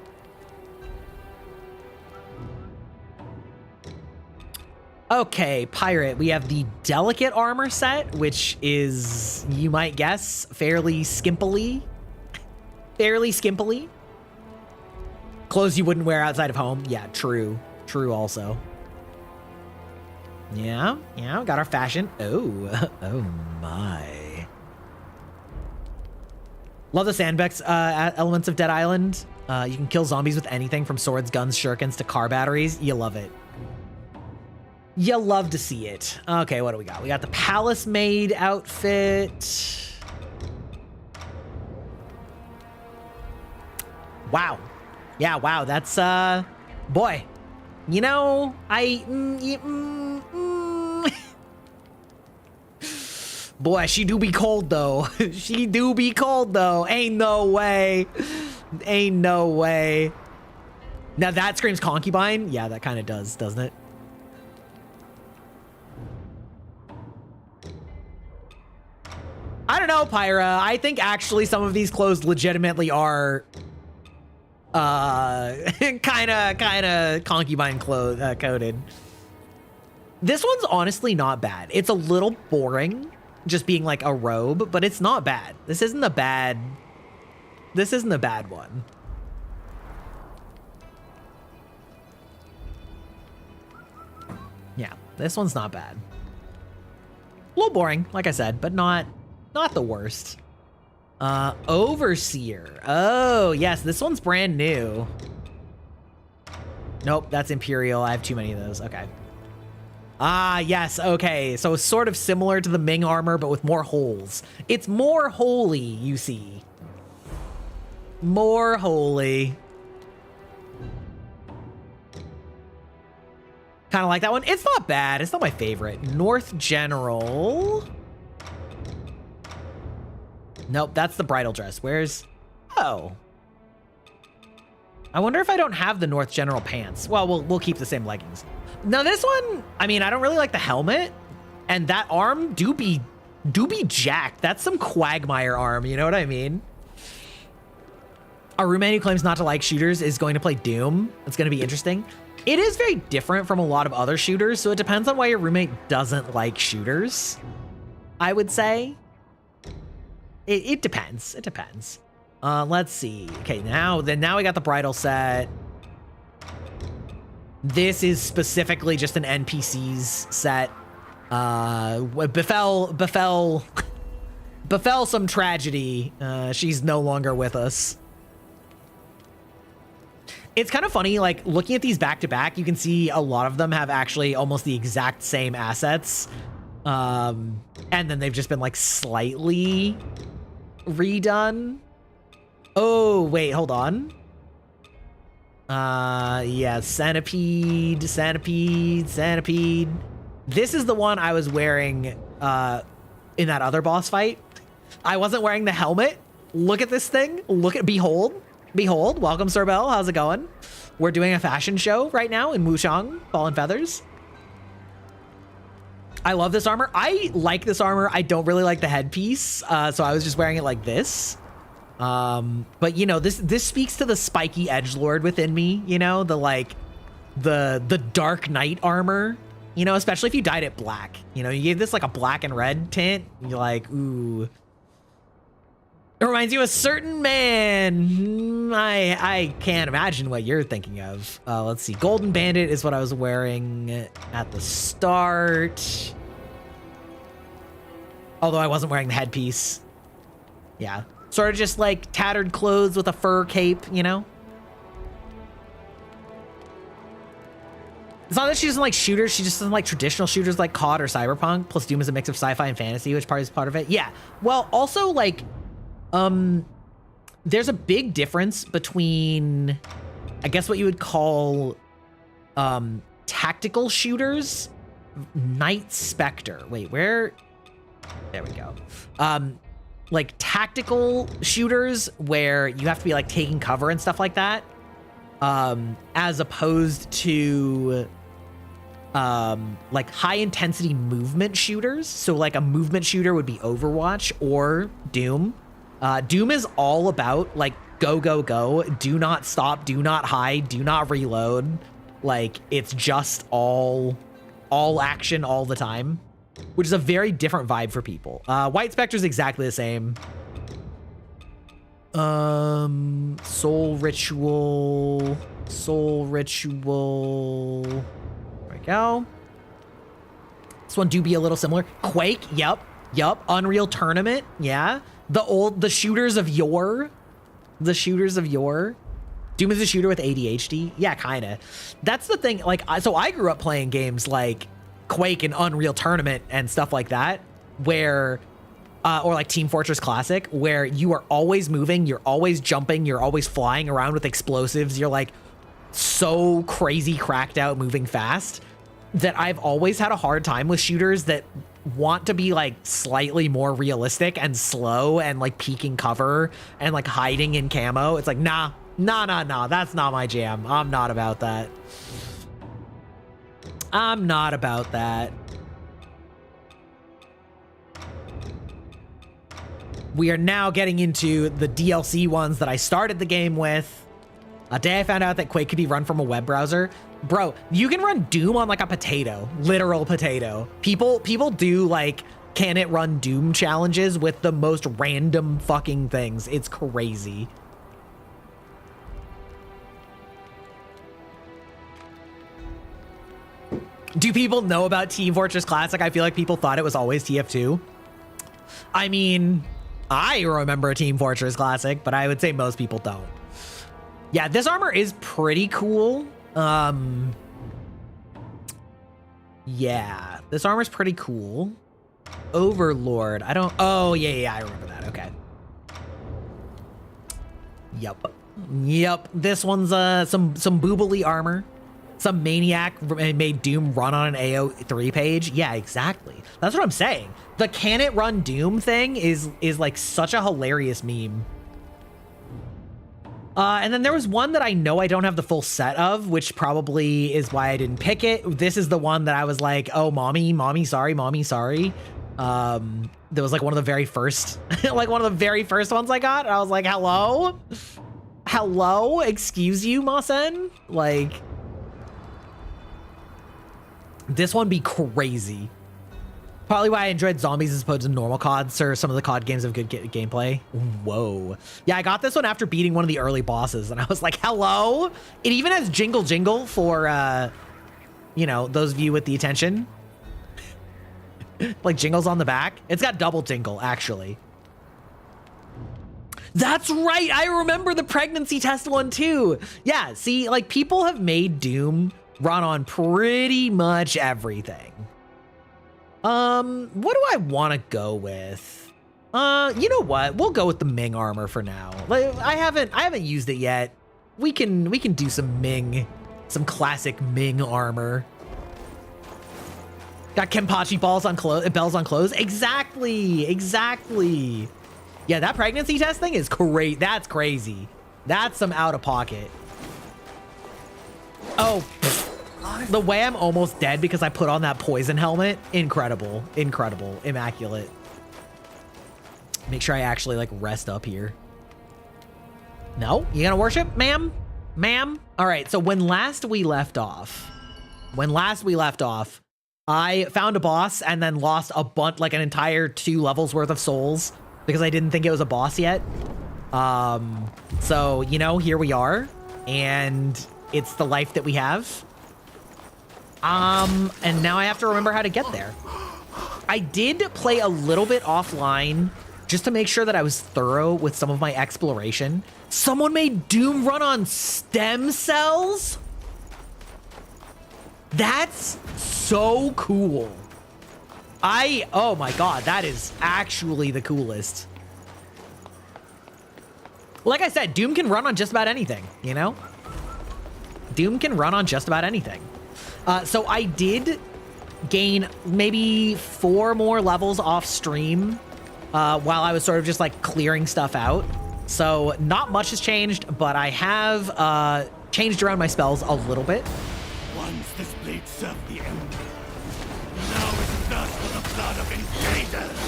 Okay, pirate. We have the delicate armor set, which is, you might guess, fairly skimpily. Fairly skimpily. Clothes you wouldn't wear outside of home. Yeah, true. True also. Yeah, got our fashion. Oh, oh my. Love the sandbox elements of Dead Island. You can kill zombies with anything from swords, guns, shurikens to car batteries. You love it. You love to see it. Okay, what do we got? We got the Palace Maid outfit. Wow. Yeah, wow. That's, boy. You know, boy, she do be cold, though. She do be cold, though. Ain't no way. Ain't no way. Now that screams concubine. Yeah, that kind of does, doesn't it? I don't know, Pyra. I think actually some of these clothes legitimately are kind of concubine coded. This one's honestly not bad. It's a little boring just being like a robe, but it's not bad. This isn't a bad one. Yeah, this one's not bad. A little boring, like I said, but not the worst. Overseer. Oh, yes, this one's brand new. Nope, that's Imperial. I have too many of those. Okay. Ah, yes, okay. So it's sort of similar to the Ming armor, but with more holes. It's more holy, you see. More holy. Kind of like that one. It's not bad. It's not my favorite. North General. Nope, that's the bridal dress. Where's... Oh. I wonder if I don't have the North General pants. Well, we'll keep the same leggings. Now this one, I mean, I don't really like the helmet. And that arm do be jacked. That's some Quagmire arm, you know what I mean? Our roommate who claims not to like shooters is going to play Doom. It's going to be interesting. It is very different from a lot of other shooters, so it depends on why your roommate doesn't like shooters, I would say. It depends. It depends. Let's see. Okay, now we got the bridal set. This is specifically just an NPC's set. Befell some tragedy. She's no longer with us. It's kind of funny, like, looking at these back to back, you can see a lot of them have actually almost the exact same assets. And then they've just been, like, slightly redone. Oh, wait, hold on. Yeah, Centipede. This is the one I was wearing, in that other boss fight. I wasn't wearing the helmet. Look at this thing. Behold. Welcome, Sir Bell. How's it going? We're doing a fashion show right now in Wuchang, Ball and Feathers. I love this armor. I like this armor. I don't really like the headpiece, so I was just wearing it like this. But you know, this speaks to the spiky edgelord within me. You know, the Dark Knight armor. You know, especially if you dyed it black. You know, you gave this like a black and red tint. You're like, ooh. It reminds you of a certain man. I can't imagine what you're thinking of. Let's see. Golden Bandit is what I was wearing at the start. Although I wasn't wearing the headpiece. Yeah. Sort of just like tattered clothes with a fur cape, you know? It's not that she doesn't like shooters. She just doesn't like traditional shooters like COD or Cyberpunk. Plus Doom is a mix of sci-fi and fantasy, which is part of it. Yeah. Well, also like... there's a big difference between, I guess what you would call, tactical shooters. Night Spectre. Wait, where? There we go. Like tactical shooters where you have to be like taking cover and stuff like that. as opposed to like high intensity movement shooters. So like a movement shooter would be Overwatch or Doom. Doom is all about like go, go, go, do not stop, do not hide, do not reload. Like it's just all action all the time, which is a very different vibe for people. White Spectre is exactly the same. Soul Ritual. There we go. This one do be a little similar. Quake, yep. Unreal Tournament, yeah. The shooters of yore. Doom is a shooter with ADHD. Yeah, kind of. That's the thing. Like, so I grew up playing games like Quake and Unreal Tournament and stuff like that, where, or like Team Fortress Classic, where you are always moving, you're always jumping, you're always flying around with explosives. You're like so crazy cracked out moving fast that I've always had a hard time with shooters that want to be like slightly more realistic and slow and like peeking cover and like hiding in camo. It's like, nah, that's not my jam. I'm not about that. We are now getting into the DLC ones that I started the game with. A day I found out that Quake could be run from a web browser. Bro, you can run Doom on like a potato, literal potato. People do like, can it run Doom challenges with the most random fucking things. It's crazy. Do people know about Team Fortress Classic? I feel like people thought it was always TF2. I mean, I remember Team Fortress Classic, but I would say most people don't. Yeah, this armor is pretty cool. Yeah, this armor's pretty cool. Overlord, oh yeah, I remember that, okay. Yep, this one's some boobily armor. Some maniac made Doom run on an AO3 page. Yeah, exactly. That's what I'm saying. The can it run Doom thing is like such a hilarious meme. And then there was one that I know I don't have the full set of, which probably is why I didn't pick it. This is the one that I was like, oh, mommy, sorry. That was like one of the very first, like one of the very first ones I got. And I was like, hello, excuse you, Masen? Like, this one be crazy. Probably why I enjoyed zombies as opposed to normal CODs, or some of the COD games have good gameplay. Whoa. Yeah, I got this one after beating one of the early bosses, and I was like, hello? It even has jingle for, you know, those of you with the attention. Like jingles on the back. It's got double jingle, actually. That's right, I remember the pregnancy test one too. Yeah, see, like people have made Doom run on pretty much everything. What do I want to go with? You know what? We'll go with the Ming armor for now. Like, I haven't used it yet. We can do some Ming, some classic Ming armor. Got Kenpachi bells on clothes. Exactly. Yeah, that pregnancy test thing is great. That's crazy. That's some out of pocket. Oh. The way I'm almost dead because I put on that poison helmet. Incredible. Immaculate. Make sure I actually like rest up here. No? You gonna worship, ma'am? All right, so when last we left off, I found a boss and then lost a bunch, like an entire 2 levels worth of souls because I didn't think it was a boss yet. So, you know, here we are, and it's the life that we have. And now I have to remember how to get there. I did play a little bit offline just to make sure that I was thorough with some of my exploration. Someone made Doom run on stem cells? That's so cool. Oh my God, that is actually the coolest. Like I said, Doom can run on just about anything, you know? Doom can run on just about anything. So I did gain maybe 4 more levels off stream while I was sort of just like clearing stuff out. So not much has changed, but I have changed around my spells a little bit. Once this blade served the end. Now it thirsts for the blood of invaders.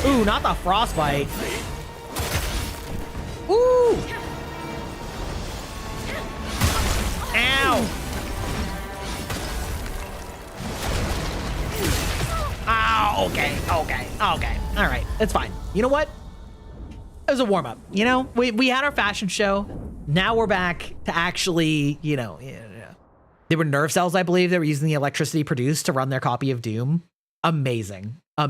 Ooh, not the frostbite. Ooh! Ow! Oh, okay. All right, it's fine. You know what? It was a warm-up. You know, we had our fashion show. Now we're back to actually, you know, there were nerve cells, I believe, that were using the electricity produced to run their copy of Doom. Amazing. I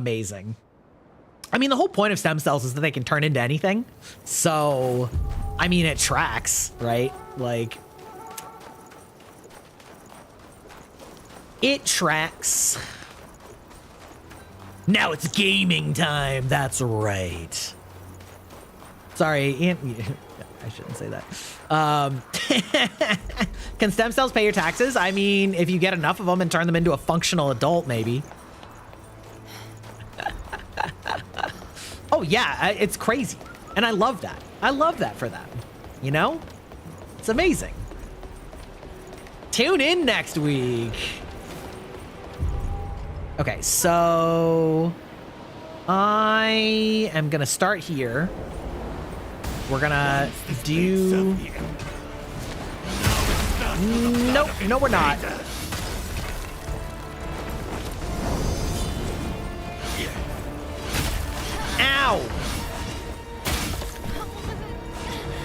mean, the whole point of stem cells is that they can turn into anything. So, I mean, it tracks, right? Like, it tracks. Now it's gaming time. That's right. Sorry, I shouldn't say that. Can stem cells pay your taxes? I mean, if you get enough of them and turn them into a functional adult, maybe. Oh yeah, it's crazy. And I love that. I love that for them. You know? It's amazing. Tune in next week. Okay, so I am gonna start here. We're gonna do... Nope, no we're not. Ow!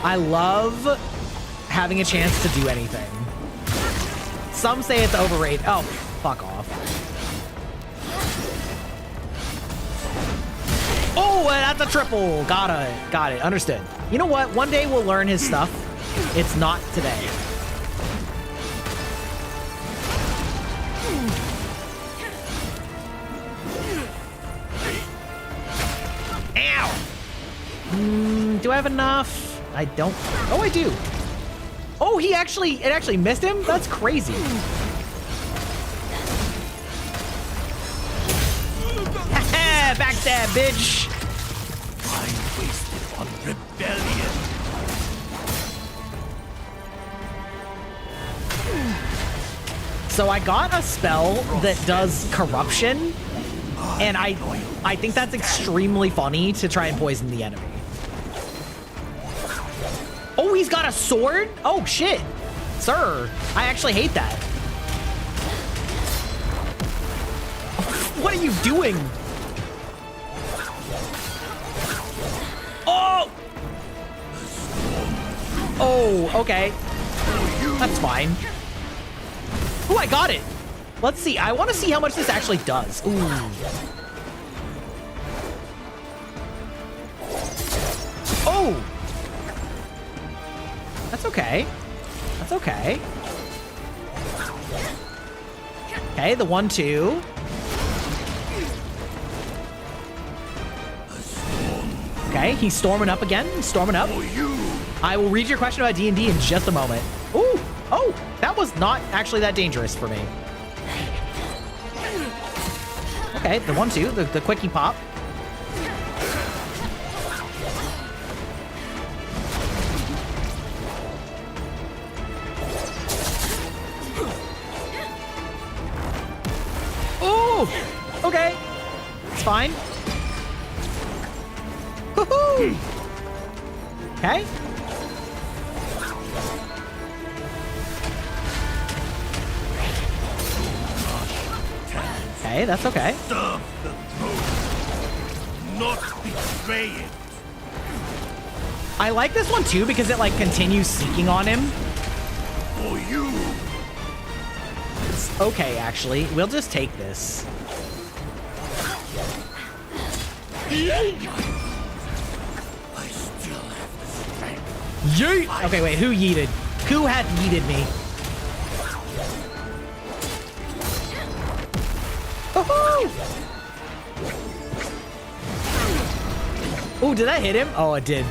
I love having a chance to do anything. Some say it's overrated. Oh, fuck off. Oh, that's a triple. Got it. Understood. You know what? One day we'll learn his stuff. It's not today. Ow! Do I have enough? I don't. Oh, I do. Oh, it actually missed him? That's crazy. Haha, backstab, bitch. Time wasted on rebellion. So I got a spell that does corruption, and I think that's extremely funny to try and poison the enemy. Oh, he's got a sword? Oh, shit. Sir, I actually hate that. What are you doing? Oh! Oh, okay. That's fine. Oh, I got it. Let's see. I want to see how much this actually does. Ooh. Oh! That's okay. That's okay. Okay, the 1-2. Okay, he's storming up again. He's storming up. I will read your question about D&D in just a moment. Ooh! Oh! That was not actually that dangerous for me. Okay, the 1-2, the quickie pop. Ooh! Okay. It's fine. Woohoo! Okay. Okay, that's okay. Serve the throne, not betray it. I like this one too because it like continues seeking on him. For you. It's okay, actually. We'll just take this. I still have the strength. Yeet! Okay, wait, who yeeted? Who had yeeted me? Oh, did I hit him? Oh, I did.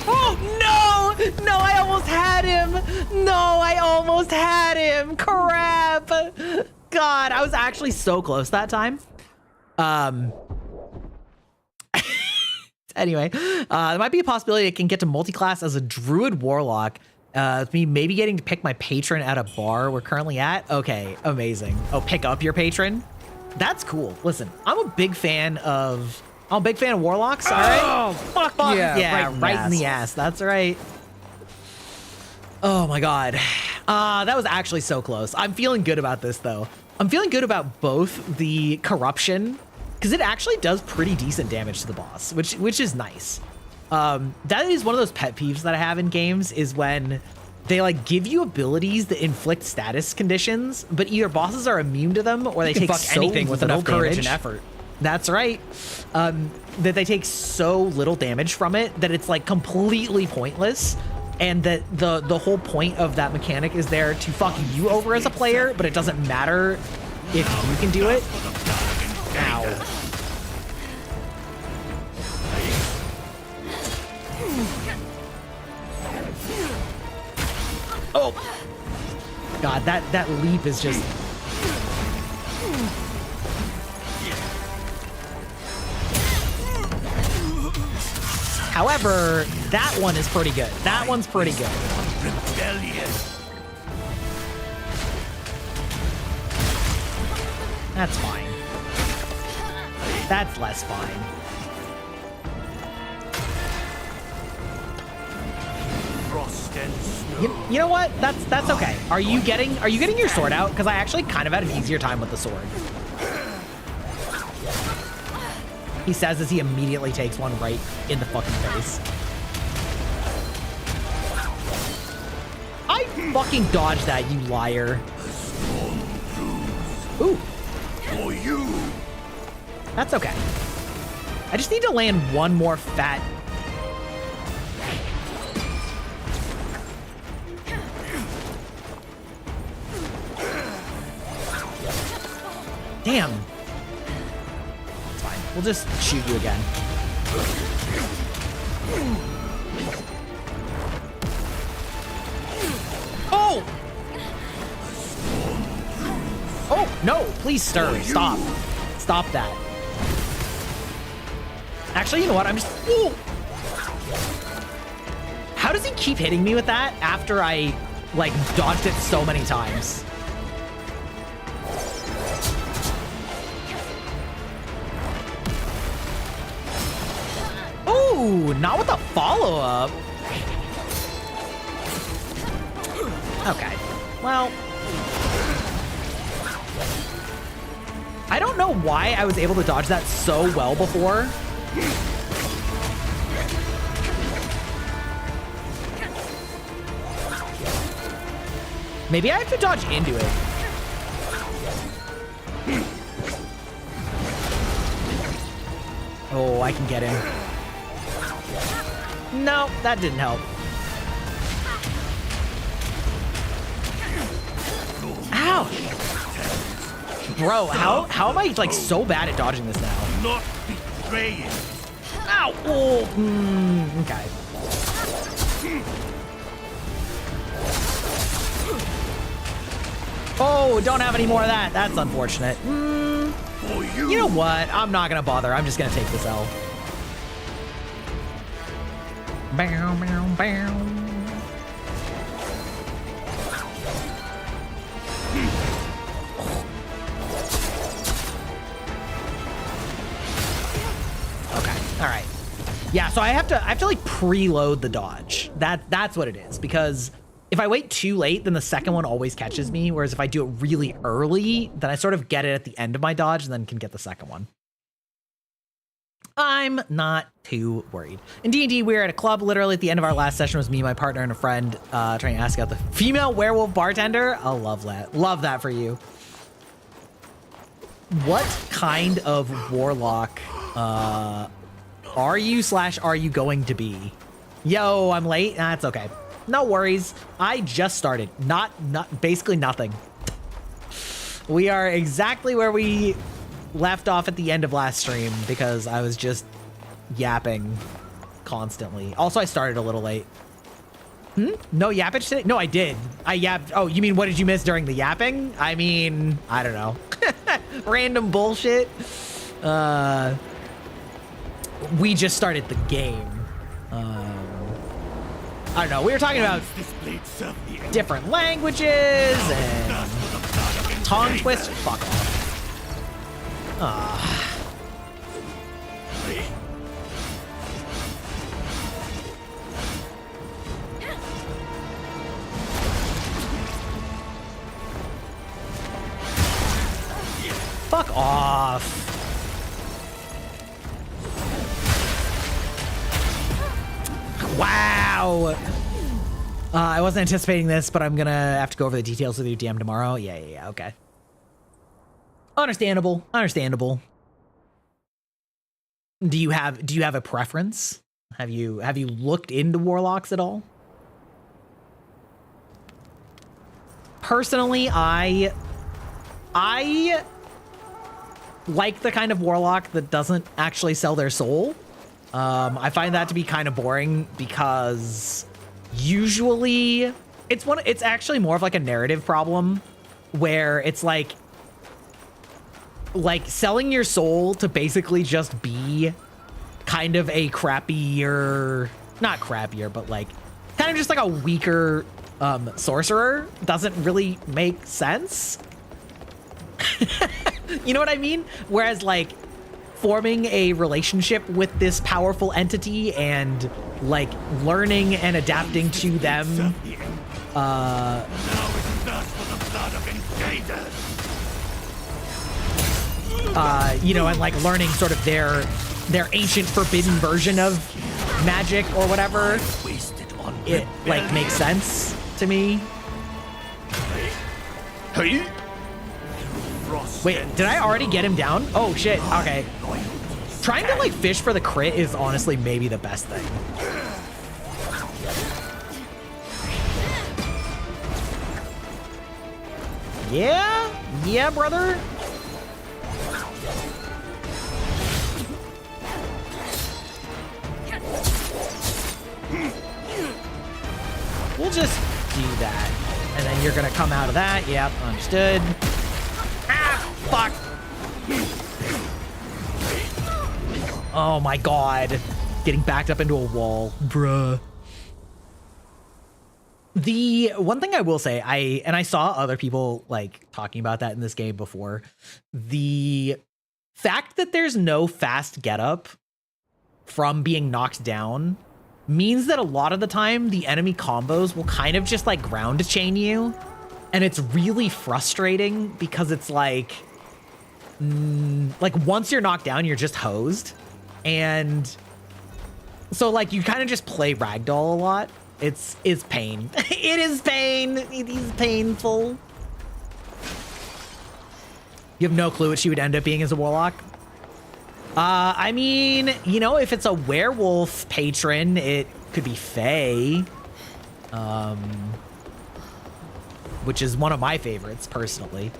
Oh, no! No, I almost had him! No, I almost had him! Crap! God, I was actually so close that time. Anyway, there might be a possibility I can get to multi-class as a druid warlock. Me maybe getting to pick my patron at a bar we're currently at. Okay, amazing. Oh, pick up your patron? That's cool. Listen, I'm a big fan of warlocks, all right? Oh, fuck yeah. Yeah, right in the ass. That's right. Oh my god. That was actually so close. I'm feeling good about this though. I'm feeling good about both the corruption, because it actually does pretty decent damage to the boss, which is nice. That is one of those pet peeves that I have in games, is when they like give you abilities that inflict status conditions, but either bosses are immune to them or they take so anything with little enough courage and damage. effort. That's right. That they take so little damage from it that it's like completely pointless, and that the whole point of that mechanic is there to fuck you over as a player, but it doesn't matter if you can do it. Ow. Oh god, that leap is just... However, that one is pretty good. That one's pretty good. That's fine. That's less fine. You know what? That's okay. Are you getting your sword out? Because I actually kind of had an easier time with the sword. He says as he immediately takes one right in the fucking face. I fucking dodged that, you liar. Ooh. For you. That's okay. I just need to land one more fat... Damn. It's fine. We'll just shoot you again. Oh! Oh, no, please stir. Stop. Stop that. Actually, you know what? I'm just... Ooh. How does he keep hitting me with that after I, like, dodged it so many times? Ooh, not with the follow-up. Okay. Well... I don't know why I was able to dodge that so well before. Maybe I have to dodge into it. Oh, I can get him. No, that didn't help. Ouch. Bro, how am I like so bad at dodging this now? Not betraying. Ow! Oh, okay. Oh, don't have any more of that. That's unfortunate. You know what? I'm not gonna bother. I'm just gonna take this L. Bow, bow, bow. All right. Yeah, so I have to like preload the dodge. That's what it is, because if I wait too late, then the second one always catches me, whereas if I do it really early, then I sort of get it at the end of my dodge and then can get the second one. I'm not too worried. In D&D, we were at a club. Literally at the end of our last session was me, my partner, and a friend trying to ask out the female werewolf bartender. I love that. Love that for you. What kind of warlock are you going to be? Yo, I'm late. That's okay. No worries. I just started. Not basically nothing. We are exactly where we left off at the end of last stream because I was just yapping constantly. Also, I started a little late. No yappage today? No, I did. I yapped. Oh, you mean what did you miss during the yapping? I mean, I don't know. Random bullshit. we just started the game. I don't know. We were talking about different languages and tongue twist. Fuck off. Fuck off. Wow. I wasn't anticipating this, but I'm gonna have to go over the details with you, DM, tomorrow. Yeah, okay. Understandable. Do you have a preference? Have you looked into warlocks at all? Personally, I like the kind of warlock that doesn't actually sell their soul. I find that to be kind of boring because usually it's actually more of like a narrative problem where it's like selling your soul to basically just be kind of a crappier, not crappier, but like kind of just like a weaker sorcerer doesn't really make sense. You know what I mean? Whereas like forming a relationship with this powerful entity and like learning and adapting to them, you know, and like learning sort of their ancient forbidden version of magic or whatever, it like makes sense to me. Wait, did I already get him down? Oh shit, okay. Trying to like fish for the crit is honestly maybe the best thing. Yeah, brother. We'll just do that. And then you're gonna come out of that. Yep, understood. Ah, fuck. Oh my god. Getting backed up into a wall. Bruh. The one thing I will say, I saw other people like talking about that in this game before. The fact that there's no fast get up from being knocked down means that a lot of the time the enemy combos will kind of just like ground chain you. And it's really frustrating because it's like once you're knocked down, you're just hosed. And so like you kind of just play ragdoll a lot. It's pain. It is pain. It is painful. You have no clue what she would end up being as a warlock? I mean, you know, if it's a werewolf patron, it could be Fae. Which is one of my favorites, personally.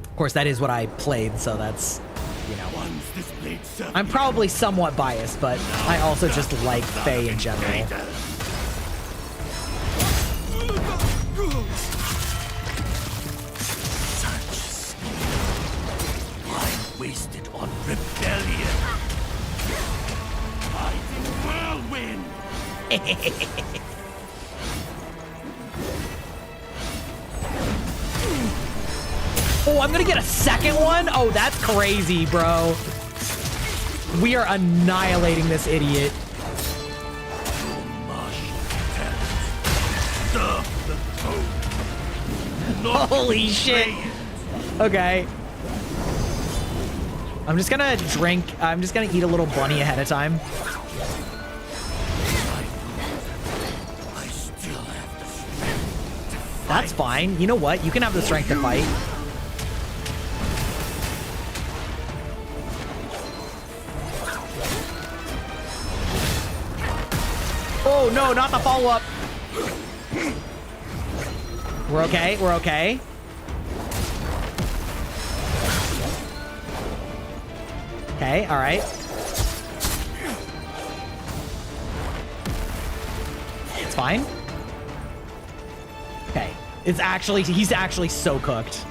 Of course, that is what I played, so that's, you know. I'm probably somewhat biased, but I also just like Fae in general. Wasted on rebellion. Fighting whirlwind. Oh, I'm gonna get a second one? Oh, that's crazy, bro. We are annihilating this idiot. Holy shit. Okay. I'm just gonna eat a little bunny ahead of time. That's fine. You know what? You can have the strength to fight. Oh no, not the follow-up. We're okay, we're okay. Okay, all right. It's fine. Okay, he's actually so cooked.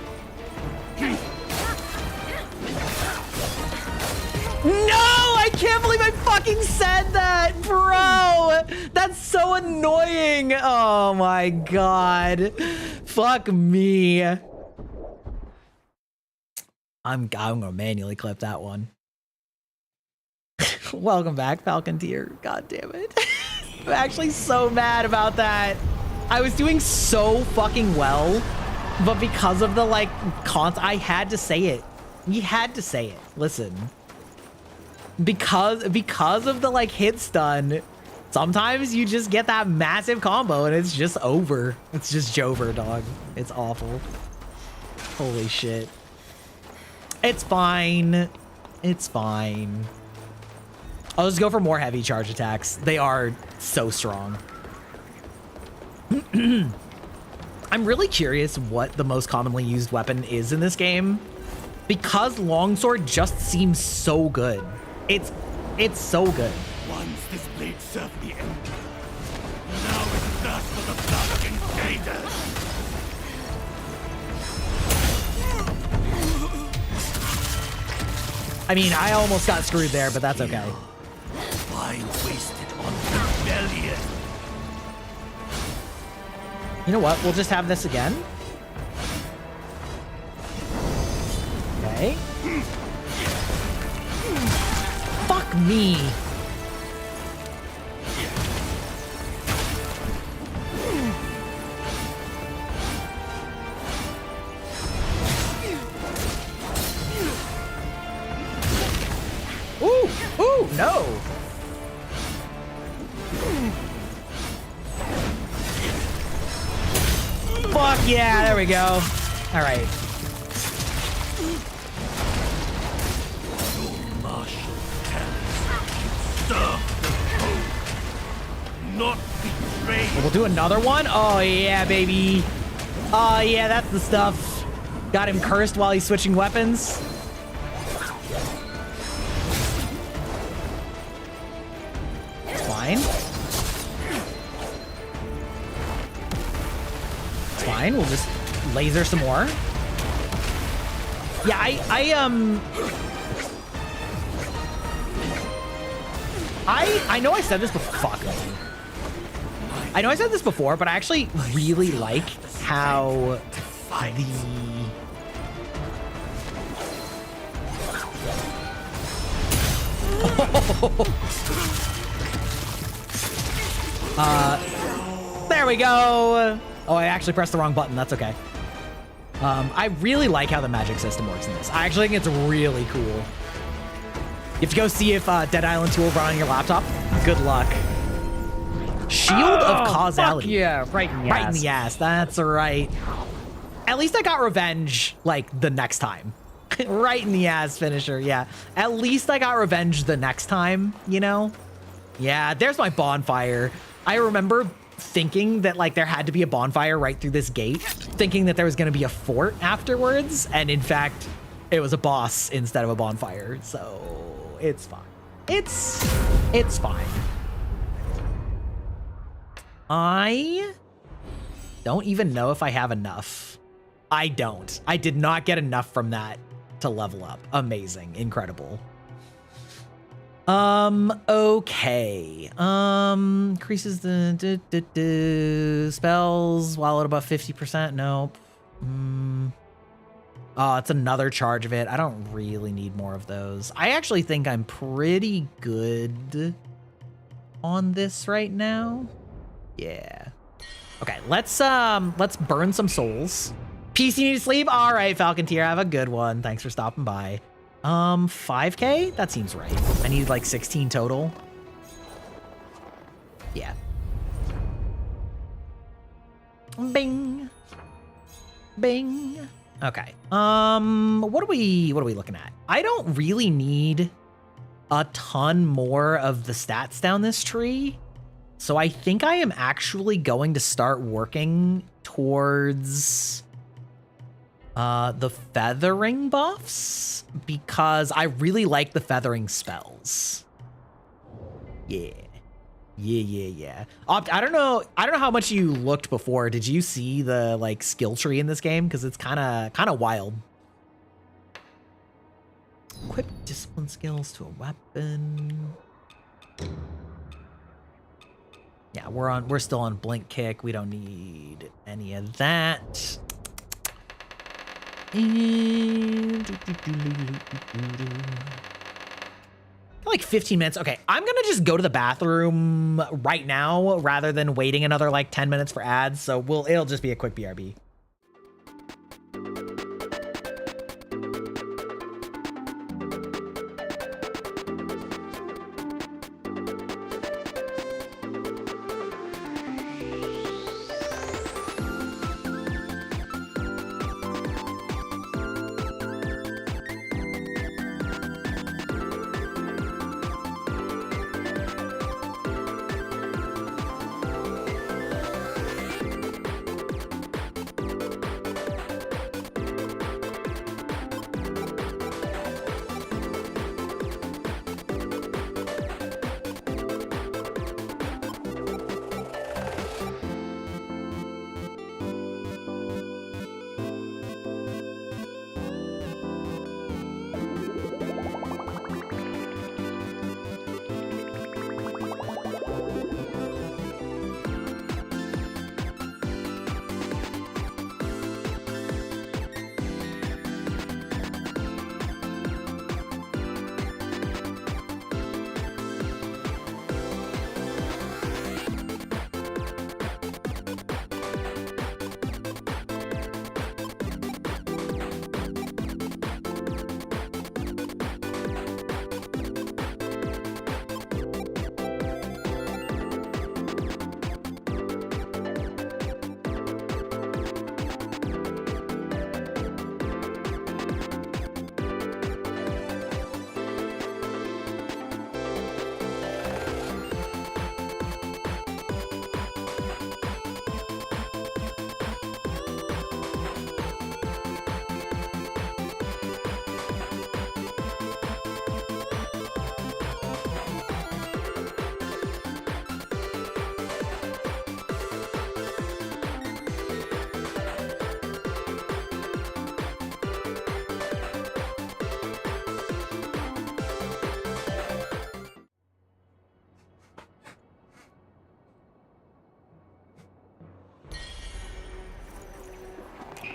fucking said that, bro. That's so annoying. Oh my god. Fuck me. I'm gonna manually clip that one. Welcome back, Falcon Tier. God damn it. I'm actually so mad about that. I was doing so fucking well, but because of the like I had to say it. You had to say it. Listen. Because of the like hit stun, sometimes you just get that massive combo and it's just over. It's just Jover, dog. It's awful. Holy shit. It's fine. It's fine. I'll just go for more heavy charge attacks. They are so strong. I'm really curious what the most commonly used weapon is in this game, because longsword just seems so good. It's so good. Once this blade served the Emperor, now it thirsts for the blood of invaders. I mean, I almost got screwed there, but that's okay. Why wasted on rebellion? You know what? We'll just have this again. Okay. Fuck me. Ooh, ooh, no. Fuck yeah, there we go. All right. Martial talents serve the code, not betray. We'll do another one. Oh yeah, baby. Oh yeah, that's the stuff. Got him cursed while he's switching weapons. It's fine. It's fine. We'll just laser some more. Yeah, I know I said this before. Fuck me. I know I said this before, but I actually really like how there we go. Oh, I actually pressed the wrong button. That's okay. I really like how the magic system works in this. I actually think it's really cool. You have to go see if Dead Island 2 will run on your laptop. Good luck. Shield of Causality. Yeah, right in the ass. Right in the ass. That's right. At least I got revenge, like, the next time. Right in the ass finisher, yeah. At least I got revenge the next time, you know? Yeah, there's my bonfire. I remember thinking that, like, there had to be a bonfire right through this gate, thinking that there was going to be a fort afterwards, and in fact, it was a boss instead of a bonfire, so it's fine. It's fine. I don't even know if I have enough. I don't. I did not get enough from that to level up. Amazing. Incredible. Okay. Increases the spells while at about 50%. Nope. Oh, it's another charge of it. I don't really need more of those. I actually think I'm pretty good on this right now. Yeah. Okay, let's burn some souls. PC need to sleep? All right, Falcon Tier, have a good one. Thanks for stopping by. 5K? That seems right. I need like 16 total. Yeah. Bing. Bing. Okay. What are we looking at? I don't really need a ton more of the stats down this tree. So I think I am actually going to start working towards the feathering buffs, because I really like the feathering spells. Yeah. Yeah. I don't know how much you looked before. Did you see the like skill tree in this game? Because it's kind of wild. Equip discipline skills to a weapon. we're still on blink kick. We don't need any of that. And like 15 minutes. Okay, I'm gonna just go to the bathroom right now rather than waiting another like 10 minutes for ads. So it'll just be a quick BRB.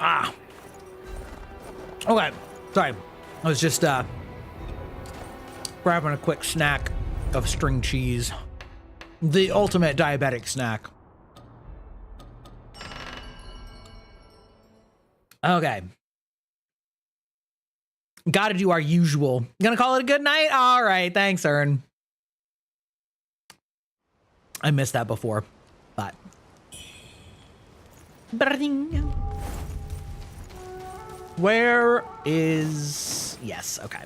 Ah. Okay. Sorry. I was just grabbing a quick snack of string cheese. The ultimate diabetic snack. Okay. Gotta do our usual. Gonna call it a good night? All right. Thanks, Ern. I missed that before, but. Where is... Yes, okay.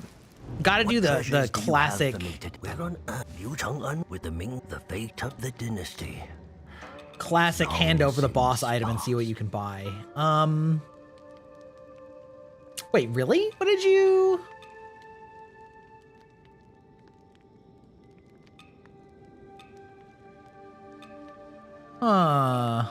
Gotta do the classic... We're on Wuchang with the Ming, the fate of the dynasty. Classic hand over the boss item and see what you can buy. Wait, really? What did you... Huh...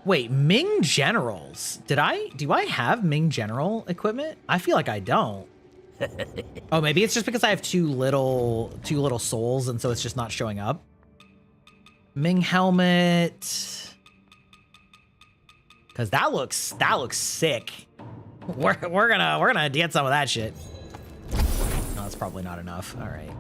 Wait, Ming Generals. Do I have Ming General equipment? I feel like I don't. Oh, maybe it's just because I have too little souls and so it's just not showing up. Ming helmet. Cause that looks sick. We're gonna get some of that shit. No, that's probably not enough. All right.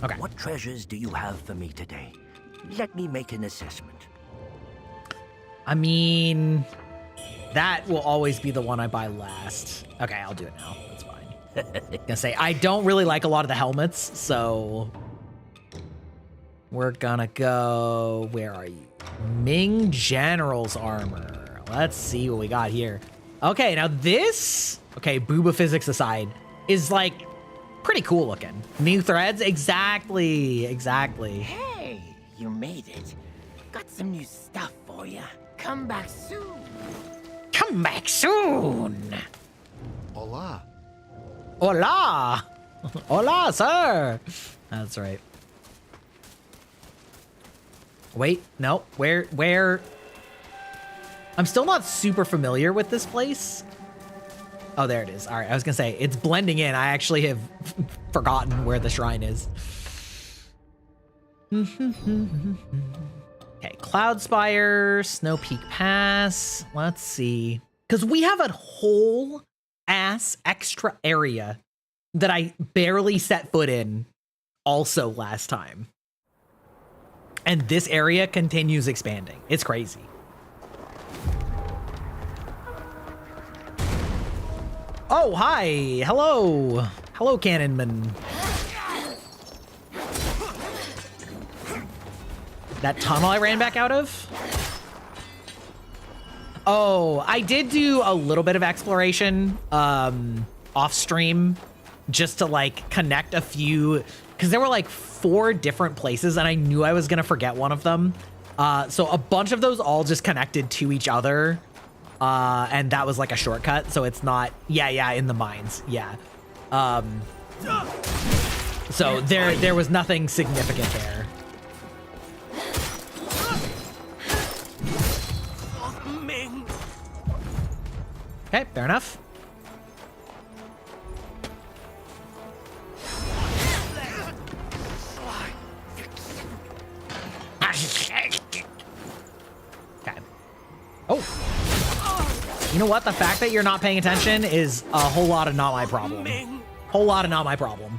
Okay. What treasures do you have for me today? Let me make an assessment. I mean, that will always be the one I buy last. Okay, I'll do it now. That's fine. Gonna say, I don't really like a lot of the helmets, so we're gonna go, where are you? Ming General's armor. Let's see what we got here. Okay, now this, okay, booba physics aside, is like pretty cool looking. New threads, exactly. Hey, you made it. Got some new stuff for you. Come back soon. Come back soon. Hola. Hola. Hola, sir. That's right. Wait, no, where? I'm still not super familiar with this place. Oh, there it is. All right, I was gonna say, it's blending in. I actually have forgotten where the shrine is. Okay, Cloud Spire, Snow Peak Pass. Let's see. Because we have a whole ass extra area that I barely set foot in also last time. And this area continues expanding. It's crazy. Oh, hi. Hello. Hello, Cannonman. That tunnel I ran back out of? Oh, I did do a little bit of exploration off stream just to like connect a few, because there were like 4 different places and I knew I was gonna forget one of them. So a bunch of those all just connected to each other. And that was like a shortcut, so it's not, yeah, in the mines, yeah. So there was nothing significant there. Okay, fair enough. Okay. Oh. You know what? The fact that you're not paying attention is a whole lot of not my problem. Whole lot of not my problem.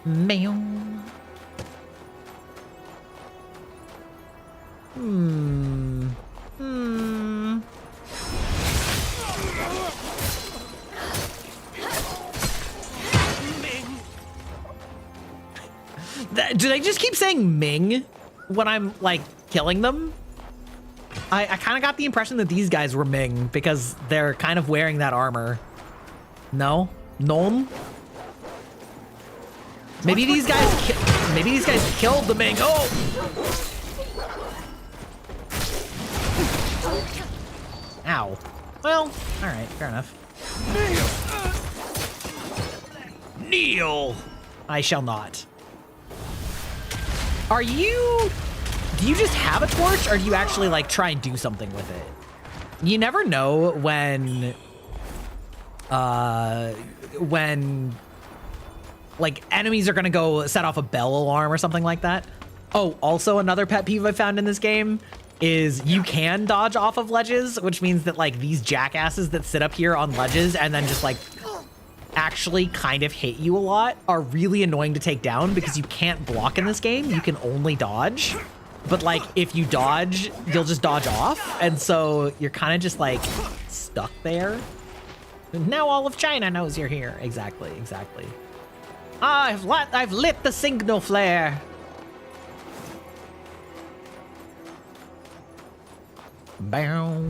Meow. Do they just keep saying Ming when I'm like killing them? I kind of got the impression that these guys were Ming because they're kind of wearing that armor. No? Nom? Maybe these guys killed the Ming. Oh! Ow. Well, all right, fair enough. Kneel! I shall not. Do you just have a torch, or do you actually like try and do something with it? You never know when like enemies are gonna go set off a bell alarm or something like that. Oh, also another pet peeve I found in this game is you can dodge off of ledges, which means that like these jackasses that sit up here on ledges and then just like actually kind of hit you a lot are really annoying to take down because you can't block in this game. You can only dodge. But like if you dodge, you'll just dodge off. And so you're kind of just like stuck there. Now all of China knows you're here. Exactly. I've lit the signal flare. Bow.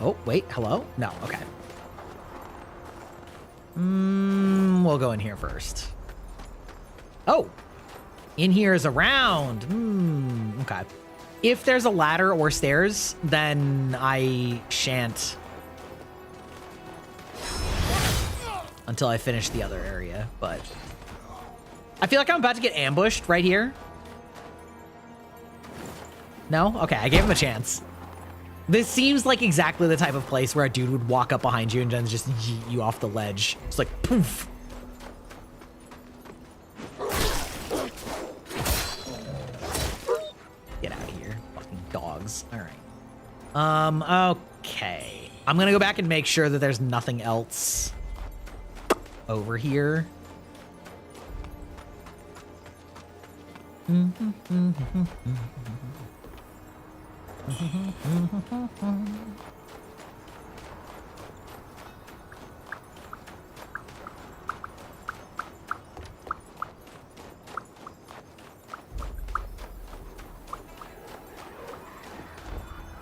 Oh, wait, hello? No, okay. We'll go in here first. Oh, in here is a round. Okay. If there's a ladder or stairs, then I shan't until I finish the other area, but I feel like I'm about to get ambushed right here. No? Okay, I gave him a chance. This seems like exactly the type of place where a dude would walk up behind you and then just yeet you off the ledge. It's like, poof. Get out of here, fucking dogs. All right. Okay. I'm gonna go back and make sure that there's nothing else over here.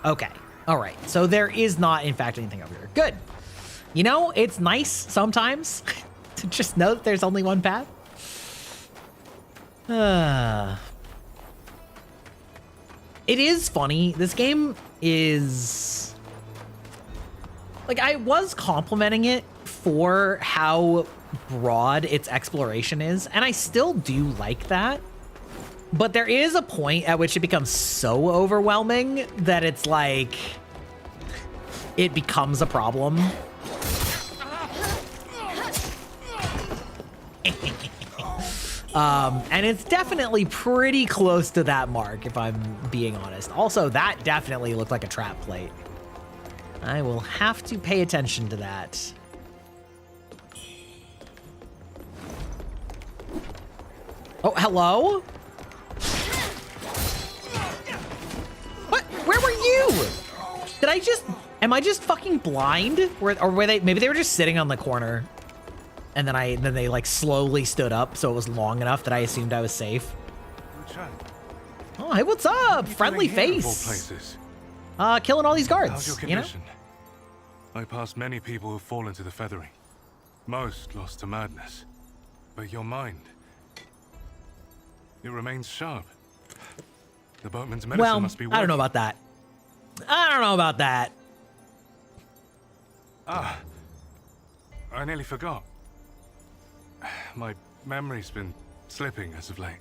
Okay. All right. So there is not, in fact, anything over here. Good. You know, it's nice sometimes to just know that there's only one path. It is funny. This game is... Like, I was complimenting it for how broad its exploration is, and I still do like that. But there is a point at which it becomes so overwhelming that it's like... It becomes a problem. And it's definitely pretty close to that mark, if I'm being honest. Also, that definitely looked like a trap plate. I will have to pay attention to that. Oh, hello? What? Where were you? Did I just... Am I just fucking blind? Or were they... Maybe they were just sitting on the corner. And then they like slowly stood up, so it was long enough that I assumed I was safe. Wuchang. Oh, hey, what's up? Friendly face. Killing all these guards. How's your condition? I passed many people who've fallen to the feathering. Most lost to madness. But your mind, it remains sharp. The boatman's medicine must be working. I don't know about that. I don't know about that. Ah, I nearly forgot. My memory's been slipping as of late.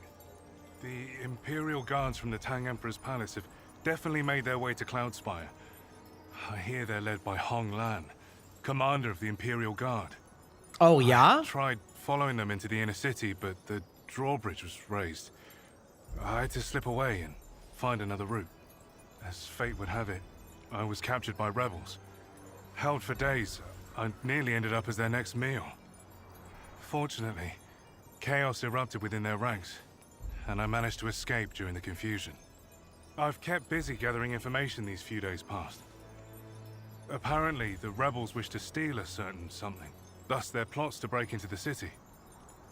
The Imperial Guards from the Tang Emperor's palace have definitely made their way to Cloudspire. I hear they're led by Hong Lan, commander of the Imperial Guard. Oh, yeah? I tried following them into the inner city, but the drawbridge was raised. I had to slip away and find another route. As fate would have it, I was captured by rebels. Held for days, I nearly ended up as their next meal. Fortunately, chaos erupted within their ranks, and I managed to escape during the confusion. I've kept busy gathering information these few days past. Apparently, the rebels wish to steal a certain something, thus their plots to break into the city.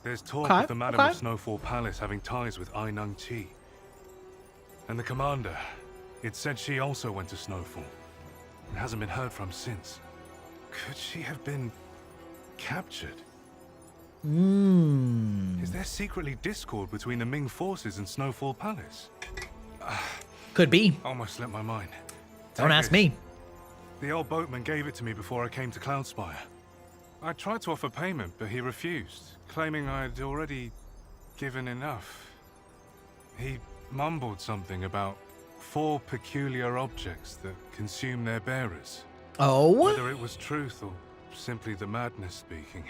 There's talk of the Madam of Snowfall Palace having ties with Ai Nung Chi. And the commander, it said she also went to Snowfall, and hasn't been heard from since. Could she have been captured? Is there secretly discord between the Ming forces and Snowfall Palace? Could be. Almost slipped my mind. Don't ask me. The old boatman gave it to me before I came to Cloudspire. I tried to offer payment, but he refused, claiming I'd already given enough. He mumbled something about 4 peculiar objects that consume their bearers. Oh? Whether it was truth or simply the madness speaking,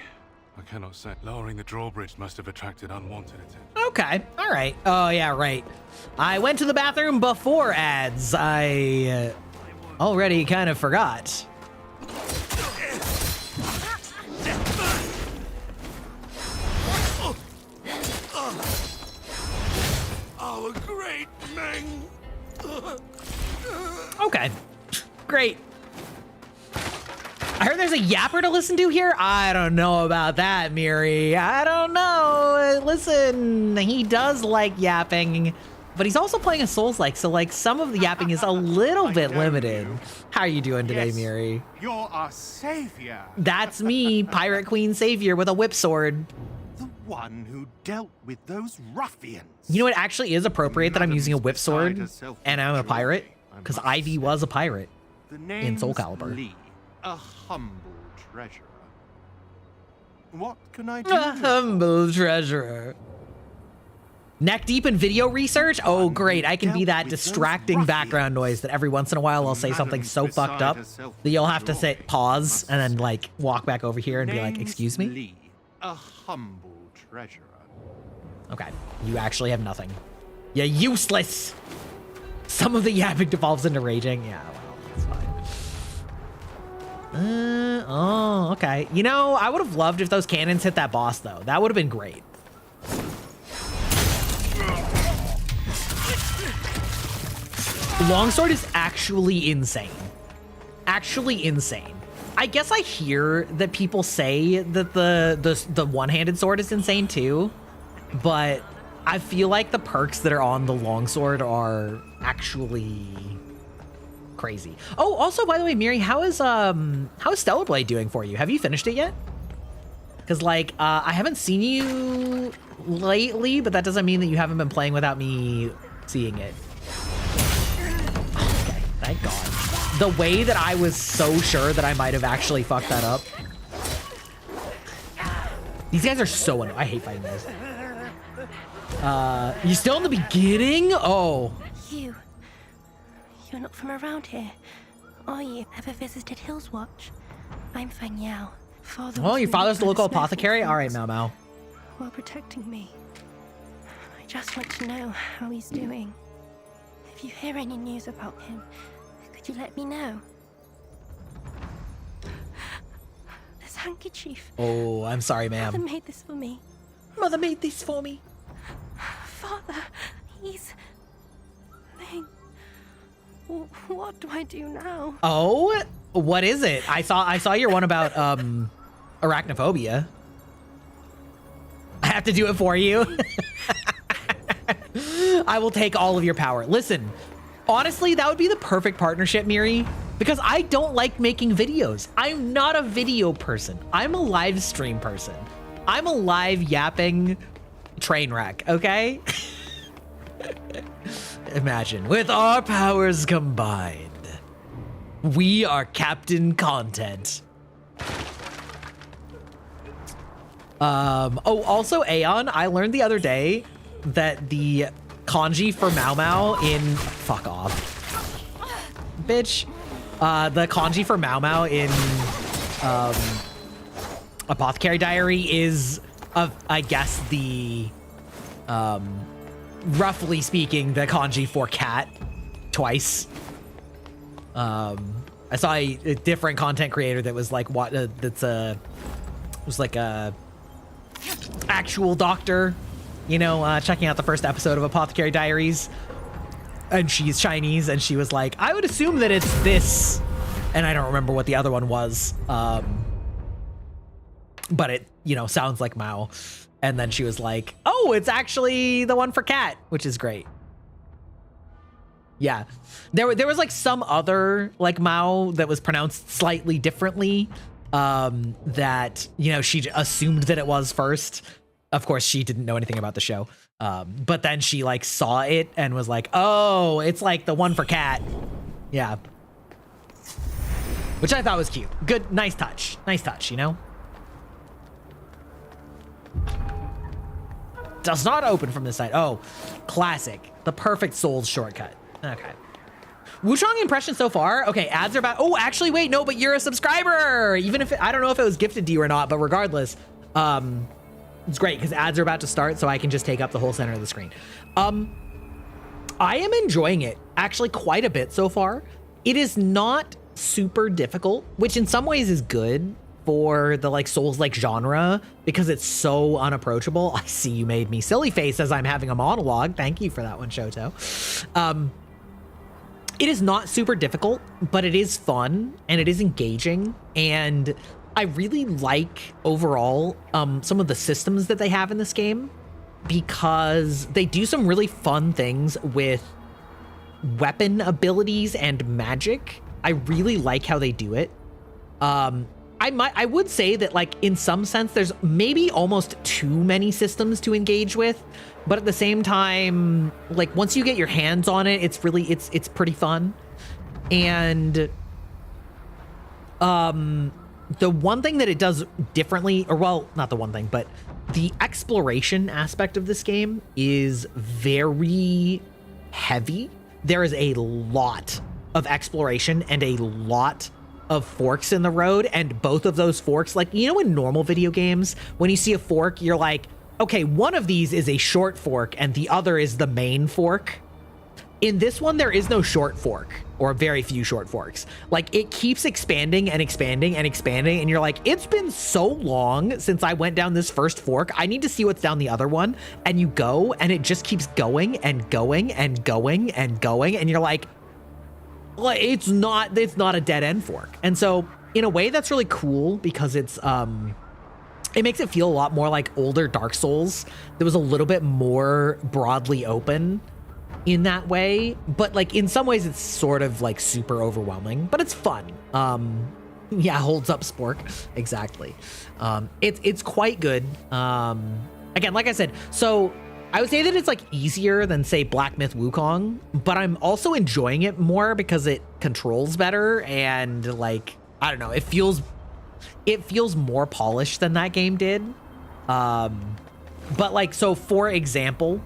I cannot say. Lowering the drawbridge must have attracted unwanted attention. Okay, all right. Oh, yeah, right. I went to the bathroom before ads. I already kind of forgot. Our great Meng. Okay, great. I heard there's a yapper to listen to here. I don't know about that, Miri. I don't know. Listen, he does like yapping, but he's also playing a Souls-like, so like some of the yapping is a little bit limited. How are you doing today, Miri? You're our savior. That's me, Pirate Queen Savior with a whip sword. The one who dealt with those ruffians. You know, it actually is appropriate that I'm using a whip sword and I'm a pirate, because Ivy was a pirate in Soul Calibur. Lee, a humble treasurer. What can I do? A humble treasurer. Neck deep in video research? Oh, great. I can be that distracting background noise that every once in a while I'll say something so fucked up that you'll have to say pause and then like walk back over here and be like, excuse me? Lee, a humble treasurer. Okay, you actually have nothing. You're useless. Some of the yapping devolves into raging. Yeah, well, that's fine. Oh, okay. You know, I would have loved if those cannons hit that boss, though. That would have been great. Longsword is actually insane. Actually insane. I guess I hear that people say that the one-handed sword is insane too, but I feel like the perks that are on the longsword are actually crazy. Oh, also, by the way, Miri, how is Stellar Blade doing for you? Have you finished it yet? Because like I haven't seen you lately, but that doesn't mean that you haven't been playing without me seeing it. Thank God. The way that I was so sure that I might have actually fucked that up. These guys are so annoying. I hate fighting guys. You still in the beginning? Oh. You're not from around here, are you? Ever visited Hills Watch? I'm Feng Yao. Oh, your father's the local apothecary? All right, Mao Mao. While protecting me. I just want to know how he's doing. If you hear any news about him, could you let me know? This handkerchief. Oh, I'm sorry, ma'am. Mother made this for me. Mother made this for me. Father, he's... What do I do now? Oh, what is it? I saw your one about arachnophobia. I have to do it for you. I will take all of your power. Listen, honestly, that would be the perfect partnership, Miri, because I don't like making videos. I'm not a video person. I'm a live stream person. I'm a live yapping train wreck, okay? Imagine, with our powers combined, we are Captain Content. Oh, also Aeon, I learned the other day that the kanji for Mao Mao in, fuck off, bitch. The kanji for Mao Mao in Apothecary Diary is, I guess, the, roughly speaking, the kanji for cat twice. I saw a different content creator that was like, what, was like a actual doctor, you know, checking out the first episode of Apothecary Diaries, and she's Chinese, and she was like, I would assume that it's this, and I don't remember what the other one was, but it, you know, sounds like Mao. And then she was like, oh, it's actually the one for cat, which is great. Yeah, there was like some other like Mao that was pronounced slightly differently, that, you know, she assumed that it was first. Of course, she didn't know anything about the show. But then she like saw it and was like, oh, it's like the one for cat. Yeah. Which I thought was cute. Good, nice touch, you know? Does not open from this side. Oh, classic. The perfect Souls shortcut. Okay. Wuchang impression so far. Okay, ads are about. Oh, actually, wait, no, but you're a subscriber. Even if I don't know if it was gifted to you or not, but regardless, it's great because ads are about to start, so I can just take up the whole center of the screen. I am enjoying it actually quite a bit so far. It is not super difficult, which in some ways is good for the like Souls-like genre because it's so unapproachable. I see you made me silly face as I'm having a monologue. Thank you for that one, Shoto. It is not super difficult, but it is fun and it is engaging. And I really like overall some of the systems that they have in this game because they do some really fun things with weapon abilities and magic. I really like how they do it. I would say that like in some sense there's maybe almost too many systems to engage with, but at the same time, like once you get your hands on it, it's really it's pretty fun. And the one thing that it does differently, or well, not the one thing, but the exploration aspect of this game is very heavy. There is a lot of exploration and a lot of forks in the road, and both of those forks, like, you know, in normal video games, when you see a fork, you're like, okay, one of these is a short fork and the other is the main fork. In this one, there is no short fork, or very few short forks. Like, it keeps expanding and expanding and expanding, and you're like, it's been so long since I went down this first fork, I need to see what's down the other one. And you go, and it just keeps going and going and going and going, and you're like, well, it's not a dead end fork. And so in a way that's really cool because it's it makes it feel a lot more like older Dark Souls. There was a little bit more broadly open in that way, but like in some ways it's sort of like super overwhelming, but it's fun. Yeah, holds up spork. Exactly. It's quite good. Again, like I said, so I would say that it's like easier than say Black Myth Wukong, but I'm also enjoying it more because it controls better and like, I don't know, it feels more polished than that game did. But like, so for example,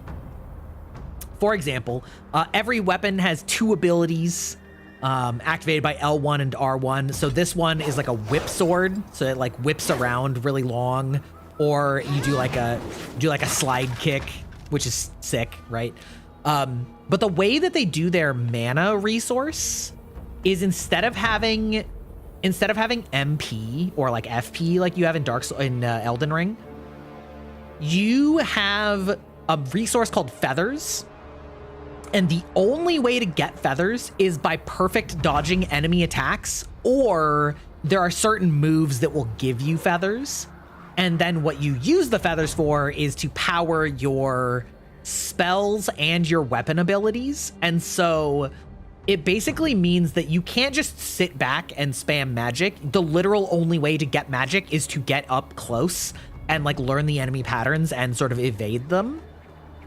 every weapon has 2 abilities activated by L1 and R1. So this one is like a whip sword, so it like whips around really long, or you do like a slide kick, which is sick, right? But the way that they do their mana resource is instead of having MP or like FP like you have in Elden Ring, you have a resource called feathers. And the only way to get feathers is by perfect dodging enemy attacks, or there are certain moves that will give you feathers. And then what you use the feathers for is to power your spells and your weapon abilities. And so it basically means that you can't just sit back and spam magic. The literal only way to get magic is to get up close and like learn the enemy patterns and sort of evade them.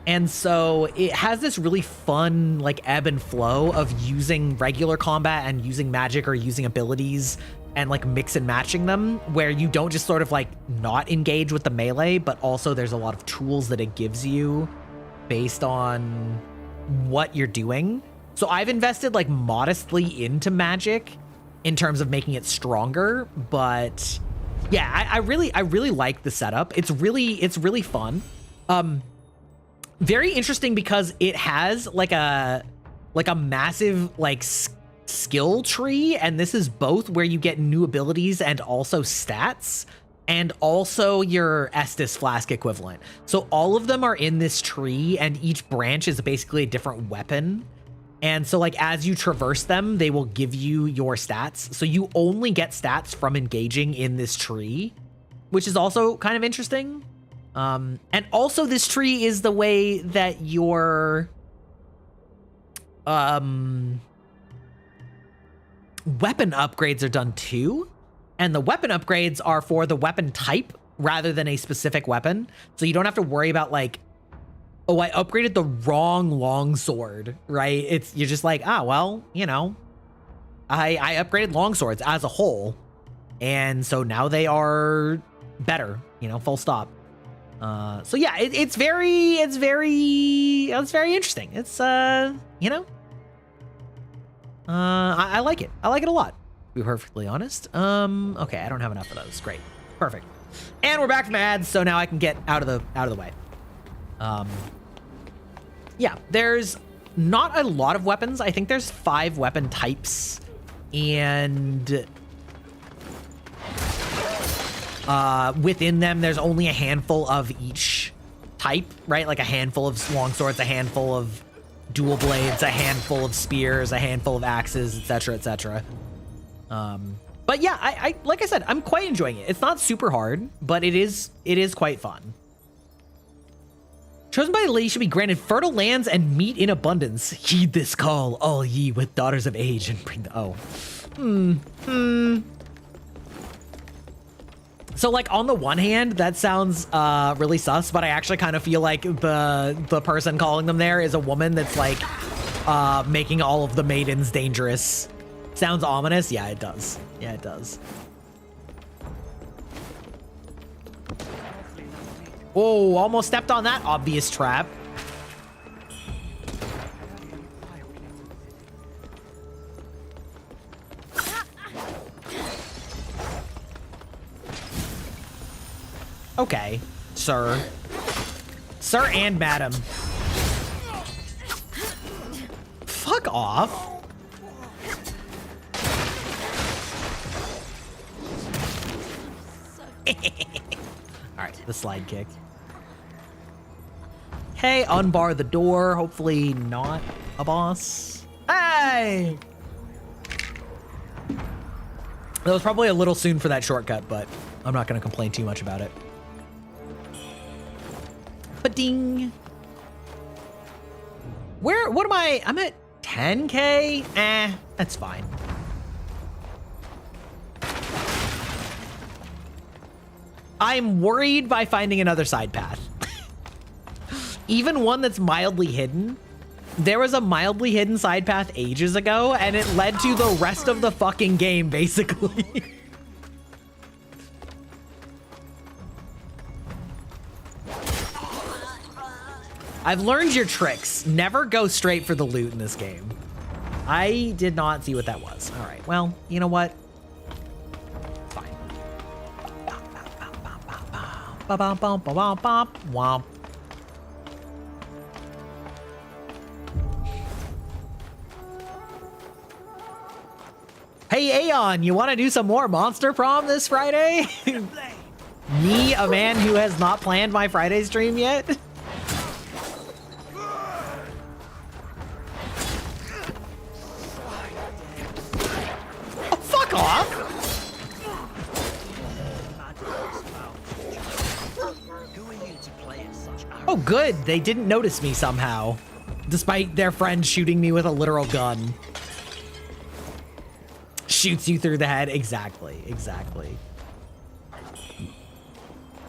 And so it has this really fun like ebb and flow of using regular combat and using magic or using abilities and like mix and matching them, where you don't just sort of like not engage with the melee, but also there's a lot of tools that it gives you based on what you're doing. So I've invested like modestly into magic in terms of making it stronger, but yeah, I really like the setup. It's really fun. Very interesting because it has like a massive like skill tree, and this is both where you get new abilities and also stats and also your Estus flask equivalent. So all of them are in this tree, and each branch is basically a different weapon. And so like as you traverse them, they will give you your stats. So you only get stats from engaging in this tree, which is also kind of interesting. And also this tree is the way that your weapon upgrades are done too. And the weapon upgrades are for the weapon type rather than a specific weapon. So you don't have to worry about like, oh, I upgraded the wrong longsword, right? You're just like, well, you know, I upgraded longswords as a whole. And so now they are better, you know, full stop. So yeah, it's very interesting. It's, you know, I like it. I like it a lot, to be perfectly honest. Okay, I don't have enough of those. Great. Perfect. And we're back from ads, so now I can get out of the way. Yeah, there's not a lot of weapons. I think there's 5 weapon types, and within them, there's only a handful of each type, right? Like a handful of longswords, a handful of dual blades, a handful of spears, a handful of axes, etc., etc. But yeah, I like I said, I'm quite enjoying it. It's not super hard, but it is quite fun. Chosen by the lady should be granted fertile lands and meat in abundance. Heed this call, all ye with daughters of age, and bring the So like on the one hand, that sounds really sus, but I actually kind of feel like the person calling them there is a woman that's like making all of the maidens dangerous. Sounds ominous? Yeah, it does. Yeah, it does. Oh, almost stepped on that obvious trap. Okay, sir. Sir and madam. Fuck off. All right, the slide kick. Hey, unbar the door. Hopefully not a boss. Hey! That was probably a little soon for that shortcut, but I'm not going to complain too much about it. Ba-ding. What am I? I'm at 10K? That's fine. I'm worried by finding another side path. even one that's mildly hidden. There was a mildly hidden side path ages ago, and it led to the rest of the fucking game, basically. I've learned your tricks. Never go straight for the loot in this game. I did not see what that was. All right, well, you know what? Fine. Womp. Hey, Aeon, you want to do some more Monster Prom this Friday? Me, a man who has not planned my Friday stream yet? Oh, fuck off! Oh, good. They didn't notice me somehow, despite their friend shooting me with a literal gun. Shoots you through the head. Exactly.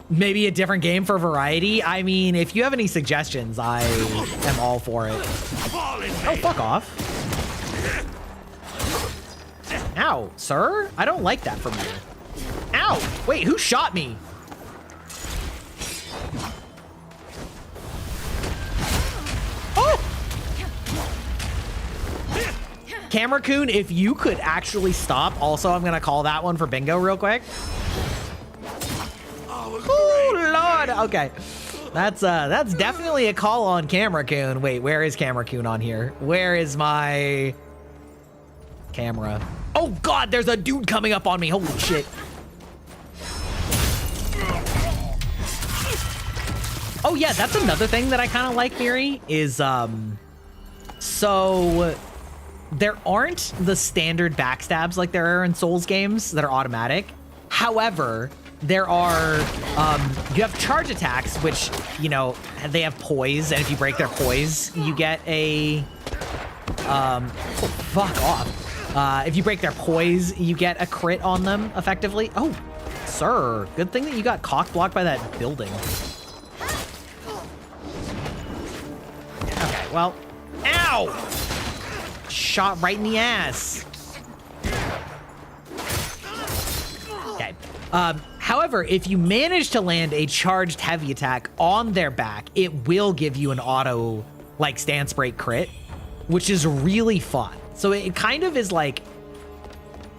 Maybe a different game for variety. I mean, if you have any suggestions, I am all for it. Oh, fuck off. Ow, sir? I don't like that from you. Ow! Wait, who shot me? Camera-kun, if you could actually stop. Also, I'm gonna call that one for bingo real quick. Oh, Lord. Okay. That's definitely a call on Camera-kun. Wait, where is Camera-kun on here? Where is my camera? Oh, God, there's a dude coming up on me. Holy shit. Oh, yeah, that's another thing that I kind of like, Miri, is, so there aren't the standard backstabs like there are in Souls games that are automatic. However, there are, you have charge attacks, which, you know, they have poise, and if you break their poise, you get a, oh, fuck off. If you break their poise, you get a crit on them, effectively. Oh, sir, good thing that you got cock-blocked by that building. Okay, well, ow! Shot right in the ass. Okay. However, if you manage to land a charged heavy attack on their back, it will give you an auto, like, stance break crit, which is really fun. So it kind of is like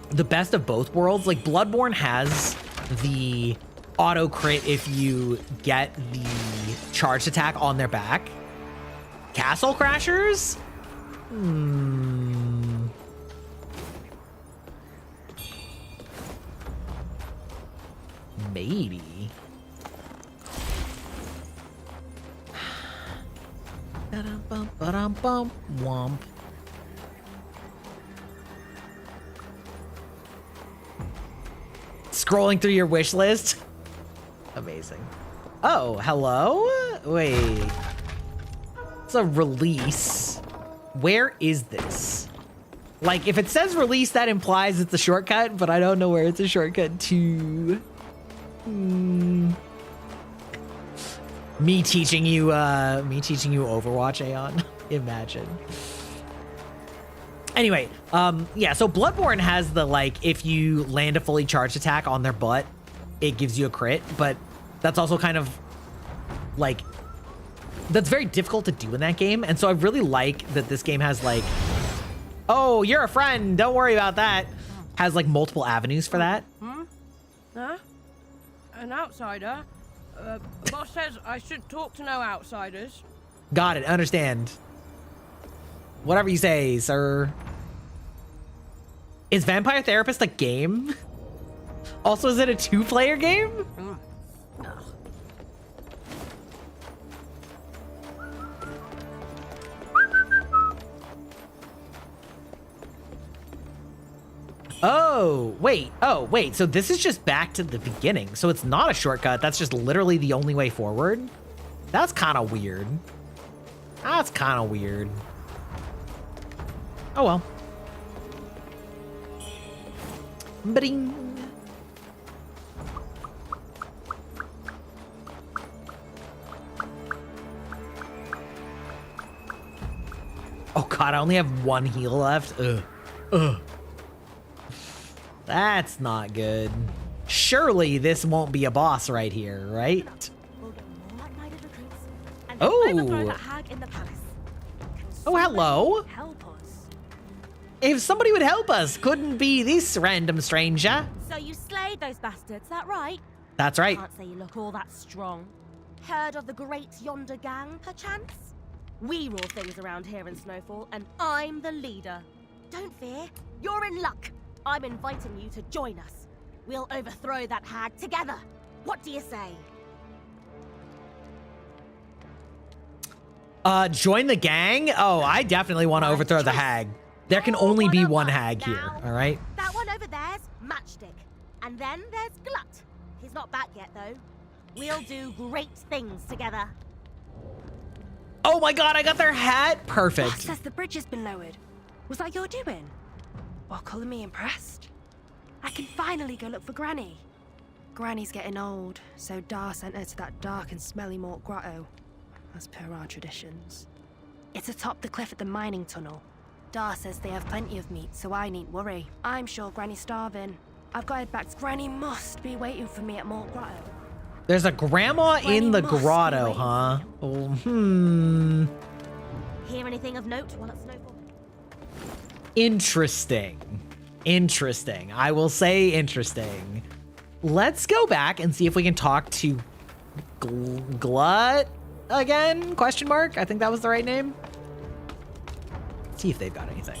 the best of both worlds. Like, Bloodborne has the auto crit if you get the charged attack on their back. Castle Crashers? Maybe. Womp. Scrolling through your wish list. Amazing. Oh, hello? Wait. It's a release. Where is this? Like, if it says release, that implies it's a shortcut, but I don't know where it's a shortcut to. Me teaching you Overwatch, Aeon. Imagine. Anyway, yeah, so Bloodborne has the, like, if you land a fully charged attack on their butt, it gives you a crit, but that's also kind of, like, that's very difficult to do in that game, and so I really like that this game has, like, oh, you're a friend, don't worry about that, has, like, multiple avenues for that. Huh? An outsider? Boss says I should talk to no outsiders. Got it, understand. Whatever you say, sir. Is Vampire Therapist a game? Also, is it a 2-player game? Oh, wait. So this is just back to the beginning. So it's not a shortcut. That's just literally the only way forward. That's kind of weird. That's kind of weird. Oh, well. Ba-ding. Oh god, I only have one heal left. Ugh. Ugh. That's not good. Surely this won't be a boss right here, right? Oh. Oh, hello. If somebody would help us, couldn't be this random stranger. So you slayed those bastards, that right? That's right. Can't say you look all that strong. Heard of the Great Yonder Gang, perchance? We rule things around here in Snowfall, and I'm the leader. Don't fear, you're in luck. I'm inviting you to join us. We'll overthrow that hag together. What do you say? Join the gang? Oh, I definitely want to overthrow the hag. There can only be one hag here, all right? That one over there's Matchstick. And then there's Glut. He's not back yet, though. We'll do great things together. Oh my god, I got their hat! Perfect. Boss says the bridge has been lowered. Was that your doing? Or calling me impressed? I can finally go look for Granny. Granny's getting old, so Dar sent her to that dark and smelly Mort Grotto, as per our traditions. It's atop the cliff at the mining tunnel. Dar says they have plenty of meat, so I needn't worry. I'm sure Granny's starving. I've got to head back. Granny must be waiting for me at Mort Grotto. There's a grandma in the grotto, huh? Oh, Hear anything of note while at Snowfall? Interesting. Interesting. I will say interesting. Let's go back and see if we can talk to Glut again? Question mark? I think that was the right name. Let's see if they've got anything.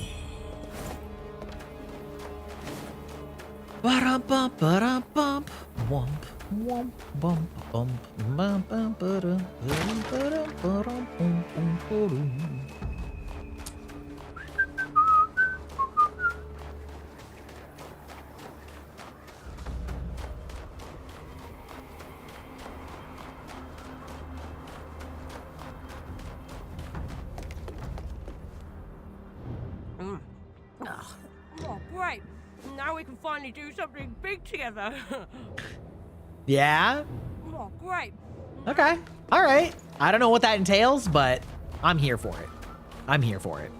Ba-da-bump, ba-da-bump, wump, wump, bump, bump, bump, bump, ba-da, ba-da, ba-da, bum, bum, ba-dum. Oh, great. Now we can finally do something big together. Yeah? Oh, great. Okay. All right. I don't know what that entails, but I'm here for it. I'm here for it.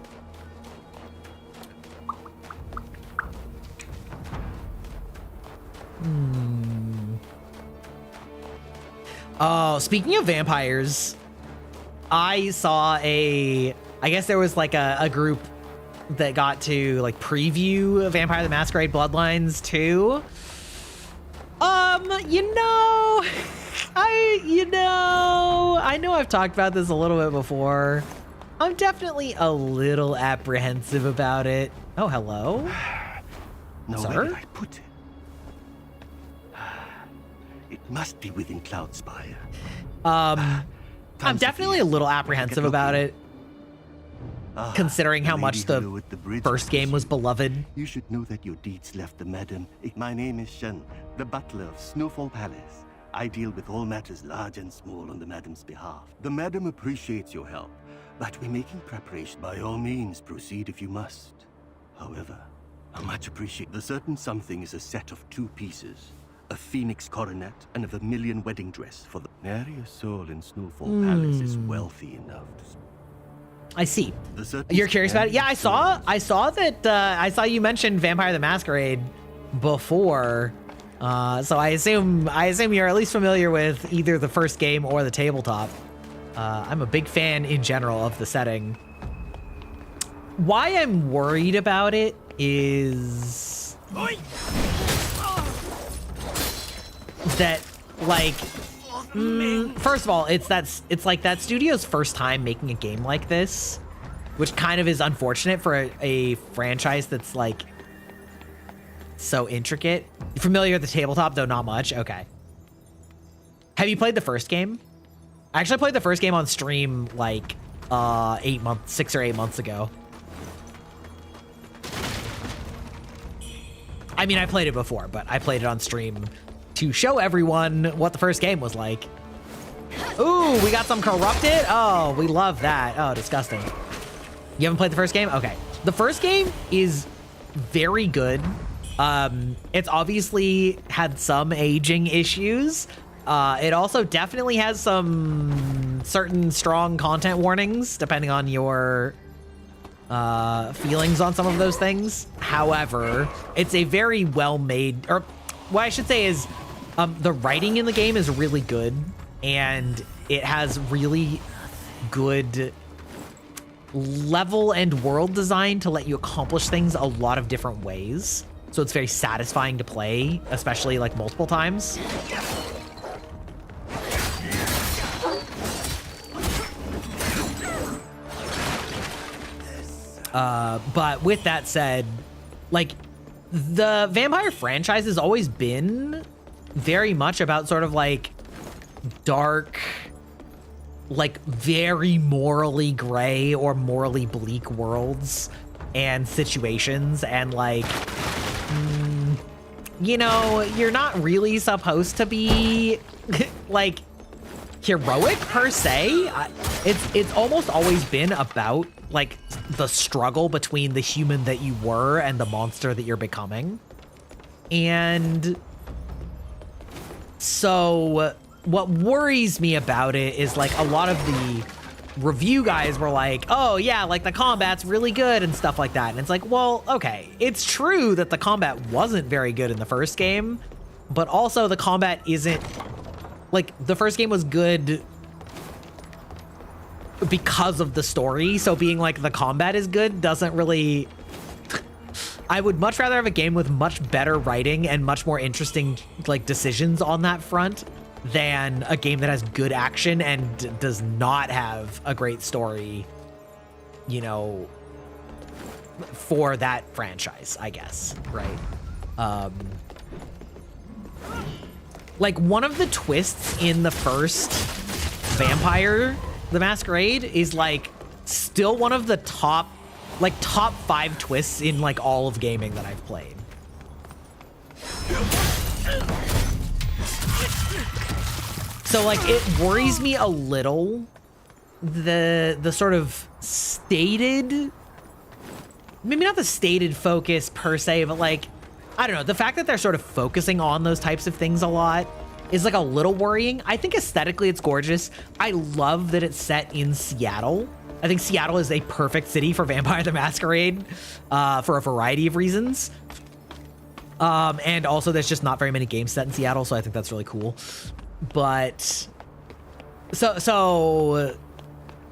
Oh, speaking of vampires, I saw I guess there was like a group that got to like preview Vampire the Masquerade Bloodlines 2. I know I've talked about this a little bit before. I'm definitely a little apprehensive about it. Oh, hello. No, Sir? where did I put it? It must be within Cloudspire. I'm definitely a little apprehensive about it, considering how much the first game was beloved. You should know that your deeds left the madam. My name is Shen, the butler of Snowfall Palace. I deal with all matters large and small on the madam's behalf. The madam appreciates your help, but we're making preparation. By all means, proceed if you must. However, I much appreciate the certain something is a set of 2 pieces. A phoenix coronet and a vermilion wedding dress for the nary a soul in Snowfall Palace is wealthy enough to... I see. You're curious about it? Yeah, I saw that. I saw you mention Vampire the Masquerade before, so I assume you're at least familiar with either the first game or the tabletop. I'm a big fan in general of the setting. Why I'm worried about it is that, like, first of all, it's like that studio's first time making a game like this, which kind of is unfortunate for a franchise that's like so intricate. You familiar with the tabletop, though not much? Okay. Have you played the first game? I actually played the first game on stream like 6 or 8 months ago. I mean, I played it before, but I played it on stream to show everyone what the first game was like. Ooh, we got some corrupted. Oh, we love that. Oh, disgusting. You haven't played the first game? Okay. The first game is very good. It's obviously had some aging issues. It also definitely has some certain strong content warnings, depending on your feelings on some of those things. However, it's a very well-made, or what I should say is the writing in the game is really good, and it has really good level and world design to let you accomplish things a lot of different ways. So it's very satisfying to play, especially like multiple times. But with that said, like, the vampire franchise has always been very much about sort of like dark, like very morally gray or morally bleak worlds and situations, and like, you know, you're not really supposed to be like heroic per se. It's almost always been about like the struggle between the human that you were and the monster that you're becoming. And so what worries me about it is like a lot of the review guys were like, oh yeah, like the combat's really good and stuff like that. And it's like, well, okay, it's true that the combat wasn't very good in the first game, but also the combat isn't, like, the first game was good because of the story. So being like the combat is good doesn't really, I would much rather have a game with much better writing and much more interesting like decisions on that front than a game that has good action and does not have a great story, you know, for that franchise, I guess, right? Like, one of the twists in the first Vampire the Masquerade is like still one of the top 5 twists in like all of gaming that I've played. So like it worries me a little, the sort of stated, maybe not the stated focus per se, but like, I don't know, the fact that they're sort of focusing on those types of things a lot is like a little worrying. I think aesthetically it's gorgeous. I love that it's set in Seattle. I think Seattle is a perfect city for Vampire the Masquerade for a variety of reasons. And also there's just not very many games set in Seattle, so I think that's really cool. But so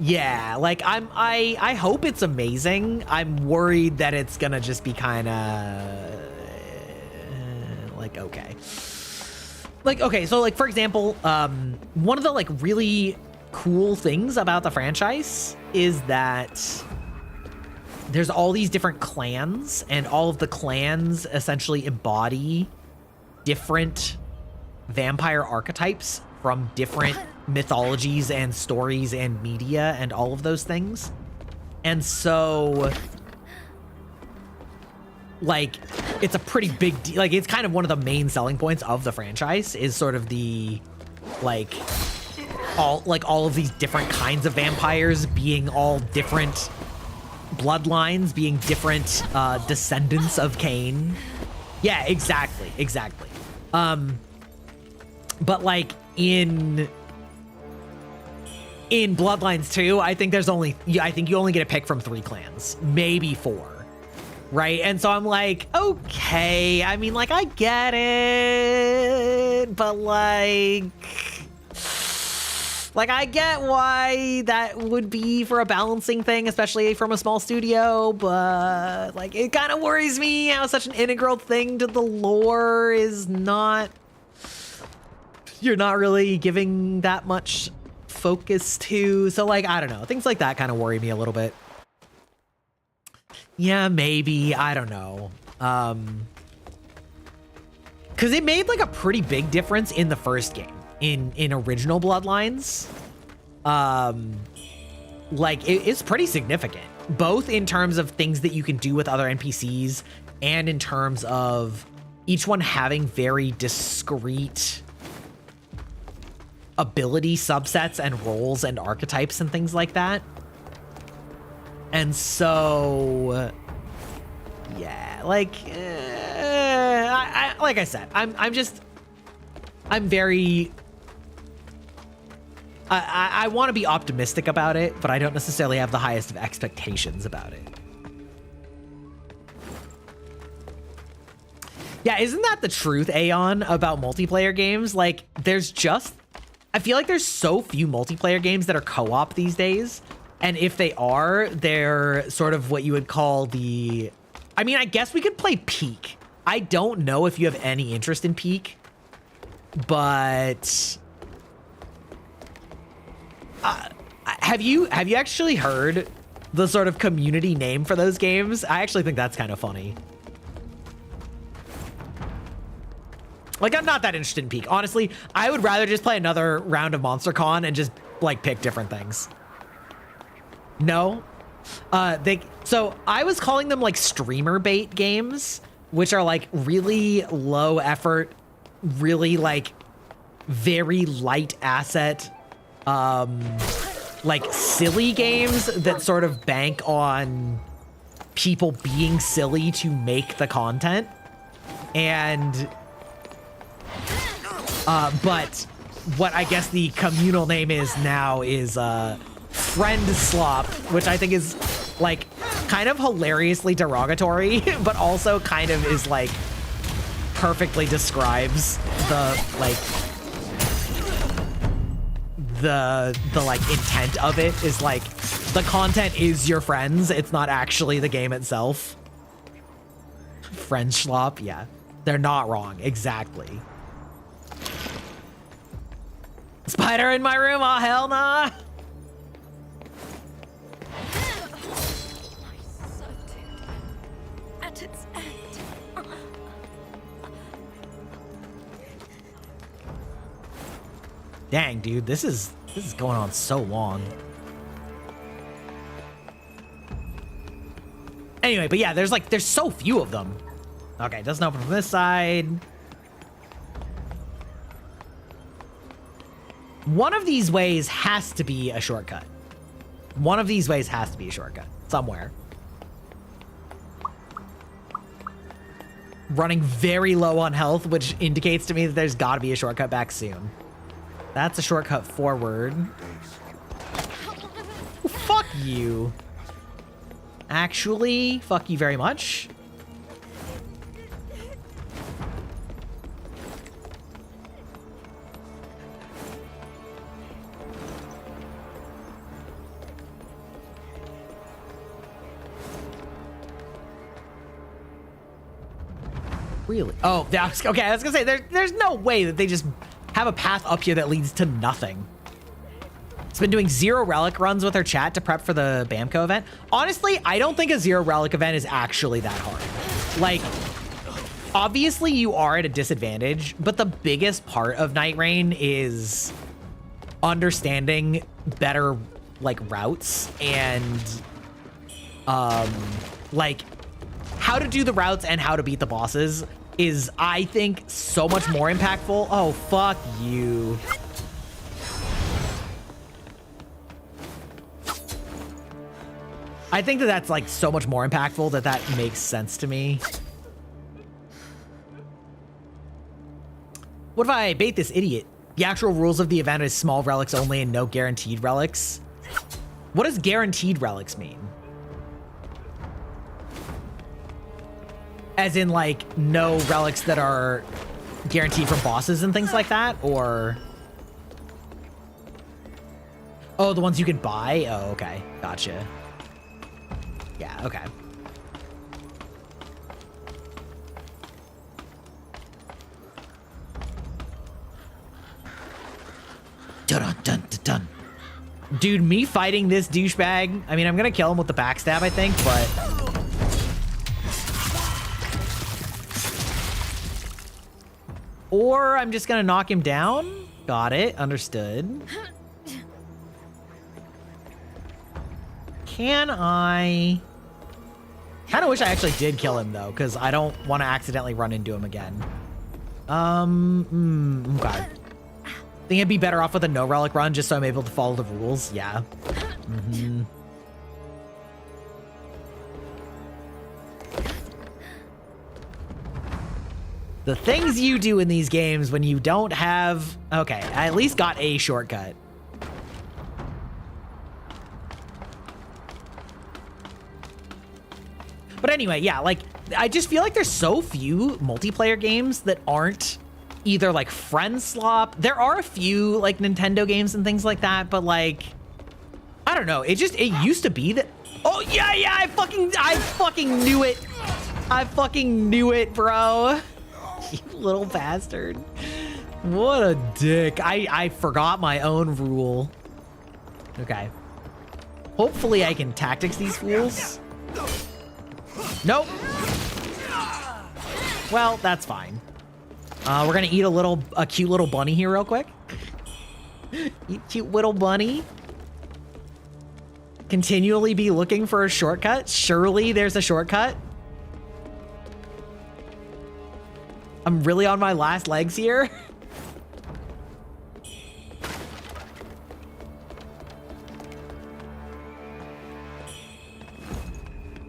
yeah, like I hope it's amazing. I'm worried that it's gonna just be kind of like okay. Like, okay, so like, for example, one of the like really cool things about the franchise is that there's all these different clans, and all of the clans essentially embody different vampire archetypes from different mythologies and stories and media and all of those things. And so like, it's a pretty big deal. Like, it's kind of one of the main selling points of the franchise is sort of the like all of these different kinds of vampires being all different bloodlines, being different descendants of Cain. Yeah, exactly. But like in Bloodlines 2, I think you only get a pick from 3 clans, maybe 4. Right? And so I'm like, okay, I mean, like, I get it, but like I get why that would be for a balancing thing, especially from a small studio, but like, it kind of worries me how such an integral thing to the lore is not, you're not really giving that much focus to. So like, I don't know, things like that kind of worry me a little bit. Yeah, maybe. I don't know. Because it made like a pretty big difference in the first game, in original Bloodlines. Like it's pretty significant, both in terms of things that you can do with other NPCs and in terms of each one having very discrete ability subsets and roles and archetypes and things like that. And so, yeah, like, like I said, I want to be optimistic about it, but I don't necessarily have the highest of expectations about it. Yeah, isn't that the truth, Aeon, about multiplayer games? Like, I feel like there's so few multiplayer games that are co-op these days. And if they are, they're sort of what you would call I mean, I guess we could play Peak. I don't know if you have any interest in Peak, but have you actually heard the sort of community name for those games? I actually think that's kind of funny. Like, I'm not that interested in Peak. Honestly, I would rather just play another round of MonsterCon and just, like, pick different things. No? So I was calling them, like, streamer bait games, which are, like, really low effort, really, like, very light asset, like, silly games that sort of bank on people being silly to make the content. And... but what I guess the communal name is now is Friend Slop, which I think is like kind of hilariously derogatory, but also kind of is like perfectly describes the like the like intent of it is like the content is your friends. It's not actually the game itself. Friend Slop, yeah, they're not wrong. Exactly. Spider in my room? Oh, hell nah. At its end. Dang, dude, this is going on so long. Anyway, but yeah, there's so few of them. Okay, doesn't open from this side. One of these ways has to be a shortcut. One of these ways has to be a shortcut somewhere. Running very low on health, which indicates to me that there's got to be a shortcut back soon. That's a shortcut forward. Well, fuck you. Actually, fuck you very much. Really? Oh, okay. I was gonna say there's no way that they just have a path up here that leads to nothing. It's been doing 0 relic runs with her chat to prep for the Bamco event. Honestly, I don't think a 0 relic event is actually that hard. Like, obviously you are at a disadvantage, but the biggest part of Night Rain is understanding better like routes and like how to do the routes and how to beat the bosses is, I think, so much more impactful. Oh, fuck you. I think that that's like so much more impactful that makes sense to me. What if I bait this idiot? The actual rules of the event is small relics only and no guaranteed relics. What does guaranteed relics mean? As in, like, no relics that are guaranteed from bosses and things like that? Or... oh, the ones you can buy? Oh, okay. Gotcha. Yeah, okay. Dun-dun-dun-dun-dun. Dude, me fighting this douchebag, I mean, I'm gonna kill him with the backstab, I think, but... or I'm just gonna knock him down. Got it. Understood. Can I... kind of wish I actually did kill him, though, because I don't want to accidentally run into him again. Okay. Think it'd be better off with a no relic run just so I'm able to follow the rules. Yeah. The things you do in these games when you don't have... okay, I at least got a shortcut. But anyway, yeah, like, I just feel like there's so few multiplayer games that aren't either like friend slop. There are a few like Nintendo games and things like that, but like, I don't know. It used to be that. Oh yeah, I fucking knew it. I fucking knew it, bro. You little bastard. What a dick. I forgot my own rule. Okay. Hopefully I can tactics these fools. Nope. Well, that's fine. We're gonna eat a cute little bunny here real quick. Eat cute little bunny. Continually be looking for a shortcut. Surely there's a shortcut. I'm really on my last legs here.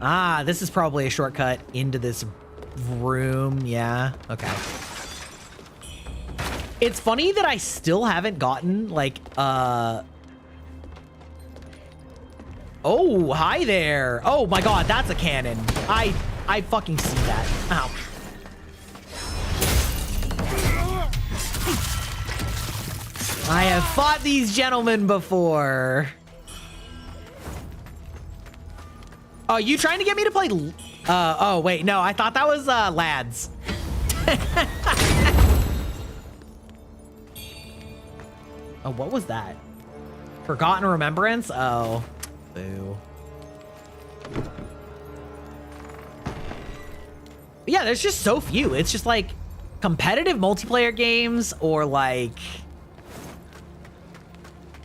Ah, this is probably a shortcut into this room. Yeah, okay. It's funny that I still haven't gotten, like, Oh, hi there. Oh my god, that's a cannon. I fucking see that. Ow. I have fought these gentlemen before. Oh, you trying to get me to play? Oh wait, no, I thought that was lads. Oh, what was that? Forgotten Remembrance? Oh, boo. But yeah, there's just so few. It's just like competitive multiplayer games or like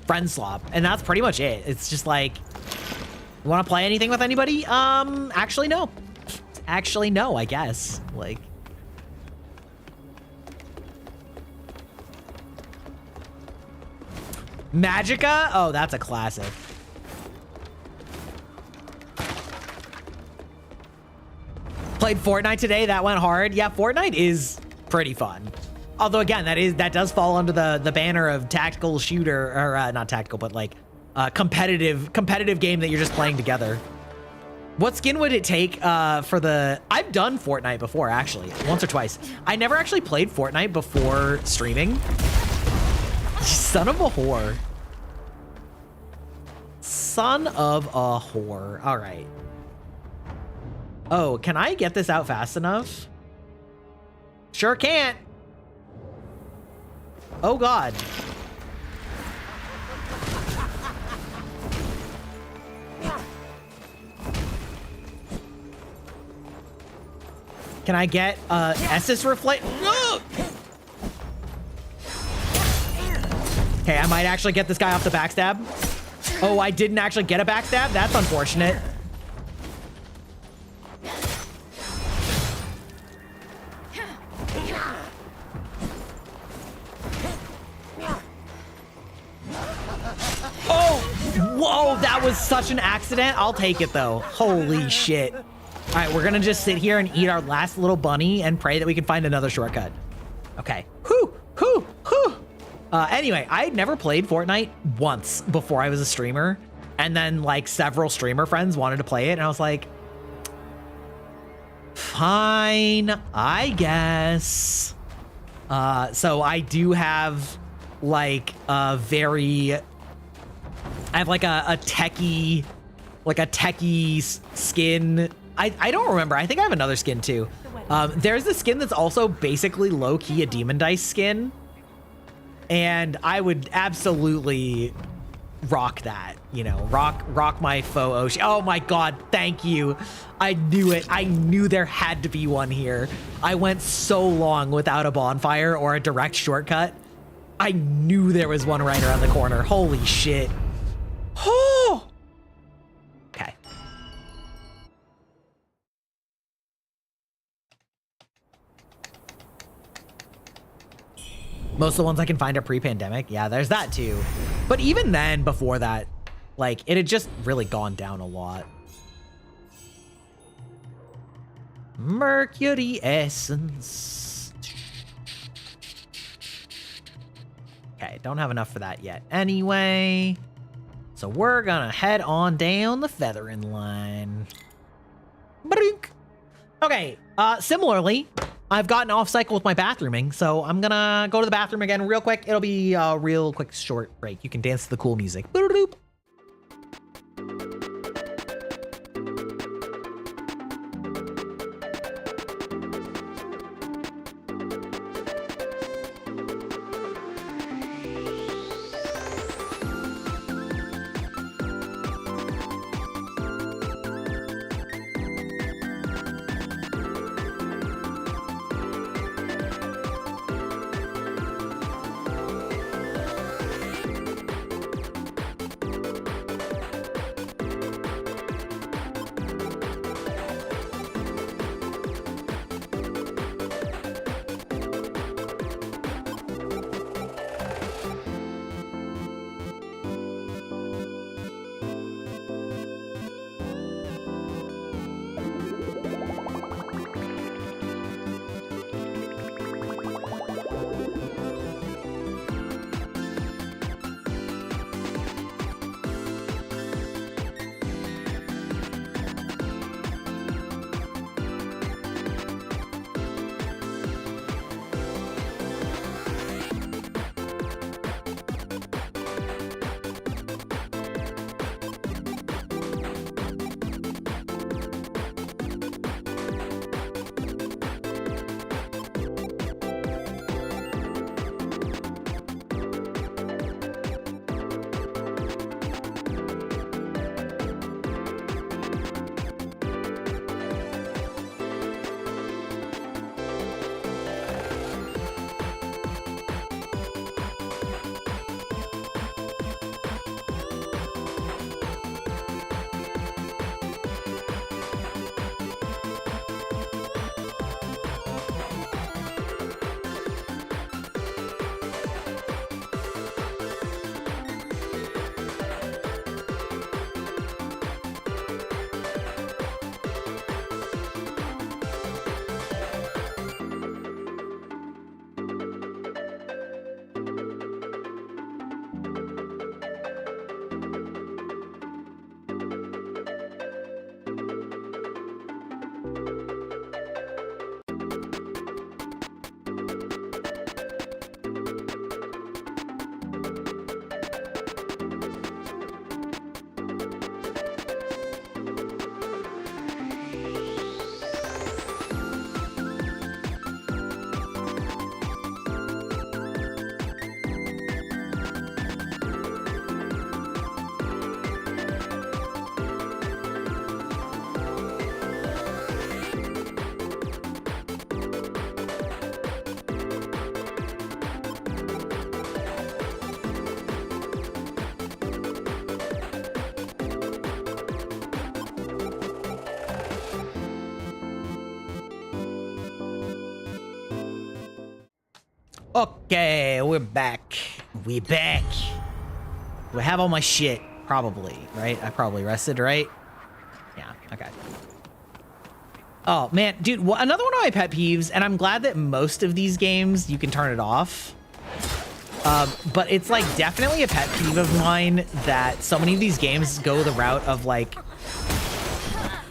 friend slop, and that's pretty much it. It's just like, you want to play anything with anybody? Actually, no. Actually, no, I guess. Like, Magica? Oh, that's a classic. Played Fortnite today. That went hard. Yeah, Fortnite is pretty fun. Although, again, that does fall under the banner of tactical shooter, or not tactical, but like competitive game that you're just playing together. What skin would it take for the... I've done Fortnite before, actually, once or twice. I never actually played Fortnite before streaming. Son of a whore. Son of a whore. All right. Oh, can I get this out fast enough? Sure can't. Oh, God. Can I get Essus Reflect? No! Okay, I might actually get this guy off the backstab. Oh, I didn't actually get a backstab? That's unfortunate. Oh! Whoa, that was such an accident. I'll take it, though. Holy shit. All right, we're gonna just sit here and eat our last little bunny and pray that we can find another shortcut. Okay. Whew, whew, whew. Anyway, I had never played Fortnite once before I was a streamer. And then like several streamer friends wanted to play it. And I was like, fine, I guess. So I do have like a I have like a techie skin. I don't remember. I think I have another skin too. There's the skin that's also basically low-key a Demon Dice skin. And I would absolutely rock that, you know, rock my faux ocean. Oh my God, thank you. I knew it. I knew there had to be one here. I went so long without a bonfire or a direct shortcut. I knew there was one right around the corner. Holy shit. Oh! Okay. Most of the ones I can find are pre-pandemic. Yeah, there's that too. But even then, before that, like, it had just really gone down a lot. Mercury essence. Okay, don't have enough for that yet anyway. So we're gonna head on down the feathering line. Okay, similarly, I've gotten off cycle with my bathrooming, so I'm gonna go to the bathroom again real quick. It'll be a real quick short break. You can dance to the cool music. Okay, we're back. We back. We have all my shit, probably, right? I probably rested, right? Yeah, okay. Oh, man, dude, another one of my pet peeves, and I'm glad that most of these games, you can turn it off. But it's, like, definitely a pet peeve of mine that so many of these games go the route of, like,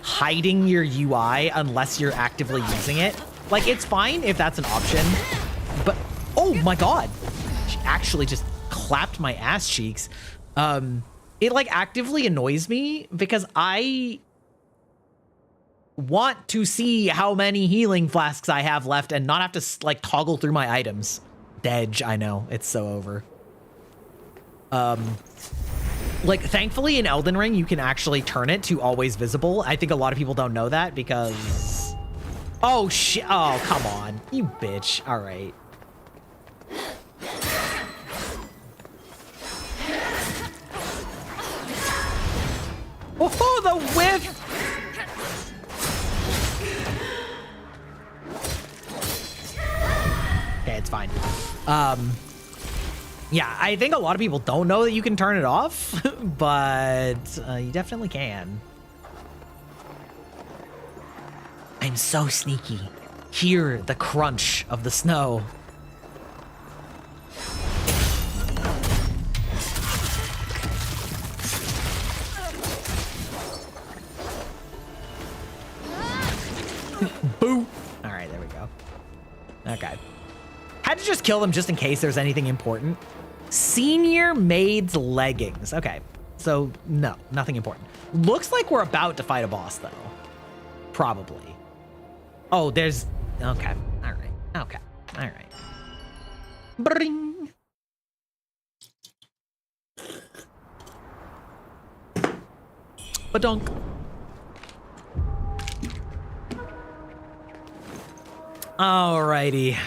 hiding your UI unless you're actively using it. Like, it's fine if that's an option, but... Oh my god! She actually just clapped my ass cheeks. It like actively annoys me because I want to see how many healing flasks I have left and not have to like toggle through my items. Dej, I know, it's so over. Like thankfully in Elden Ring you can actually turn it to always visible. I think a lot of people don't know that because... Oh shit, oh come on, you bitch, alright. Oh, the whiff! Okay, it's fine. Yeah, I think a lot of people don't know that you can turn it off, but you definitely can. I'm so sneaky. Hear the crunch of the snow. Boo. All right, there we go. Okay. Had to just kill them just in case there's anything important. Senior maid's leggings. Okay. So, no, nothing important. Looks like we're about to fight a boss, though. Probably. Oh, there's... Okay. All right. Okay. All right. Bring. Badunk. Alrighty.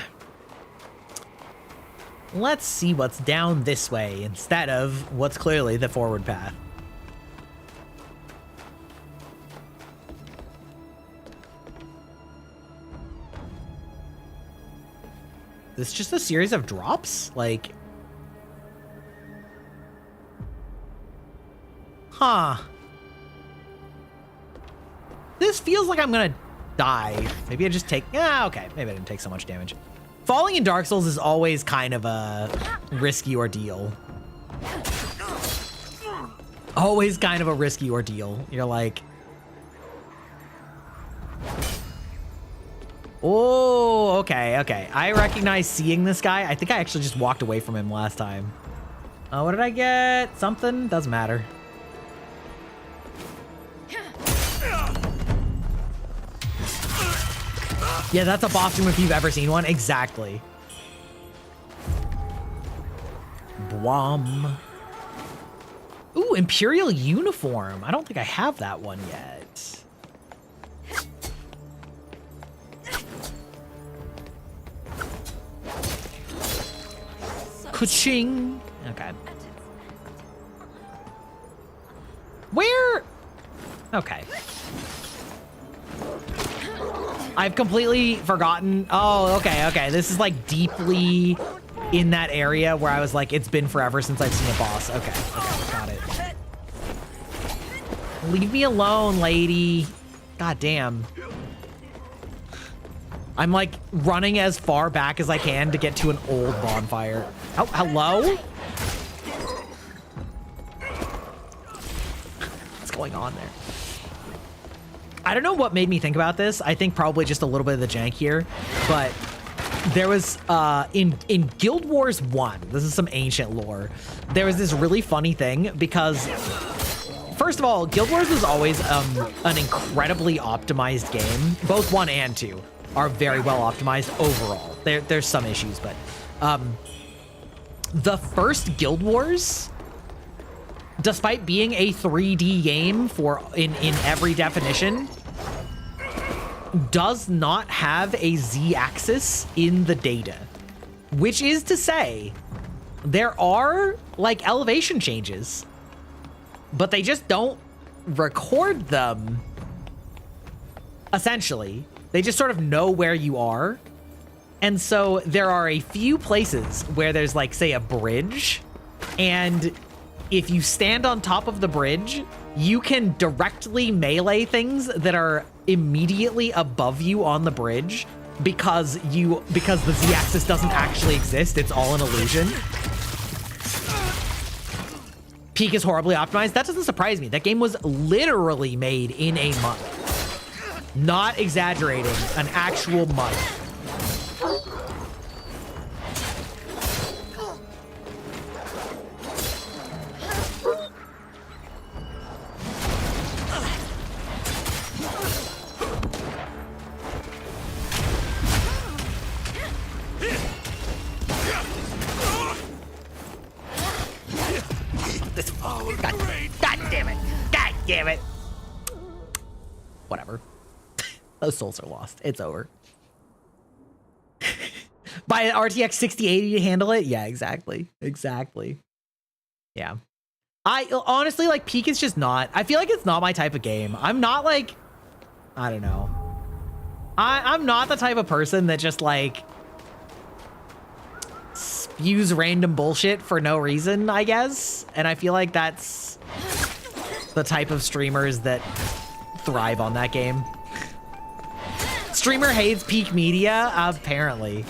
Let's see what's down this way instead of what's clearly the forward path. This is just a series of drops? Like... Huh. This feels like I'm gonna die. Maybe I just take... Yeah, okay. Maybe I didn't take so much damage. Falling in Dark Souls is always kind of a risky ordeal. Always kind of a risky ordeal. You're like... Oh, okay, okay. I recognize seeing this guy. I think I actually just walked away from him last time. What did I get? Something? Doesn't matter. Yeah, that's a boss room if you've ever seen one. Exactly. Bwom. Ooh, Imperial uniform. I don't think I have that one yet. Ka-ching. Okay. Where? Okay. I've completely forgotten. Oh, okay, okay. This is like deeply in that area where I was like, it's been forever since I've seen a boss. Okay, okay, got it. Leave me alone, lady. God damn. I'm like running as far back as I can to get to an old bonfire. Oh, hello? What's going on there? I don't know what made me think about this. I think probably just a little bit of the jank here, but there was in Guild Wars 1, this is some ancient lore, there was this really funny thing because first of all, Guild Wars was always an incredibly optimized game. Both 1 and 2 are very well optimized overall. There's some issues, but the first Guild Wars, despite being a 3D game in every definition, does not have a Z-axis in the data. Which is to say, there are like elevation changes, but they just don't record them. Essentially, they just sort of know where you are. And so there are a few places where there's like, say, a bridge, and if you stand on top of the bridge, you can directly melee things that are immediately above you on the bridge because the Z-axis doesn't actually exist. It's all an illusion. Peak is horribly optimized. That doesn't surprise me. That game was literally made in a month. Not exaggerating, an actual month. Damn it. Whatever. Those souls are lost. It's over. Buy an RTX 6080 to handle it? Yeah, exactly. Exactly. Yeah. I honestly, like, Peak is just not... I feel like it's not my type of game. I'm not, like... I don't know. I'm not the type of person that just, like... spews random bullshit for no reason, I guess. And I feel like that's... the type of streamers that thrive on that game. Streamer hates Peak Media? Apparently.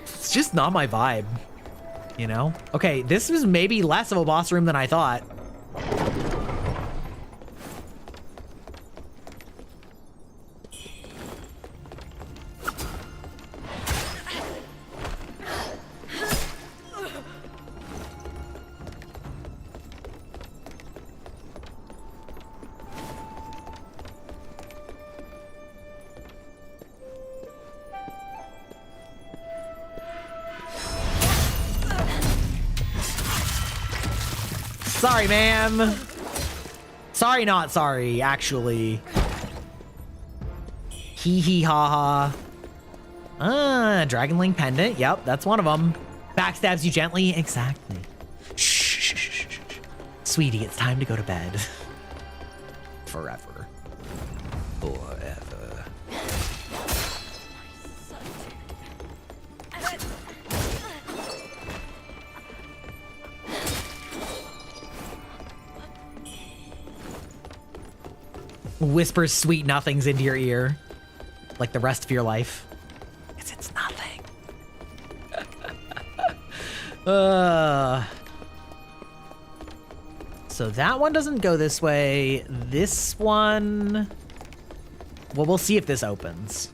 It's just not my vibe, you know? Okay, this was maybe less of a boss room than I thought. Sorry, ma'am. Sorry, not sorry, actually. Hee hee ha ha. Dragonling pendant. Yep, that's one of them. Backstabs you gently. Exactly. Shh. Sweetie, it's time to go to bed. Forever. Forever. Whispers sweet nothings into your ear. Like the rest of your life. Because it's nothing. So that one doesn't go this way. This one... Well, we'll see if this opens.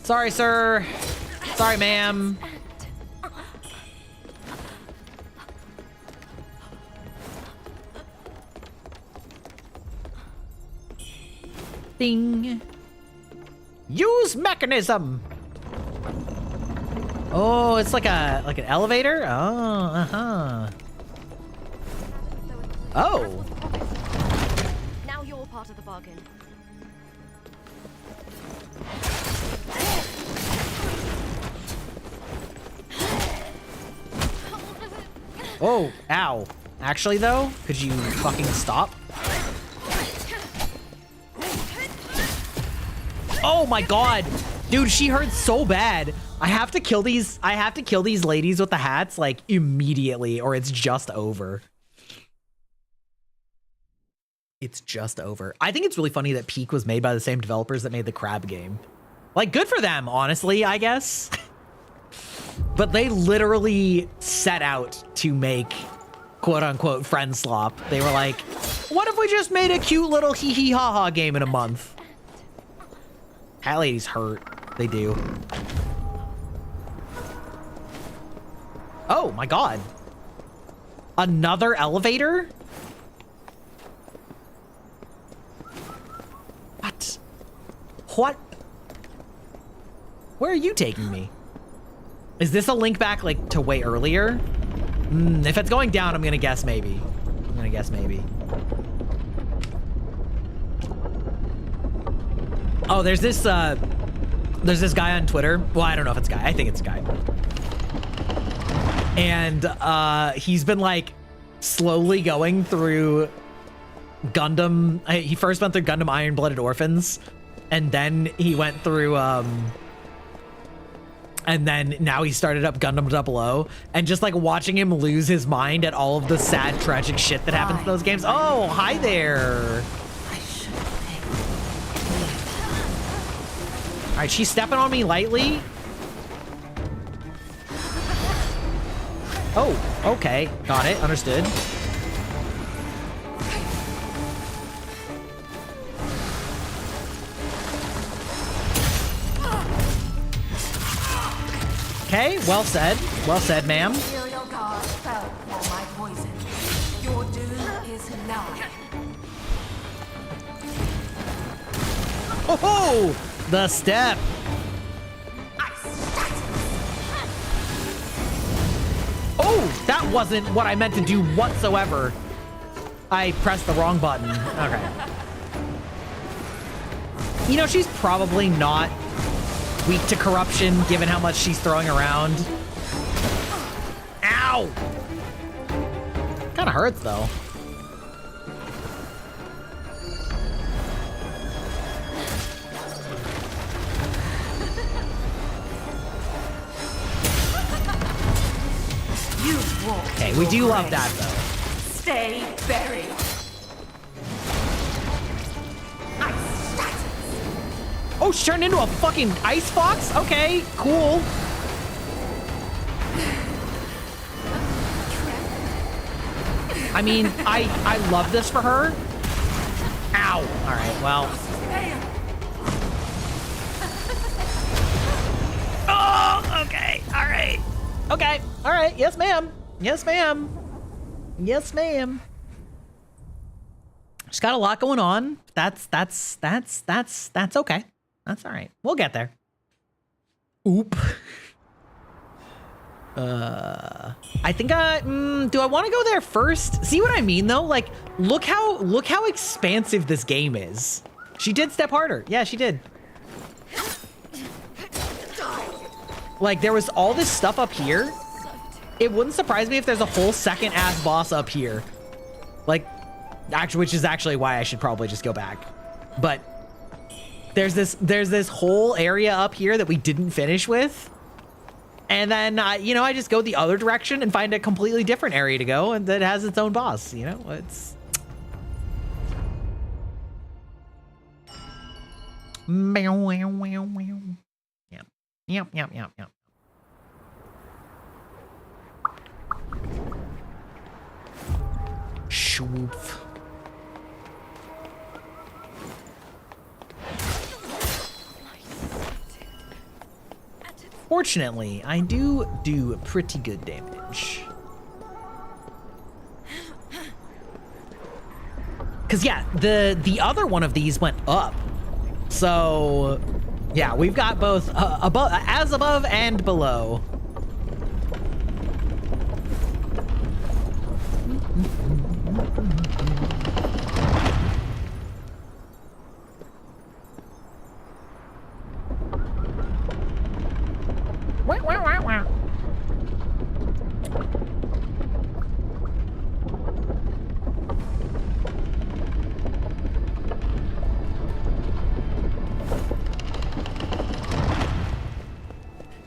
Sorry, sir. Sorry, ma'am. Ding. Use mechanism. Oh, it's like an elevator? Oh, uh-huh. Oh. Now you're part of the bargain. Oh, ow. Actually, though, could you fucking stop? Oh my god. Dude, she hurt so bad. I have to kill these ladies with the hats like immediately or it's just over. It's just over. I think it's really funny that Peak was made by the same developers that made the Crab game. Like, good for them, honestly, I guess. But they literally set out to make quote-unquote friend slop. They were like, what if we just made a cute little hee-hee-ha-ha game in a month? Hat ladies hurt. They do. Oh my god. Another elevator? What? What? Where are you taking me? Is this a link back like to way earlier? If it's going down, I'm gonna guess maybe. Oh, there's this guy on Twitter. Well, I don't know if it's a guy. I think it's a guy. And he's been like slowly going through Gundam. He first went through Gundam Iron-Blooded Orphans, and then he went through and then now he started up Gundam 00, and just like watching him lose his mind at all of the sad, tragic shit that happens in those games. Oh, hi there. All right, she's stepping on me lightly. Oh, okay. Got it. Understood. Okay, well said. Well said, ma'am. Imperial guard fell for my poison. Your doom is nigh. Oh, the step. Oh, that wasn't what I meant to do whatsoever. I pressed the wrong button. Okay. You know, she's probably not weak to corruption, given how much she's throwing around. Ow! Kinda hurts, though. Okay, we do love that, though. Stay buried. Oh, she turned into a fucking ice fox? Okay, cool. I mean, I love this for her. Ow. All right, well. Oh, okay. All right. Okay. All right. Yes, ma'am. Yes, ma'am. Yes, ma'am. She's got a lot going on. That's okay. That's all right. We'll get there. Oop. I think do I want to go there first? See what I mean though? Like, look how expansive this game is. She did step harder. Yeah, she did. Like, there was all this stuff up here. It wouldn't surprise me if there's a whole second ass boss up here. Like, actually, which is actually why I should probably just go back. But there's this whole area up here that we didn't finish with. And then, you know, I just go the other direction and find a completely different area to go, and that has its own boss, you know? It's... Yep. Yep. Swoop. Fortunately, I do pretty good damage. Cause yeah, the other one of these went up. So yeah, we've got both above and below.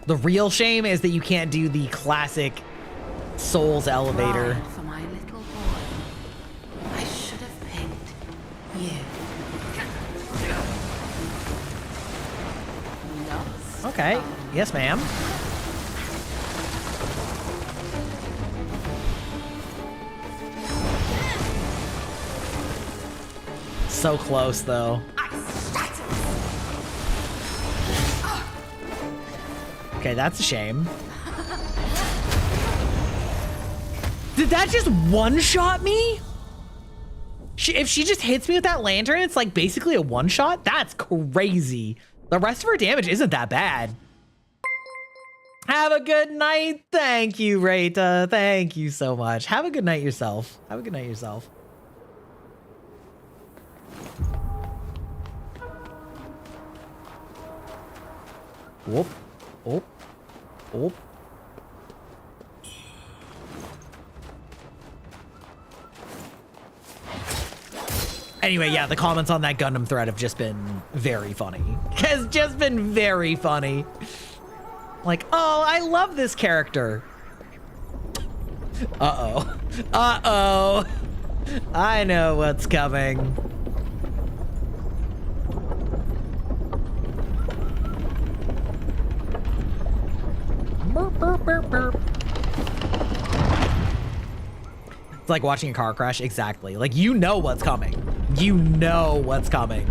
The real shame is that you can't do the classic Souls elevator. Ride for my little boy. I should have picked you. Okay. Yes, ma'am. So close, though. Okay, that's a shame. Did that just one-shot me? If she just hits me with that lantern, it's like basically a one-shot? That's crazy. The rest of her damage isn't that bad. Have a good night. Thank you, Rita. Thank you so much. Have a good night yourself. Have a good night yourself. Whoop. Whoop. Whoop. Anyway, yeah, the comments on that Gundam thread have just been very funny. Has just been very funny. Like, oh, I love this character. Uh-oh. Uh-oh. I know what's coming. Burp, burp, burp, burp. It's like watching a car crash. Exactly. Like, you know what's coming. You know what's coming.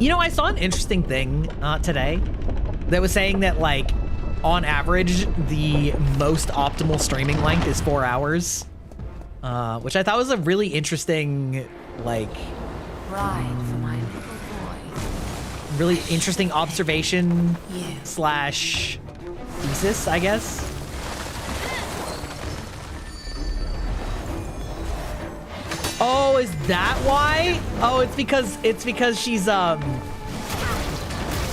You know, I saw an interesting thing today that was saying that, like, on average, the most optimal streaming length is 4 hours, which I thought was a really interesting, like, Ride for my little boy. really interesting observation slash thesis, I guess. Oh, is that why? Oh, it's because she's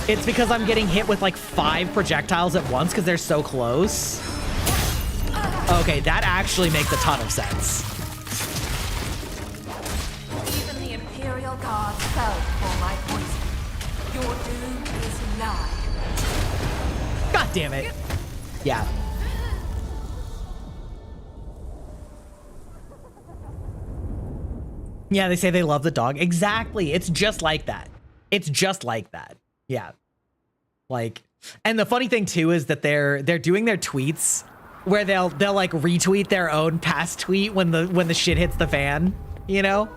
it's because I'm getting hit with like 5 projectiles at once because they're so close. Okay, that actually makes a ton of sense. Even the Imperial Guards fell for my poison. Your doom is nigh. God damn it. Yeah. Yeah, they say they love the dog. Exactly. It's just like that. It's just like that. Yeah. Like, and the funny thing too is that they're doing their tweets where they'll like retweet their own past tweet when the shit hits the fan, you know?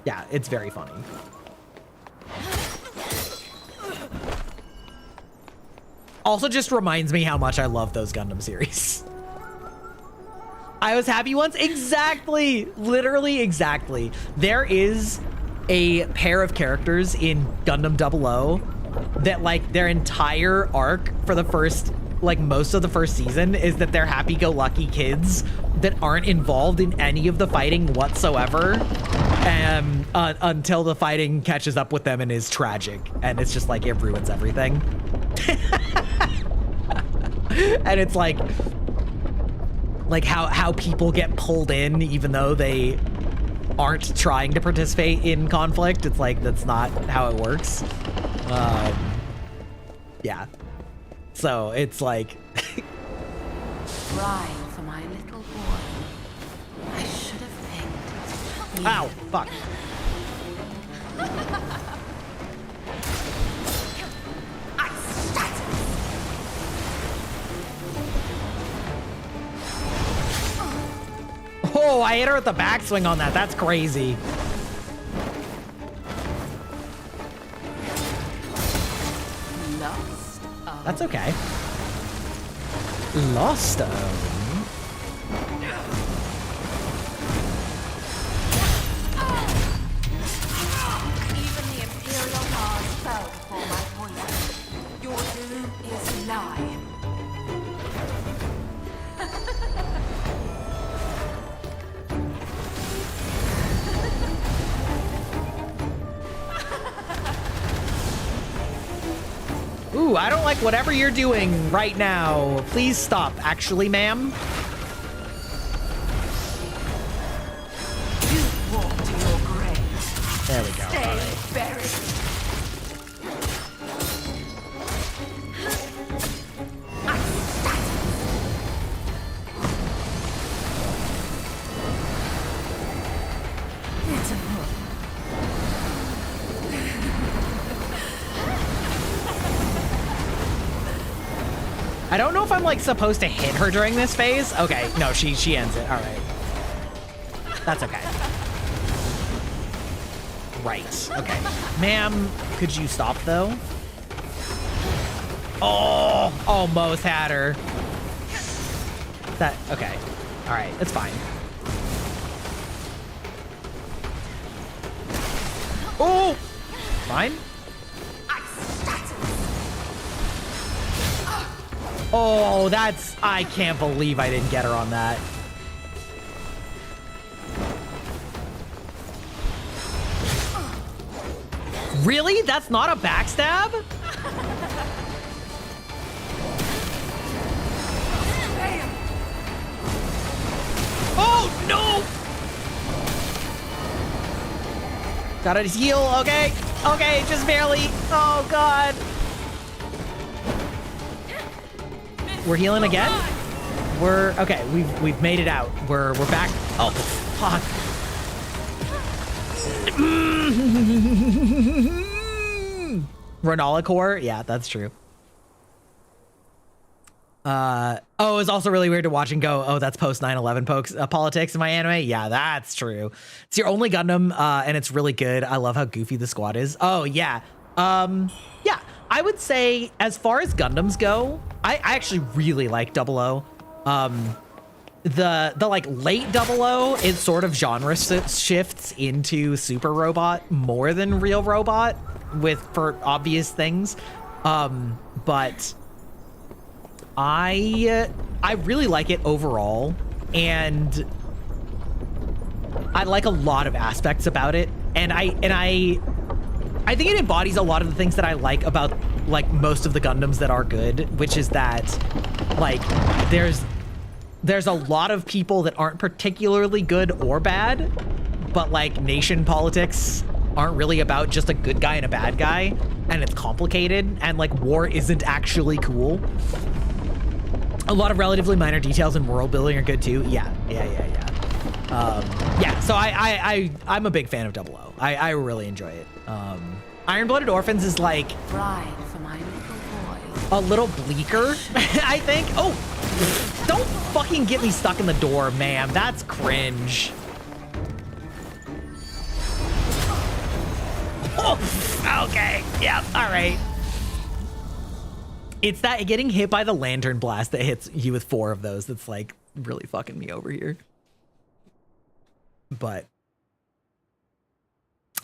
Yeah, it's very funny. Also just reminds me how much I love those Gundam series. I was happy once. Exactly. Literally exactly. There is a pair of characters in Gundam 00 that like their entire arc for the first, like most of the first season is that they're happy-go-lucky kids that aren't involved in any of the fighting whatsoever, until the fighting catches up with them and is tragic, and it's just like it ruins everything. And it's like how people get pulled in even though they aren't trying to participate in conflict. It's like that's not how it works. Yeah. So it's like Crying for my little boy. I should have picked. Ow, fuck. Oh, I hit her with the backswing on that. That's crazy. Lost. That's okay. Lost. Even the Imperial Guards fell before my poison. Your doom is nigh. Ooh, I don't like whatever you're doing right now. Please stop. Actually, ma'am. You walk to your grave. There we go. Stay All right. buried. It's a hook. I don't know if I'm like supposed to hit her during this phase. Okay, no, she ends it. All right. That's okay. Right. Okay. Ma'am, could you stop though? Oh, almost had her. That, okay. All right, it's fine. Oh, fine. Oh, that's, I can't believe I didn't get her on that. Really? That's not a backstab? Oh, no! Gotta heal, okay. Okay, just barely. Oh, God. We're healing again? We're, okay, we've made it out. We're back. Oh, fuck. Renala core? Yeah, that's true. Oh, it's also really weird to watch and go, oh, that's post 9/11 politics in my anime. Yeah, that's true. It's your only Gundam, and it's really good. I love how goofy the squad is. Oh, yeah. Yeah, I would say as far as Gundams go, I actually really like 00. The like late 00, it sort of genre shifts into super robot more than real robot for obvious things. But I really like it overall, and I like a lot of aspects about it, and I think it embodies a lot of the things that I like about like most of the Gundams that are good, which is that like there's a lot of people that aren't particularly good or bad, but like nation politics aren't really about just a good guy and a bad guy, and it's complicated, and like war isn't actually cool. A lot of relatively minor details in world building are good too. Yeah. Yeah, so I'm a big fan of 00. I really enjoy it. Iron-Blooded Orphans is like Bride for my little boy. a little bleaker, I think. Oh, don't fucking get me stuck in the door, ma'am. That's cringe. Oh, okay. Yep. All right. It's that getting hit by the lantern blast that hits you with 4 of those that's like really fucking me over here. But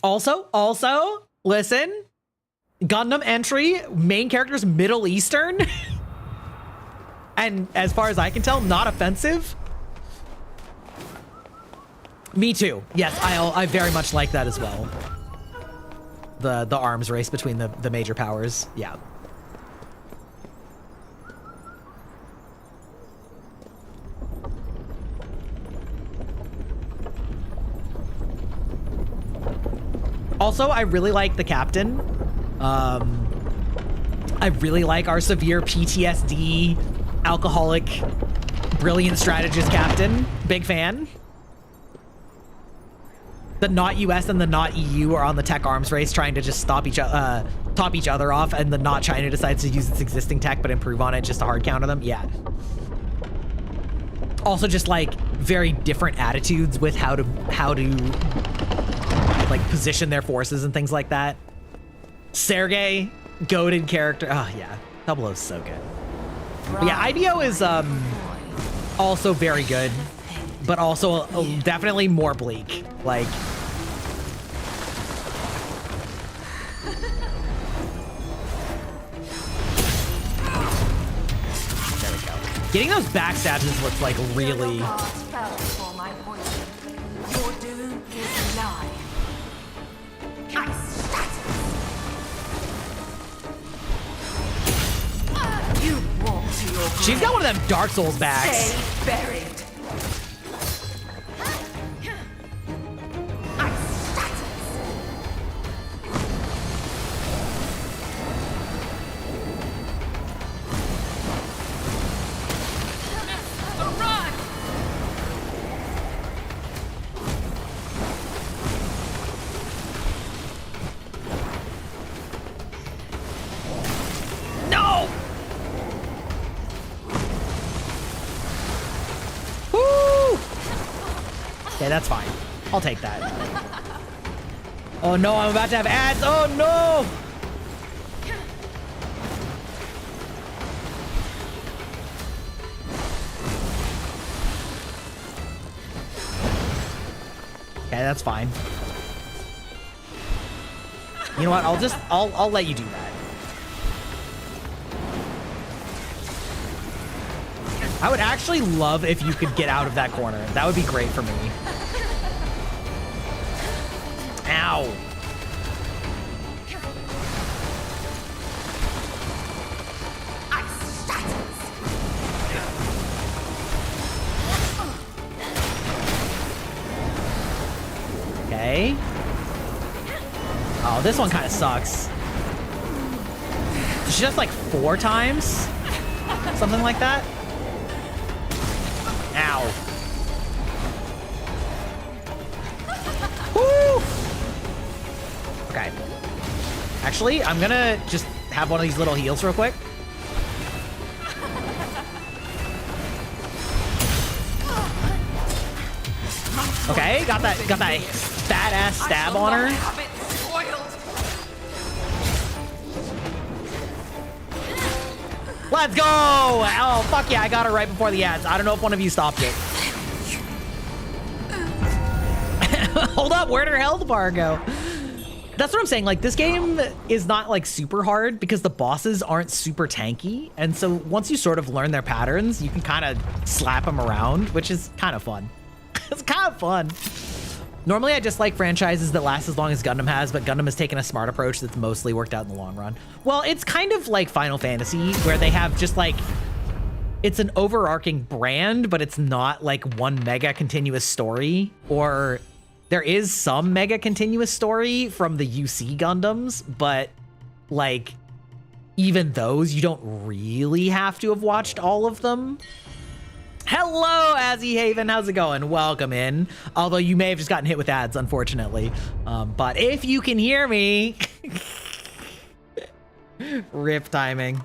Also, listen, Gundam entry, main character's Middle Eastern. And as far as I can tell, not offensive. Me too. Yes, I very much like that as well. The arms race between the major powers. Yeah. Also, I really like the captain. I really like our severe PTSD, alcoholic, brilliant strategist captain. Big fan. The not US and the not EU are on the tech arms race trying to just top each other off, and the not China decides to use its existing tech but improve on it just to hard counter them. Yeah. Also just like very different attitudes with how to like position their forces and things like that. Sergei, goated character. Oh yeah, 00 is so good. But yeah, IBO is also very good, but also definitely more bleak. Like, there we go. Getting those backstabs looks like really. Your doom is nigh. You walk to your grave. She's got one of them Dark Souls backs. Stay buried. No! Woo! Okay, that's fine. I'll take that. Oh no, I'm about to have ads. Oh no! Okay, that's fine. You know what? I'll let you do that. I would actually love if you could get out of that corner. That would be great for me. Ow. Okay. Oh, this one kind of sucks. She does like 4 times? Something like that? Ow. Woo! Okay. Actually, I'm gonna just have one of these little heals real quick. Okay, got that badass stab on her. Let's go! Oh, fuck yeah, I got her right before the ads. I don't know if one of you stopped it. Hold up, where'd her health bar go? That's what I'm saying. Like, this game is not like super hard because the bosses aren't super tanky. And so once you sort of learn their patterns, you can kind of slap them around, which is kind of fun. It's kind of fun. Normally, I just like franchises that last as long as Gundam has, but Gundam has taken a smart approach that's mostly worked out in the long run. Well, it's kind of like Final Fantasy, where they have just like, it's an overarching brand, but it's not like one mega continuous story. Or there is some mega continuous story from the UC Gundams, but like, even those, you don't really have to have watched all of them. Hello, Azzy Haven. How's it going? Welcome in. Although you may have just gotten hit with ads, unfortunately. But if you can hear me, rip timing.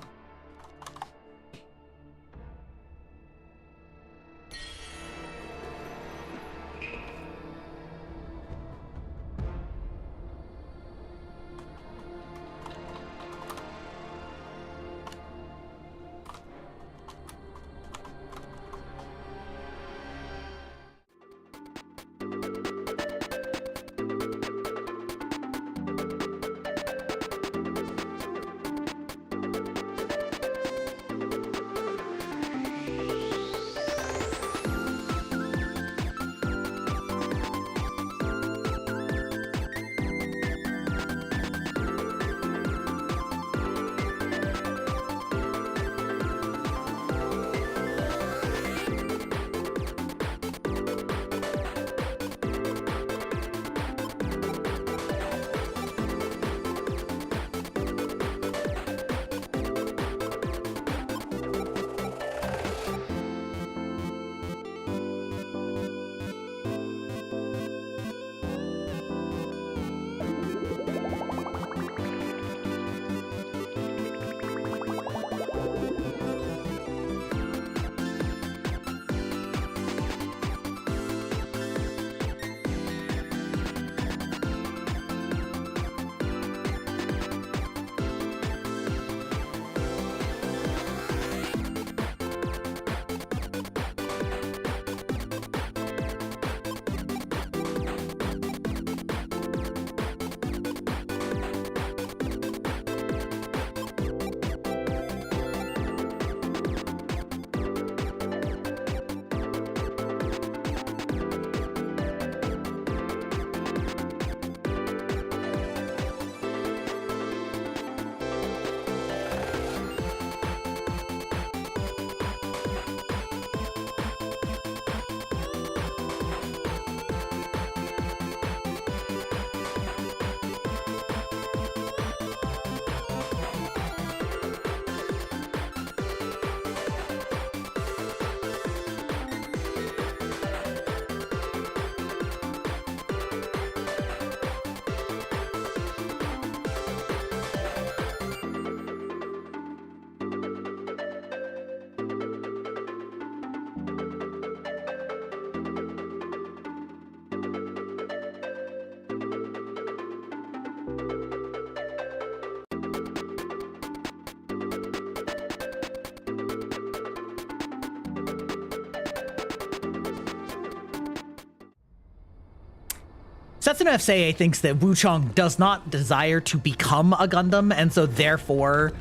Setsuna FCA thinks that Wuchang does not desire to become a Gundam, and so therefore,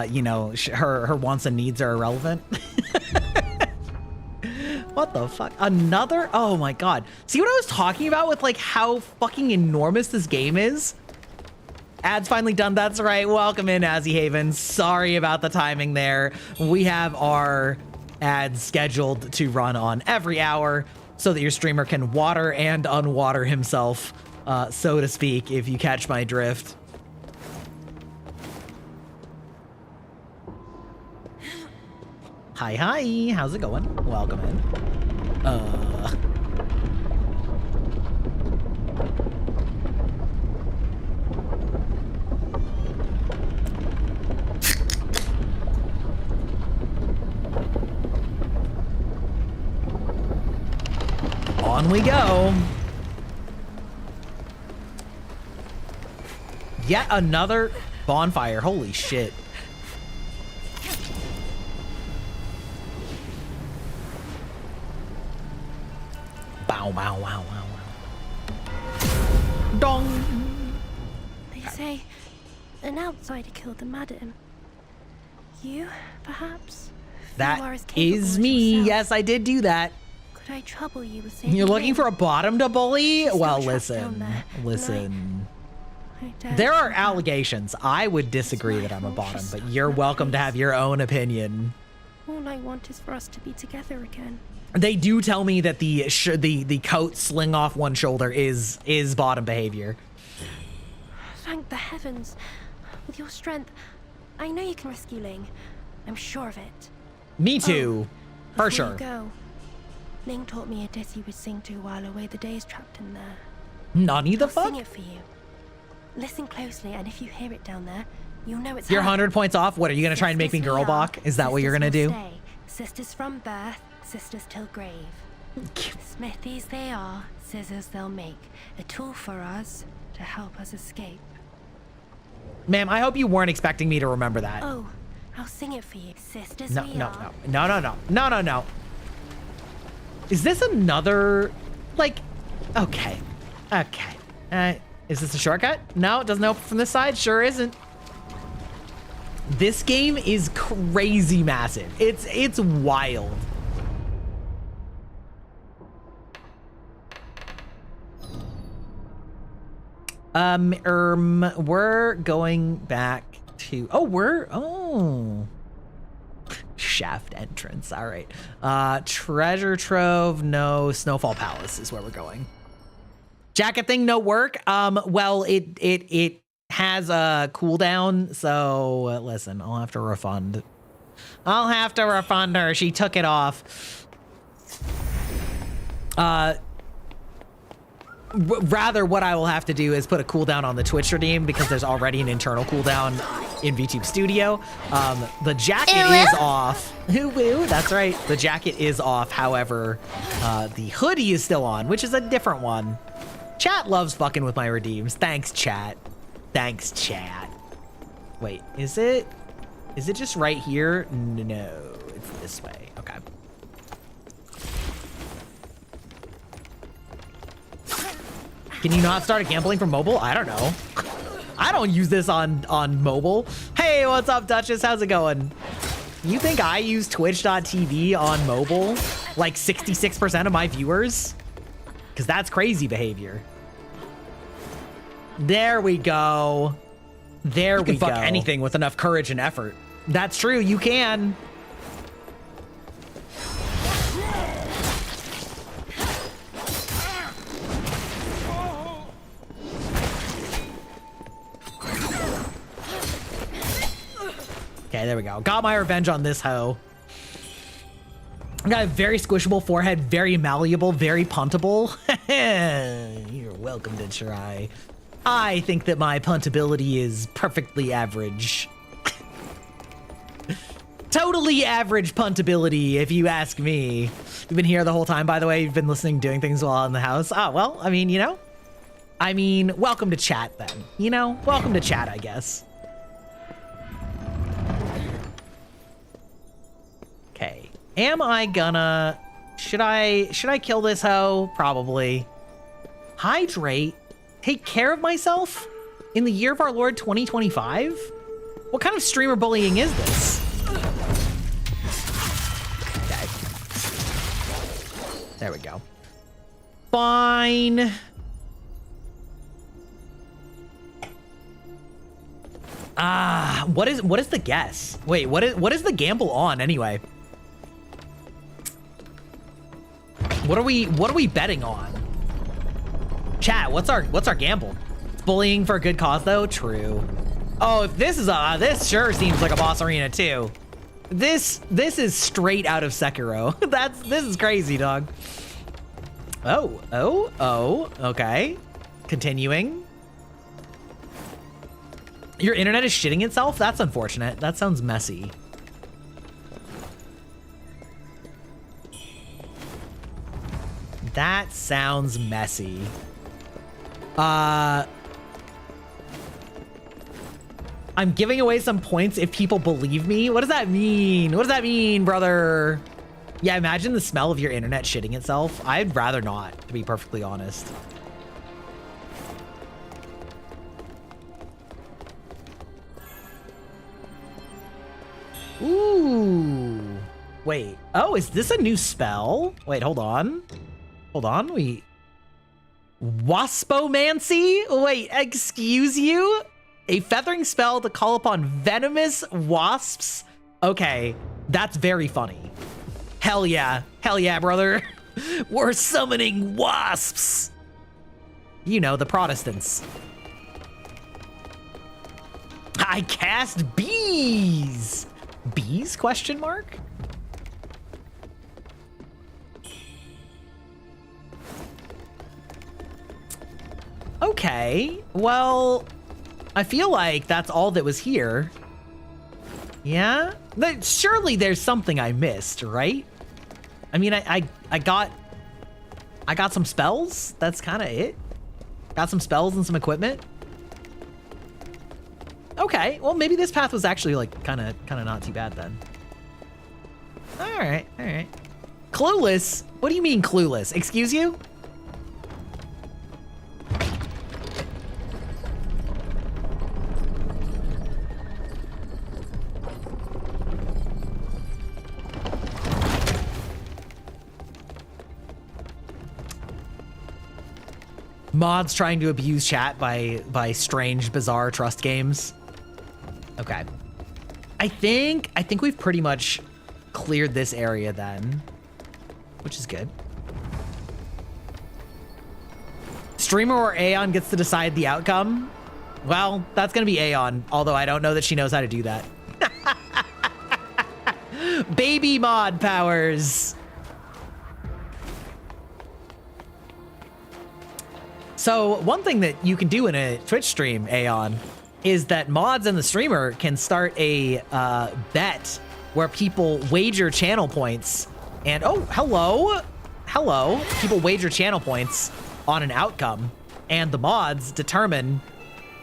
you know, her wants and needs are irrelevant. What the fuck? Another? Oh my god. See what I was talking about with like how fucking enormous this game is? Ad's finally done. That's right. Welcome in, Azzy Haven. Sorry about the timing there. We have our ads scheduled to run on every hour so that your streamer can water and unwater himself, so to speak, if you catch my drift. Hi, hi. How's it going? Welcome in. On we go. Yet another bonfire. Holy shit. Bow, bow, wow, wow, wow. Dong. They say an outsider killed the madam. You, perhaps? That is me. Yes, I did do that. Could I trouble you with saying you're looking for a bottom to bully? Well, listen. There are allegations. I would disagree that I'm a bottom, but you're welcome to have your own opinion. All I want is for us to be together again. They do tell me that the coat sling off one shoulder is bottom behavior. Thank the heavens. With your strength, I know you can rescue Ling. I'm sure of it. Me too. For sure. Go. Ling taught me a ditty he would sing to while away the days trapped in there. Nani the I'll fuck? sing it for you. Listen closely, and if you hear it down there, you'll know it's You're her. 100 points off. What, are you gonna try and make me girl balk? Is that what you're gonna do? Stay. Sisters from birth, sisters till grave. Smithies they are, scissors they'll make. A tool for us to help us escape. Ma'am, I hope you weren't expecting me to remember that. Oh, I'll sing it for you. Sisters No, we no, are. no, no, no, no, no, no. Is this another, like, okay, okay. Is this a shortcut? No, it doesn't open from this side. Sure isn't. This game is crazy massive. It's wild. We're going back to, shaft entrance. All right. Treasure trove, no. Snowfall Palace is where we're going. Jacket thing, no work. Well, it has a cooldown, so listen, I'll have to refund. I'll have to refund her. She took it off. Rather, what I will have to do is put a cooldown on the Twitch redeem because there's already an internal cooldown in VTube Studio. The jacket is off. Woo, that's right. The jacket is off. However, the hoodie is still on, which is a different one. Chat loves fucking with my redeems. Thanks, chat. Thanks, chat. Wait, is it just right here? No, it's this way. Okay. Can you not start gambling from mobile? I don't know. I don't use this on mobile. Hey, what's up, Duchess? How's it going? You think I use twitch.tv on mobile? Like 66% of my viewers? Because that's crazy behavior. There we go. There we go. You can fuck anything with enough courage and effort. That's true, you can. Okay, there we go. Got my revenge on this hoe. I got a very squishable forehead, very malleable, very puntable. You're welcome to try. I think that my puntability is perfectly average. Totally average puntability, if you ask me. You've been here the whole time, by the way. You've been listening, doing things while in the house. Ah, well, I mean, you know. I mean, welcome to chat then. You know, welcome to chat, I guess. Okay. Am I gonna... Should I kill this hoe? Probably. Hydrate? Take care of myself? In the year of our Lord 2025? What kind of streamer bullying is this? Okay. There we go. Fine. What is the guess? Wait, what is the gamble on anyway? What are we betting on? Chat, what's our gamble? Bullying for a good cause though? True. Oh, if this is this sure seems like a boss arena too. This is straight out of Sekiro. This is crazy, dog. Oh, okay. Continuing. Your internet is shitting itself? That's unfortunate. That sounds messy. That sounds messy. I'm giving away some points if people believe me. What does that mean? What does that mean, brother? Yeah, imagine the smell of your internet shitting itself. I'd rather not, to be perfectly honest. Ooh. Wait. Oh, is this a new spell? Wait, hold on. Hold on. Waspomancy? Wait, excuse you? A feathering spell to call upon venomous wasps? Okay, that's very funny. Hell yeah. Hell yeah, brother. We're summoning wasps. You know, the Protestants. I cast bees. Bees, question mark? Okay, well, I feel like that's all that was here. Yeah? Surely there's something I missed, right? I mean, I got some spells. That's kind of it. Got some spells and some equipment. Okay, well, maybe this path was actually like kind of not too bad then. All right. Clueless? What do you mean clueless? Excuse you? Mods trying to abuse chat by strange, bizarre trust games. Okay. I think we've pretty much cleared this area then, which is good. Streamer or Aeon gets to decide the outcome. Well, that's gonna be Aeon, although I don't know that she knows how to do that. Baby mod powers. So one thing that you can do in a Twitch stream, Aeon, is that mods and the streamer can start a bet where people wager channel points and hello, people wager channel points on an outcome, and the mods determine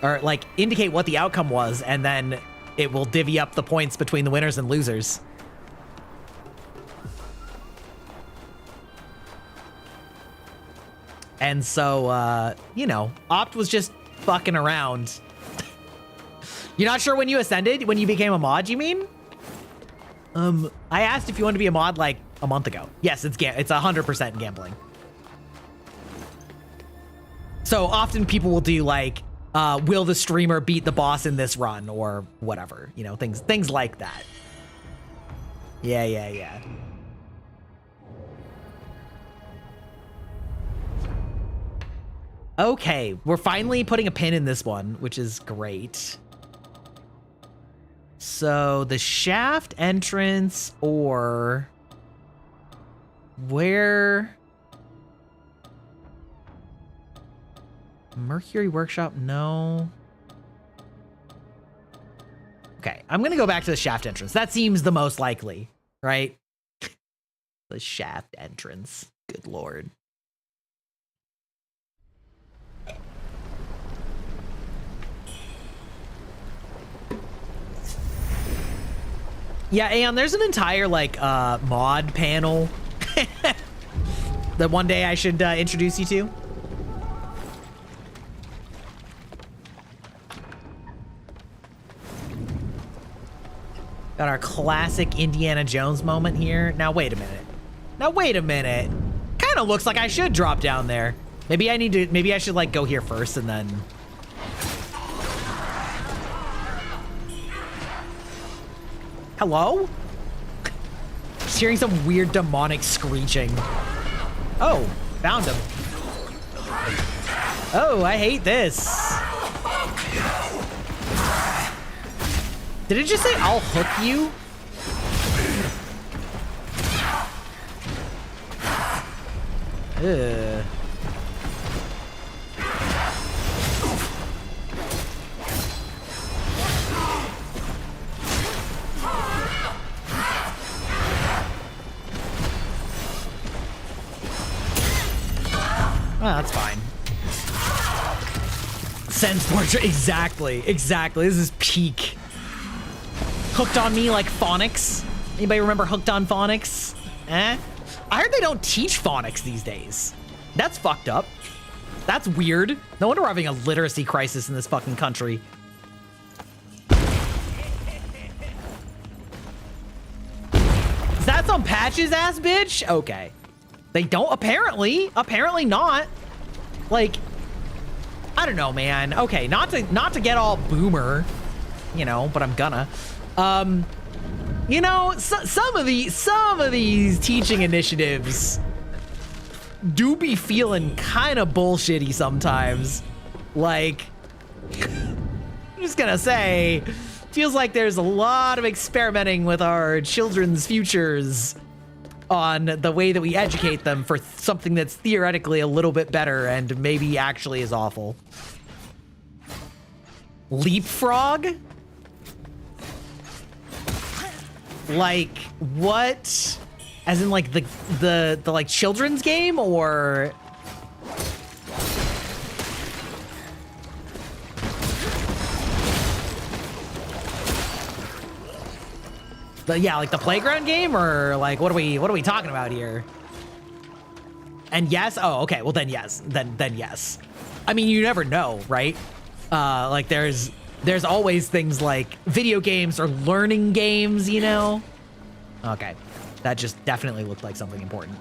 or like indicate what the outcome was, and then it will divvy up the points between the winners and losers. And so, you know, Opt was just fucking around. You're not sure when you ascended? When you became a mod, you mean? I asked if you wanted to be a mod like a month ago. Yes, it's 100% gambling. So often people will do like, will the streamer beat the boss in this run or whatever, you know, things like that. Yeah. Okay, we're finally putting a pin in this one, which is great. So the shaft entrance or where? Mercury Workshop, no. Okay, I'm gonna go back to the shaft entrance. That seems the most likely, right? The shaft entrance, good lord. Yeah, Aeon, there's an entire, like, mod panel that one day I should introduce you to. Got our classic Indiana Jones moment here. Now, wait a minute. Now, wait a minute. Kind of looks like I should drop down there. Maybe I need to, maybe I should like go here first and then. Hello? Just hearing some weird demonic screeching. Oh, found him. Oh, I hate this. Did it just say I'll hook you? Ugh. Oh, that's fine. Sense portrait, exactly. This is peak. Hooked on me like phonics. Anybody remember Hooked on Phonics? Eh? I heard they don't teach phonics these days. That's fucked up. That's weird. No wonder we're having a literacy crisis in this fucking country. Is that some Patches ass bitch? Okay. They don't, apparently not. Like, I don't know, man. Okay, not to get all boomer, you know, but I'm gonna. You know, some of these teaching initiatives do be feeling kind of bullshitty sometimes. Like, I'm just gonna say, feels like there's a lot of experimenting with our children's futures on the way that we educate them for something that's theoretically a little bit better and maybe actually is awful. Leapfrog? Like, what? As in like the like children's game, or? Yeah, like the playground game, or like what are we talking about here? And yes, oh, okay, well then yes, then yes. I mean, you never know, right? Like there's always things like video games or learning games, you know? Okay, that just definitely looked like something important.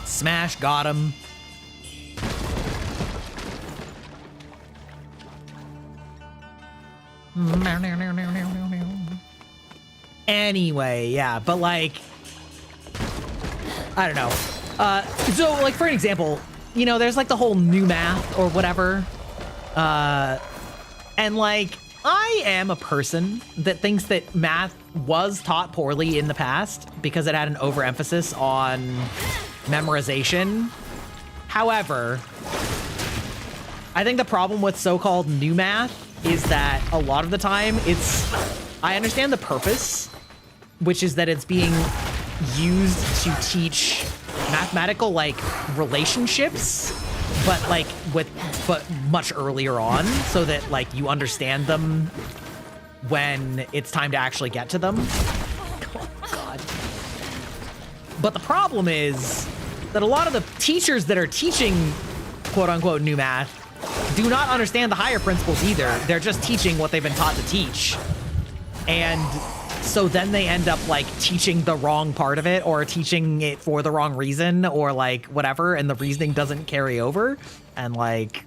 Smash, got him. Anyway, yeah, but like, I don't know. So like for an example, you know, there's like the whole new math or whatever. And like, I am a person that thinks that math was taught poorly in the past because it had an overemphasis on memorization. However, I think the problem with so-called new math is that a lot of the time I understand the purpose, which is that it's being used to teach mathematical like relationships, but much earlier on, so that like you understand them when it's time to actually get to them. Oh God. But the problem is that a lot of the teachers that are teaching quote unquote new math do not understand the higher principles either. They're just teaching what they've been taught to teach. And so then they end up like teaching the wrong part of it, or teaching it for the wrong reason, or like whatever, and the reasoning doesn't carry over. And like,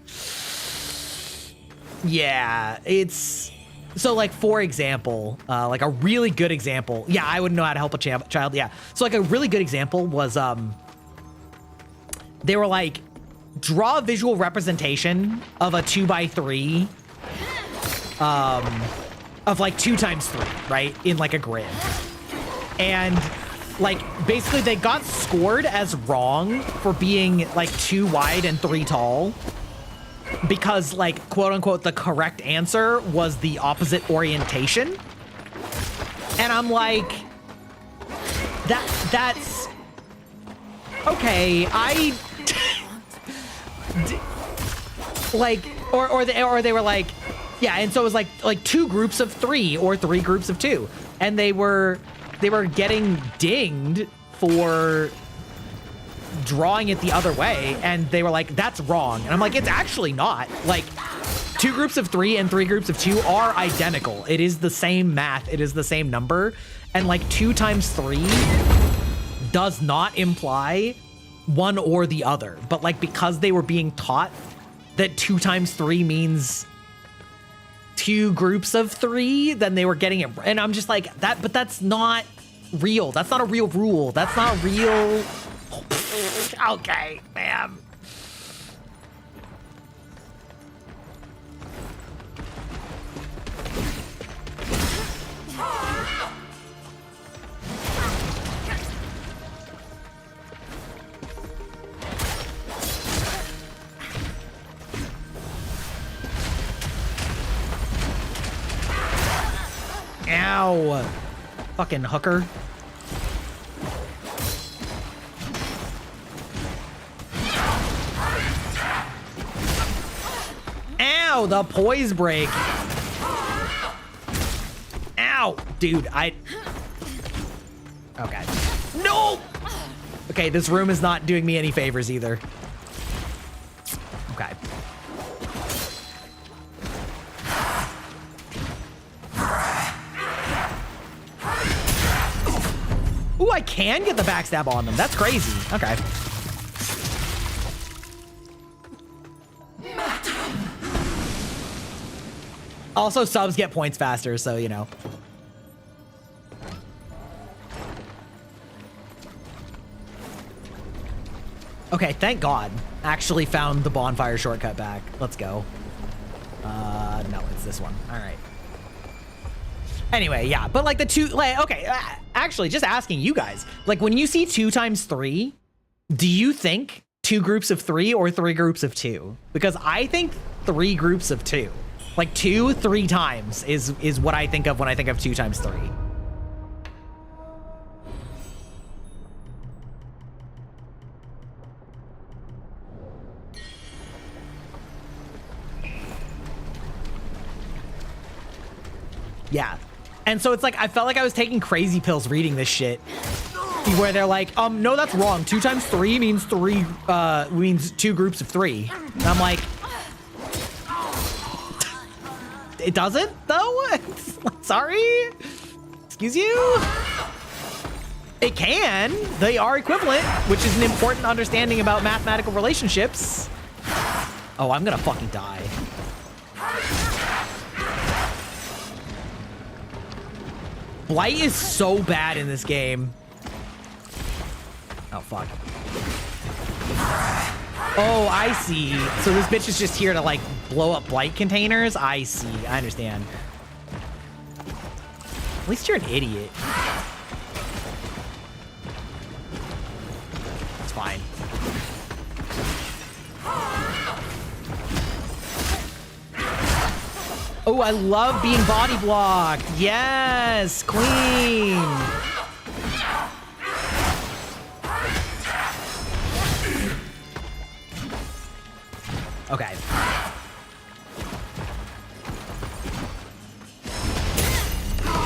yeah, it's so like, for example, like a really good example. Yeah, I wouldn't know how to help a child. Yeah. So like a really good example was, they were like, draw a visual representation of a 2x3, of like 2 times 3, right? In like a grid. And like, basically they got scored as wrong for being like 2 wide and 3 tall, because like, quote unquote, the correct answer was the opposite orientation. And I'm like, that's okay. Like, or they were like, yeah, and so it was like 2 groups of 3 or 3 groups of 2, and they were getting dinged for drawing it the other way, and they were like, that's wrong. And I'm like, it's actually not. Like, 2 groups of 3 and 3 groups of 2 are identical. It is the same math. It is the same number. And like 2 times 3 does not imply one or the other. But like, because they were being taught that 2 times 3 means 2 groups of 3, then they were getting it. And I'm just like, but that's not real. That's not a real rule. That's not real. Okay, ma'am. Ow. Fucking hooker. Ow, the poise break. Ow, dude, okay. No! Okay, this room is not doing me any favors either. Okay. Ooh, I can get the backstab on them. That's crazy. Okay. Also, subs get points faster, so, you know. Okay, thank God. Actually found the bonfire shortcut back. Let's go. No, it's this one. All right. Anyway, yeah, but like the 2, like, okay, actually, just asking you guys, like when you see 2 times 3, do you think 2 groups of 3 or 3 groups of 2? Because I think 3 groups of 2. Like 2, 3 times is what I think of when I think of 2 times 3. Yeah. And so it's like, I felt like I was taking crazy pills reading this shit. Where they're like, no, that's wrong. 2 times 3 means 3, means 2 groups of 3. And I'm like, it doesn't, though? Sorry? Excuse you? It can. They are equivalent, which is an important understanding about mathematical relationships. Oh, I'm gonna fucking die. Byte is so bad in this game. Oh, fuck. Oh, I see. So this bitch is just here to, like, blow up Byte containers? I see. I understand. At least you're an idiot. It's fine. Oh, I love being body blocked. Yes, queen. Okay.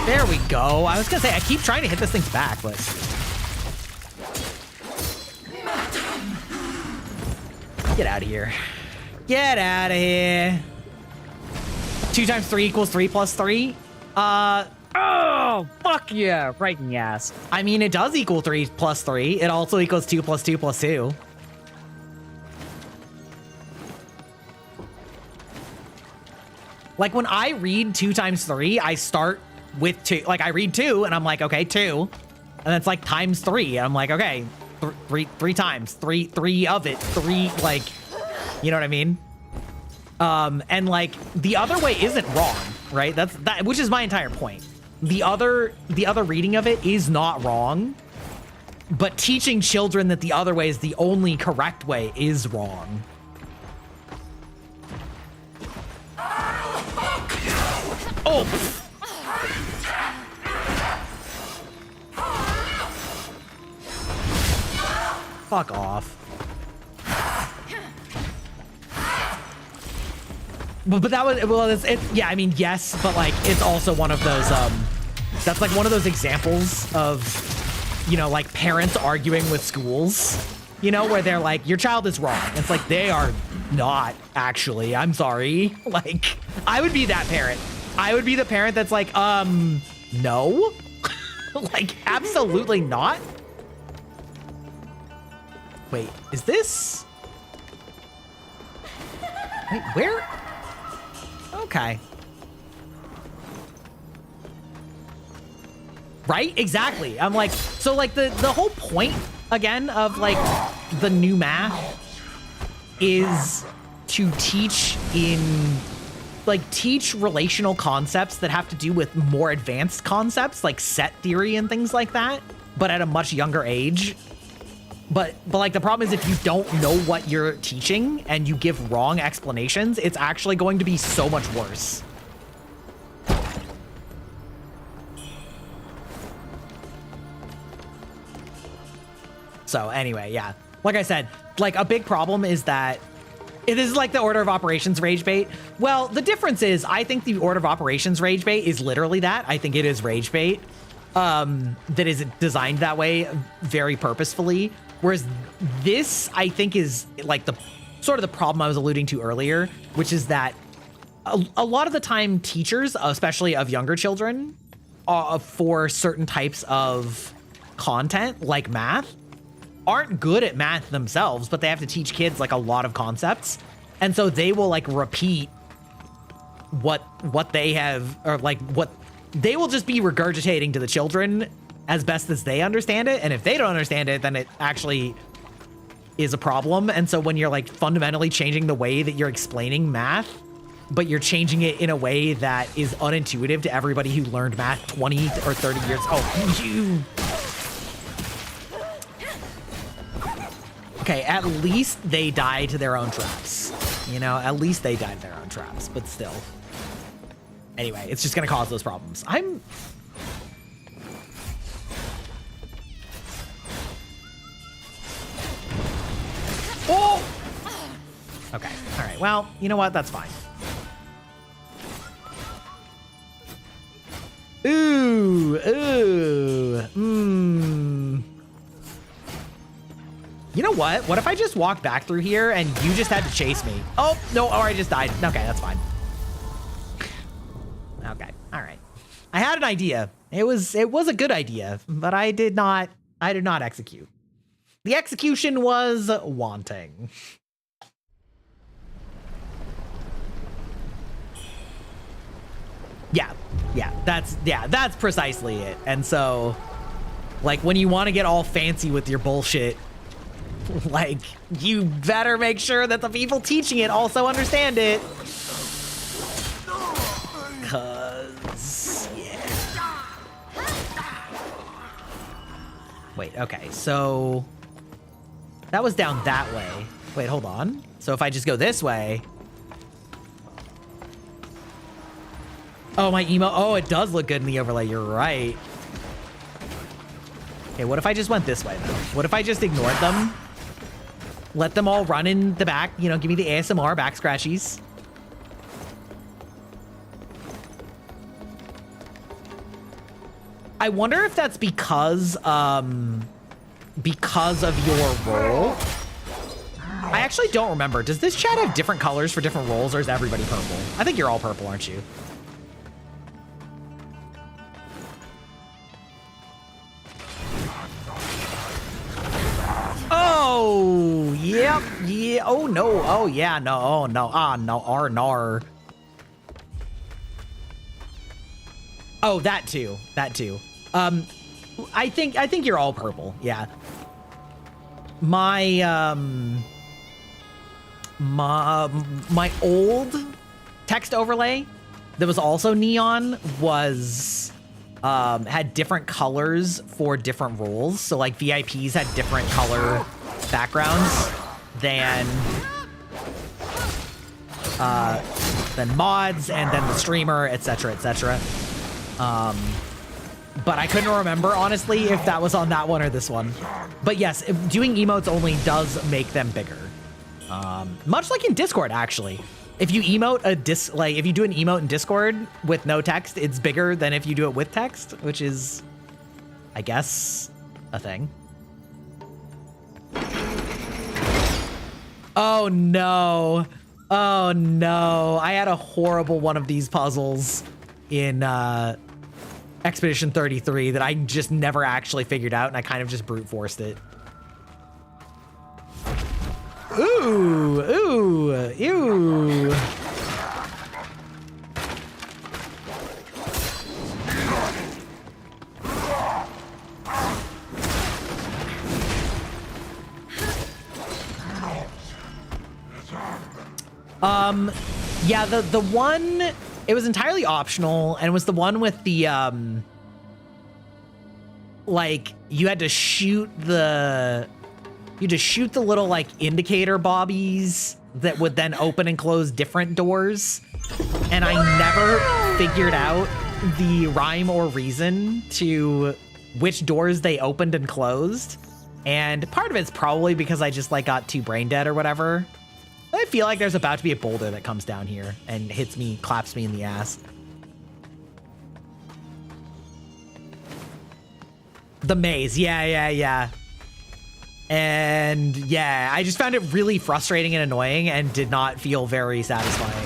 There we go. I was gonna say, I keep trying to hit this thing's back, but... Get out of here. Get out of here. 2 times 3 equals 3 plus 3? Oh, fuck yeah. Right in the ass. I mean, it does equal 3 plus 3. It also equals 2 plus 2 plus 2. Like, when I read 2 times 3, I start with 2. Like, I read 2, and I'm like, okay, 2. And it's like times 3. And I'm like, okay, three times. Three of it. 3, like, you know what I mean? And like, the other way isn't wrong, right? That, which is my entire point. The other reading of it is not wrong, but teaching children that the other way is the only correct way is wrong. Oh! Fuck off. But that was, well, it's yeah, I mean, yes, but like, it's also one of those, that's like one of those examples of, you know, like parents arguing with schools you know, where they're like, your child is wrong. It's like, they are not actually, I'm sorry. Like, I would be that parent. I would be the parent that's like, no, like, absolutely not. Wait, is this? Wait, where? Okay. Right? Exactly. I'm like, so like the whole point again of like the new math is to teach relational concepts that have to do with more advanced concepts like set theory and things like that, but at a much younger age. But like the problem is if you don't know what you're teaching and you give wrong explanations, it's actually going to be so much worse. So anyway, yeah, like I said, like a big problem is that it is like the order of operations rage bait. Well, the difference is I think the order of operations rage bait is literally that. I think it is rage bait that is designed that way very purposefully. Whereas this, I think, is like the sort of the problem I was alluding to earlier, which is that a lot of the time teachers, especially of younger children, for certain types of content like math, aren't good at math themselves, but they have to teach kids like a lot of concepts. And so they will like repeat what they have, or like what they will just be regurgitating to the children as best as they understand it. And if they don't understand it, then it actually is a problem. And so when you're like fundamentally changing the way that you're explaining math, but you're changing it in a way that is unintuitive to everybody who learned math 20 or 30 years. Oh, you. Okay, at least they die to their own traps. You know, at least they die to their own traps, but still. Anyway, it's just gonna cause those problems. Oh! Okay, all right, well, you know what? That's fine. You know what? What if I just walked back through here and you just had to chase me? Oh, no, or I just died. Okay, that's fine. Okay, all right. I had an idea. It was a good idea, but I did not execute. The execution was wanting. Yeah, that's precisely it. And so, like, when you want to get all fancy with your bullshit, like, you better make sure that the people teaching it also understand it. Cause, yeah. Wait, okay, so that was down that way. Wait, hold on. So if I just go this way. Oh, my emo. Oh, it does look good in the overlay. You're right. Okay, what if I just went this way, though? What if I just ignored them? Let them all run in the back. You know, give me the ASMR back scratchies. I wonder if that's because of your role. I actually don't remember. Does this chat have different colors for different roles, or is everybody purple? I think you're all purple, aren't you? Oh, yep, yeah, oh no, oh yeah, no, oh no, no, nar. Oh, that too. I think you're all purple, yeah. My old text overlay that was also neon was had different colors for different roles. So like VIPs had different color backgrounds than mods, and then the streamer, etc., etc. But I couldn't remember, honestly, if that was on that one or this one. But yes, doing emotes only does make them bigger. Much like in Discord, actually. If you emote if you do an emote in Discord with no text, it's bigger than if you do it with text, which is, I guess, a thing. Oh no. Oh no. I had a horrible one of these puzzles in Expedition 33 that I just never actually figured out, and I kind of just brute forced it. Ooh, ooh, ew. Yeah, the one, it was entirely optional, and it was the one with the, like, you had to shoot the little, like, indicator bobbies that would then open and close different doors, and I never figured out the rhyme or reason to which doors they opened and closed, and part of it's probably because I just, like, got too brain dead or whatever. I feel like there's about to be a boulder that comes down here and hits me, claps me in the ass. The maze, yeah. And yeah, I just found it really frustrating and annoying and did not feel very satisfying.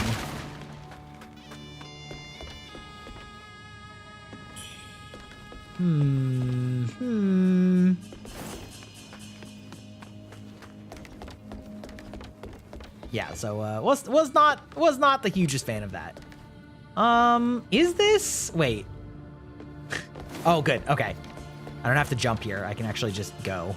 Yeah, so was not the hugest fan of that. Is this, wait. Oh, good, okay. I don't have to jump here. I can actually just go.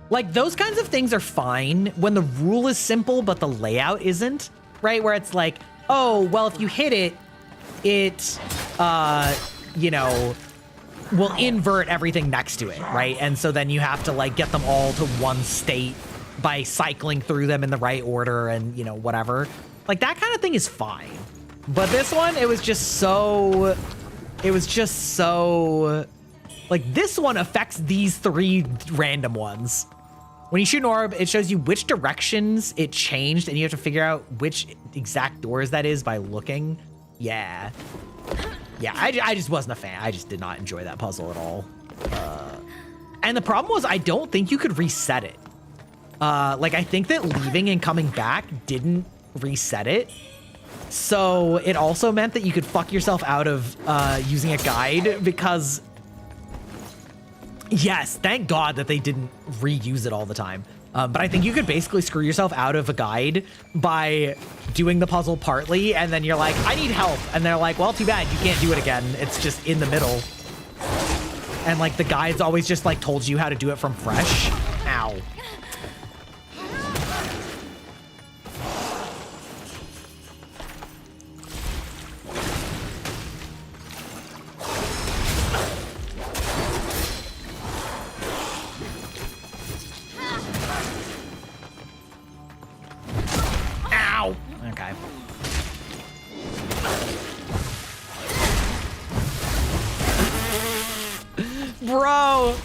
Like, those kinds of things are fine when the rule is simple, but the layout isn't, right? Where it's like, oh, well, if you hit it, it, you know, will invert everything next to it, right? And so then you have to, like, get them all to one state by cycling through them in the right order and, you know, whatever. Like, that kind of thing is fine. But this one, it was just so, like, this one affects these three random ones. When you shoot an orb, it shows you which directions it changed, and you have to figure out which exact doors that is by looking. Yeah. Yeah, I just wasn't a fan. I just did not enjoy that puzzle at all. And the problem was, I don't think you could reset it. Like, I think that leaving and coming back didn't reset it. So it also meant that you could fuck yourself out of using a guide because... Yes, thank God that they didn't reuse it all the time. But I think you could basically screw yourself out of a guide by doing the puzzle partly, and then you're like, I need help. And they're like, well, too bad, you can't do it again. It's just in the middle. And like the guides always just like told you how to do it from fresh. Ow. Okay. Bro!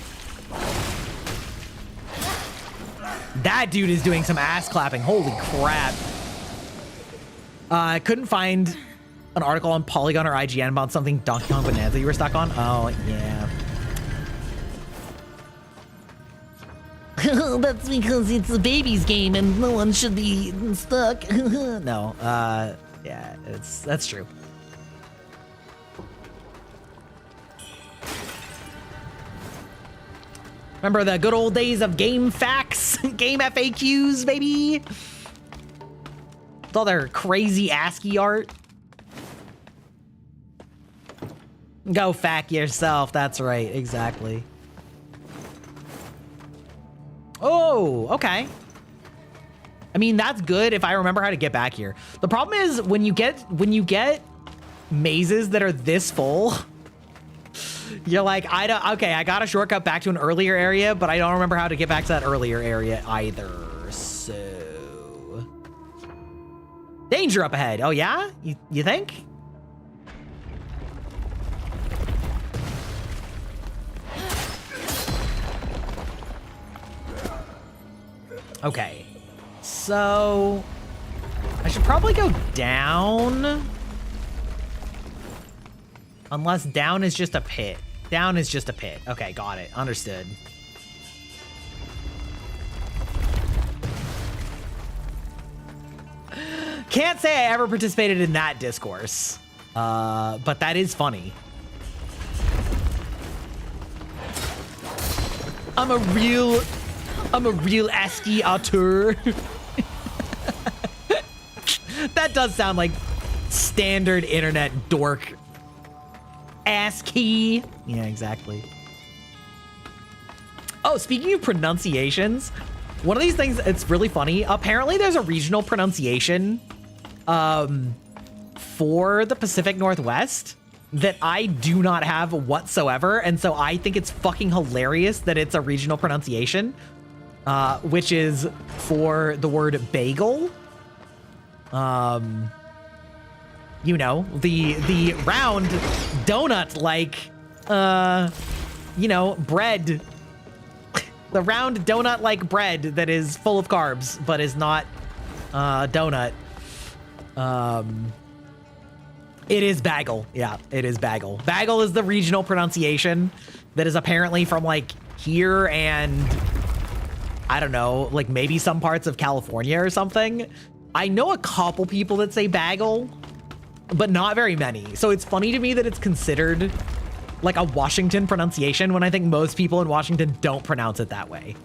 That dude is doing some ass clapping. Holy crap. I couldn't find an article on Polygon or IGN about something Donkey Kong Bonanza you were stuck on. Oh, yeah. That's because it's a baby's game and no one should be stuck. No, yeah, that's true. Remember the good old days of game facts, game FAQs, baby? With all their crazy ASCII art. Go fact yourself, that's right, exactly. Oh, okay. I mean, that's good if I remember how to get back here. The problem is when you get mazes that are this full, you're like, okay, I got a shortcut back to an earlier area, but I don't remember how to get back to that earlier area either. So, danger up ahead. Oh yeah? You think? Okay, so I should probably go down, unless down is just a pit. Down is just a pit. Okay, got it. Understood. Can't say I ever participated in that discourse. But that is funny. I'm a real ASCII auteur. That does sound like standard internet dork. ASCII. Yeah, exactly. Oh, speaking of pronunciations, one of these things, it's really funny. Apparently there's a regional pronunciation for the Pacific Northwest that I do not have whatsoever. And so I think it's fucking hilarious that it's a regional pronunciation, which is for the word bagel. You know, the round donut like, you know, bread. The round donut like bread that is full of carbs, but is not donut. It is bagel. Yeah, it is bagel. Bagel is the regional pronunciation that is apparently from like here and I don't know, like maybe some parts of California or something. I know a couple people that say bagel, but not very many. So it's funny to me that it's considered like a Washington pronunciation when I think most people in Washington don't pronounce it that way.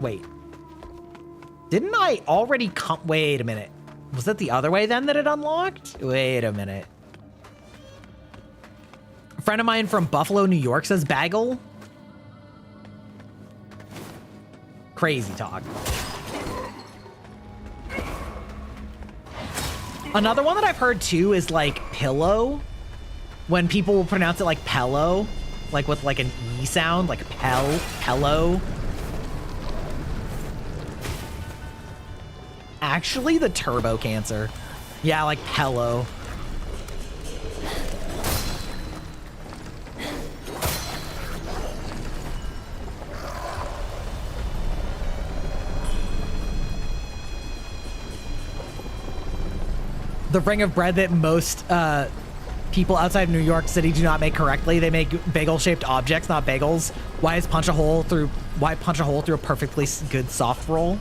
Wait. Didn't I already come? Wait a minute. Was that the other way then that it unlocked? Wait a minute. A friend of mine from Buffalo, New York says bagel. Crazy talk. Another one that I've heard too is like pillow. When people will pronounce it like pello, like with like an E sound, like pello. Actually, the turbo cancer. Yeah, like pello. The ring of bread that most people outside of New York City do not make correctly. They make bagel-shaped objects, not bagels. Why punch a hole through a perfectly good soft roll?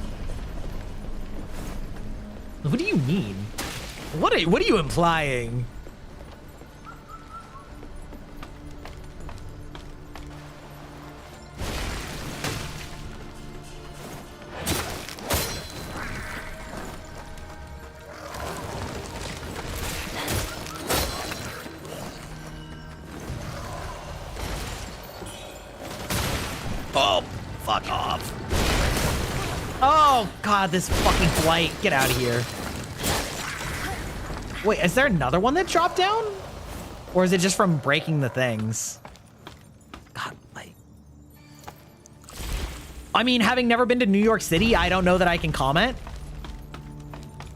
What do you mean? What are you implying? Oh, fuck off. Oh, God, this fucking flight. Get out of here. Wait, is there another one that dropped down? Or is it just from breaking the things? God, I mean, having never been to New York City, I don't know that I can comment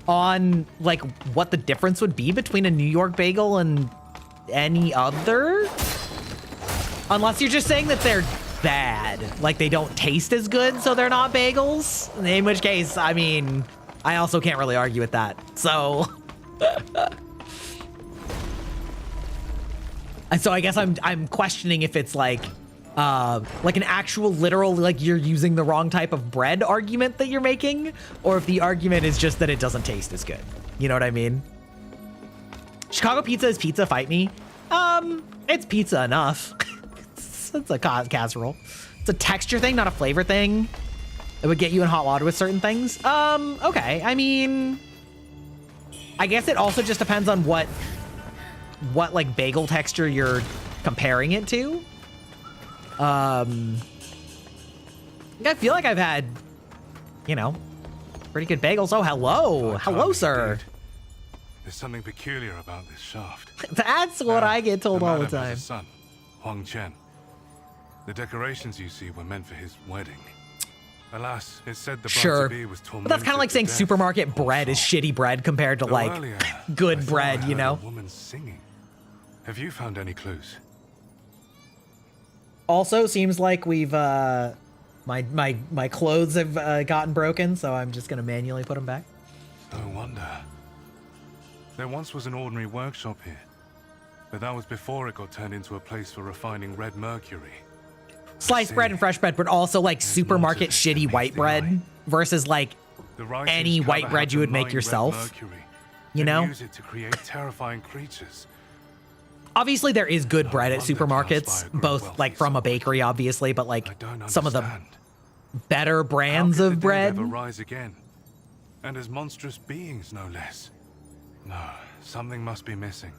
on, like, what the difference would be between a New York bagel and any other. Unless you're just saying that they're bad. Like, they don't taste as good, so they're not bagels. In which case, I mean, I also can't really argue with that. So... And so I guess I'm questioning if it's like an actual literal, like you're using the wrong type of bread argument that you're making, or if the argument is just that it doesn't taste as good. You know what I mean? Chicago pizza is pizza, fight me. It's pizza enough. It's a casserole. It's a texture thing, not a flavor thing. It would get you in hot water with certain things. Okay. I mean, I guess it also just depends on what like bagel texture you're comparing it to. I feel like I've had, you know, pretty good bagels. Oh, hello. Hello, sir. There's something peculiar about this shaft. That's what I get told all the time. Has a son, Huang Chen. The decorations you see were meant for his wedding. Alas, it said the bride-to-be was tormented. But that's kind of like saying supermarket bread is shitty bread compared to like good bread, you know? A woman singing. Have you found any clues? Also, seems like we've My clothes have gotten broken, so I'm just gonna manually put them back. No wonder. There once was an ordinary workshop here, but that was before it got turned into a place for refining red mercury. Sliced bread and fresh bread, but also like supermarket shitty white bread versus like any white bread you would make yourself. You know? Use it to create terrifying creatures. Obviously, there is good bread at supermarkets, both like from a bakery, obviously, but like some of the better brands of bread. Ever rise again, and as monstrous beings, no less. No, something must be missing.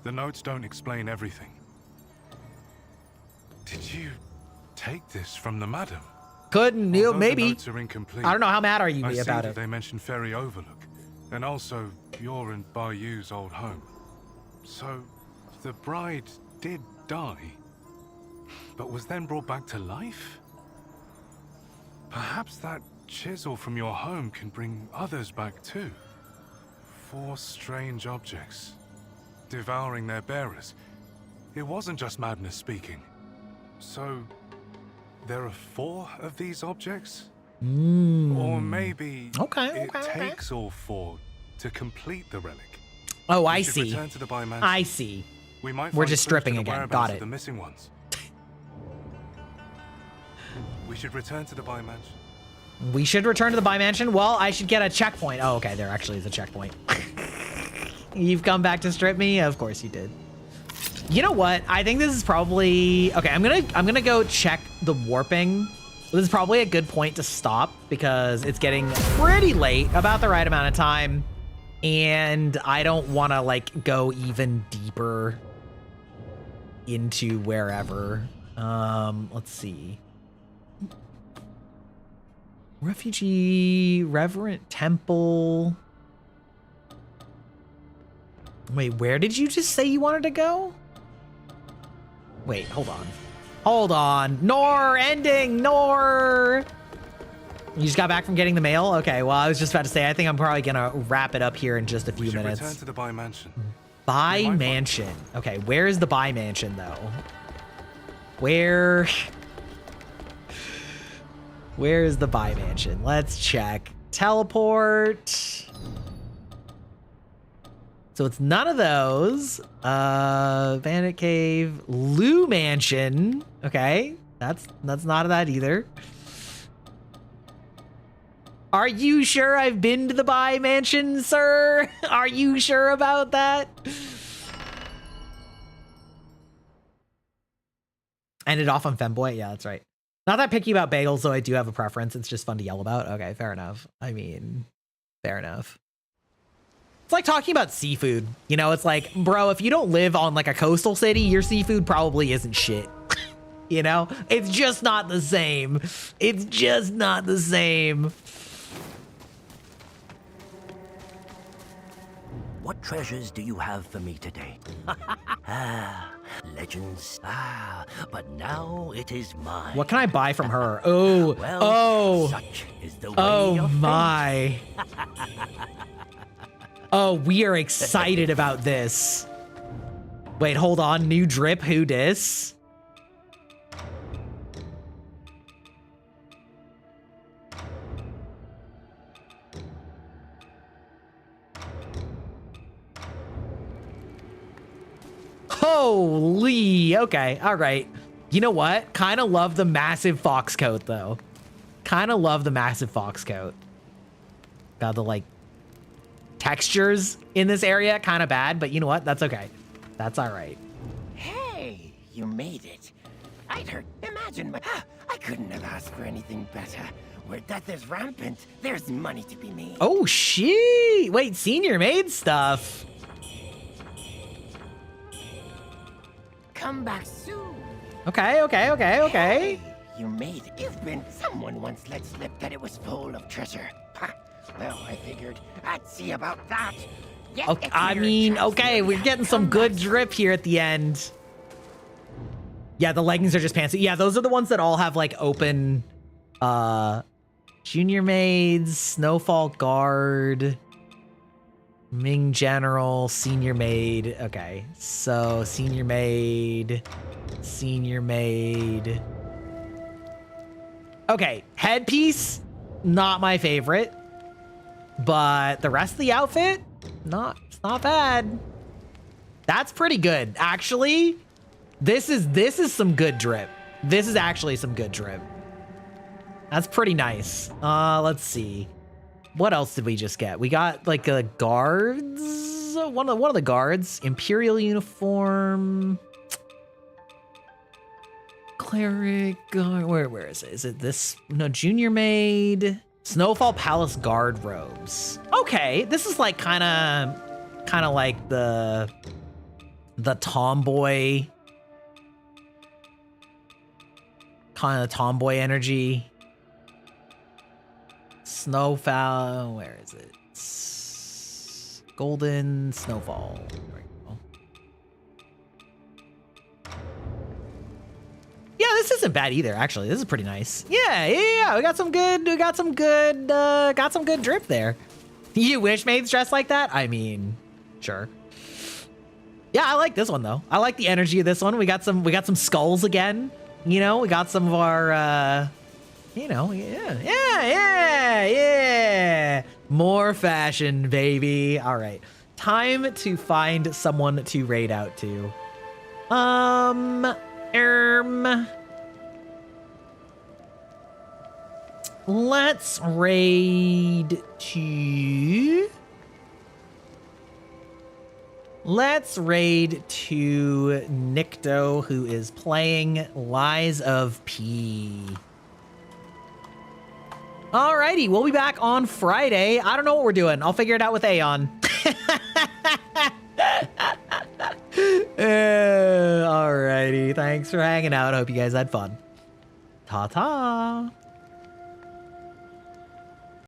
The notes don't explain everything. Did you take this from the madam? Couldn't you? Maybe. The notes are incomplete. I don't know. How mad are you I see about that it? They mentioned Ferry Overlook, and also your and Bayou's old home. So, the bride did die, but was then brought back to life? Perhaps that chisel from your home can bring others back too. 4 strange objects, devouring their bearers. It wasn't just madness speaking. So, there are 4 of these objects? Or maybe it takes all 4 to complete the relic. Oh, I We should see. return to the Byte Mansion. I see. We might We're find just clues to stripping the again. whereabouts Got of it. the missing ones. We should return to the Byte Mansion. We should return to the Byte Mansion? Well, I should get a checkpoint. Oh, okay. There actually is a checkpoint. You've come back to strip me? Of course you did. You know what? I think this is probably... Okay, I'm gonna go check the warping. This is probably a good point to stop because it's getting pretty late, about the right amount of time. And I don't want to, like, go even deeper into wherever. Let's see. Refugee, Reverent Temple. Wait, where did you just say you wanted to go? Wait, hold on. Hold on. Nor ending, Nor. You just got back from getting the mail? Okay, well, I was just about to say, I think I'm probably gonna wrap it up here in just a few minutes. Return to the Byte Mansion. Byte Mansion. Okay, where is the Byte Mansion, though? Where is the Byte Mansion? Let's check. Teleport. So it's none of those. Bandit Cave. Lou Mansion. Okay, that's not of that either. Are you sure I've been to the Byte Mansion, sir? Are you sure about that? Ended off on Femboy? Yeah, that's right. Not that picky about bagels, though I do have a preference. It's just fun to yell about. Okay, fair enough. I mean, fair enough. It's like talking about seafood. You know, it's like, bro, if you don't live on like a coastal city, your seafood probably isn't shit. You know? It's just not the same. It's just not the same. What treasures do you have for me today? Legends. But now it is mine. What can I buy from her? Oh, Well, such is the way of fate. my. Oh, we are excited about this. Wait, hold on. New drip. Who dis? Holy. Okay. All right. You know what? Kind of love the massive fox coat, though. Kind of love the massive fox coat. Got the, like, textures in this area. Kind of bad, but you know what? That's okay. That's all right. Hey, you made it. I'd heard. Imagine, I couldn't have asked for anything better. Where death is rampant, there's money to be made. Oh, shit. Wait, senior maid stuff. Come back soon. Okay. Hey, you made it. You've been. Someone once let slip that it was full of treasure. Ha. Well, I figured I'd see about that. Get Okay, I mean, okay, we're getting some good drip here at the end. Yeah, the leggings are just pants. Yeah, those are the ones that all have like open junior maids, snowfall guard, Ming general, senior maid. Okay, so senior maid. Okay, headpiece, not my favorite. But the rest of the outfit, it's not bad. That's pretty good. Actually, this is some good drip. This is actually some good drip. That's pretty nice. Let's see. What else did we just get? We got like a guards. One of the guards. Imperial uniform. Cleric. Where is it? Is it this? No, junior maid. Snowfall Palace guard robes. Okay, this is like kind of like the tomboy. Kind of tomboy energy. Snowfall, where is it? Golden Snowfall. There we go. Yeah, this isn't bad either, actually. This is pretty nice. Yeah. We got some good drip there. You wish maids dressed like that? I mean, sure. Yeah, I like this one though. I like the energy of this one. We got some skulls again. You know, we got some of our yeah. More fashion, baby. All right. Time to find someone to raid out to. Let's raid to... Nikto, who is playing Lies of P. Alrighty, we'll be back on Friday. I don't know what we're doing. I'll figure it out with Aeon. Alrighty, thanks for hanging out. I hope you guys had fun. Ta-ta.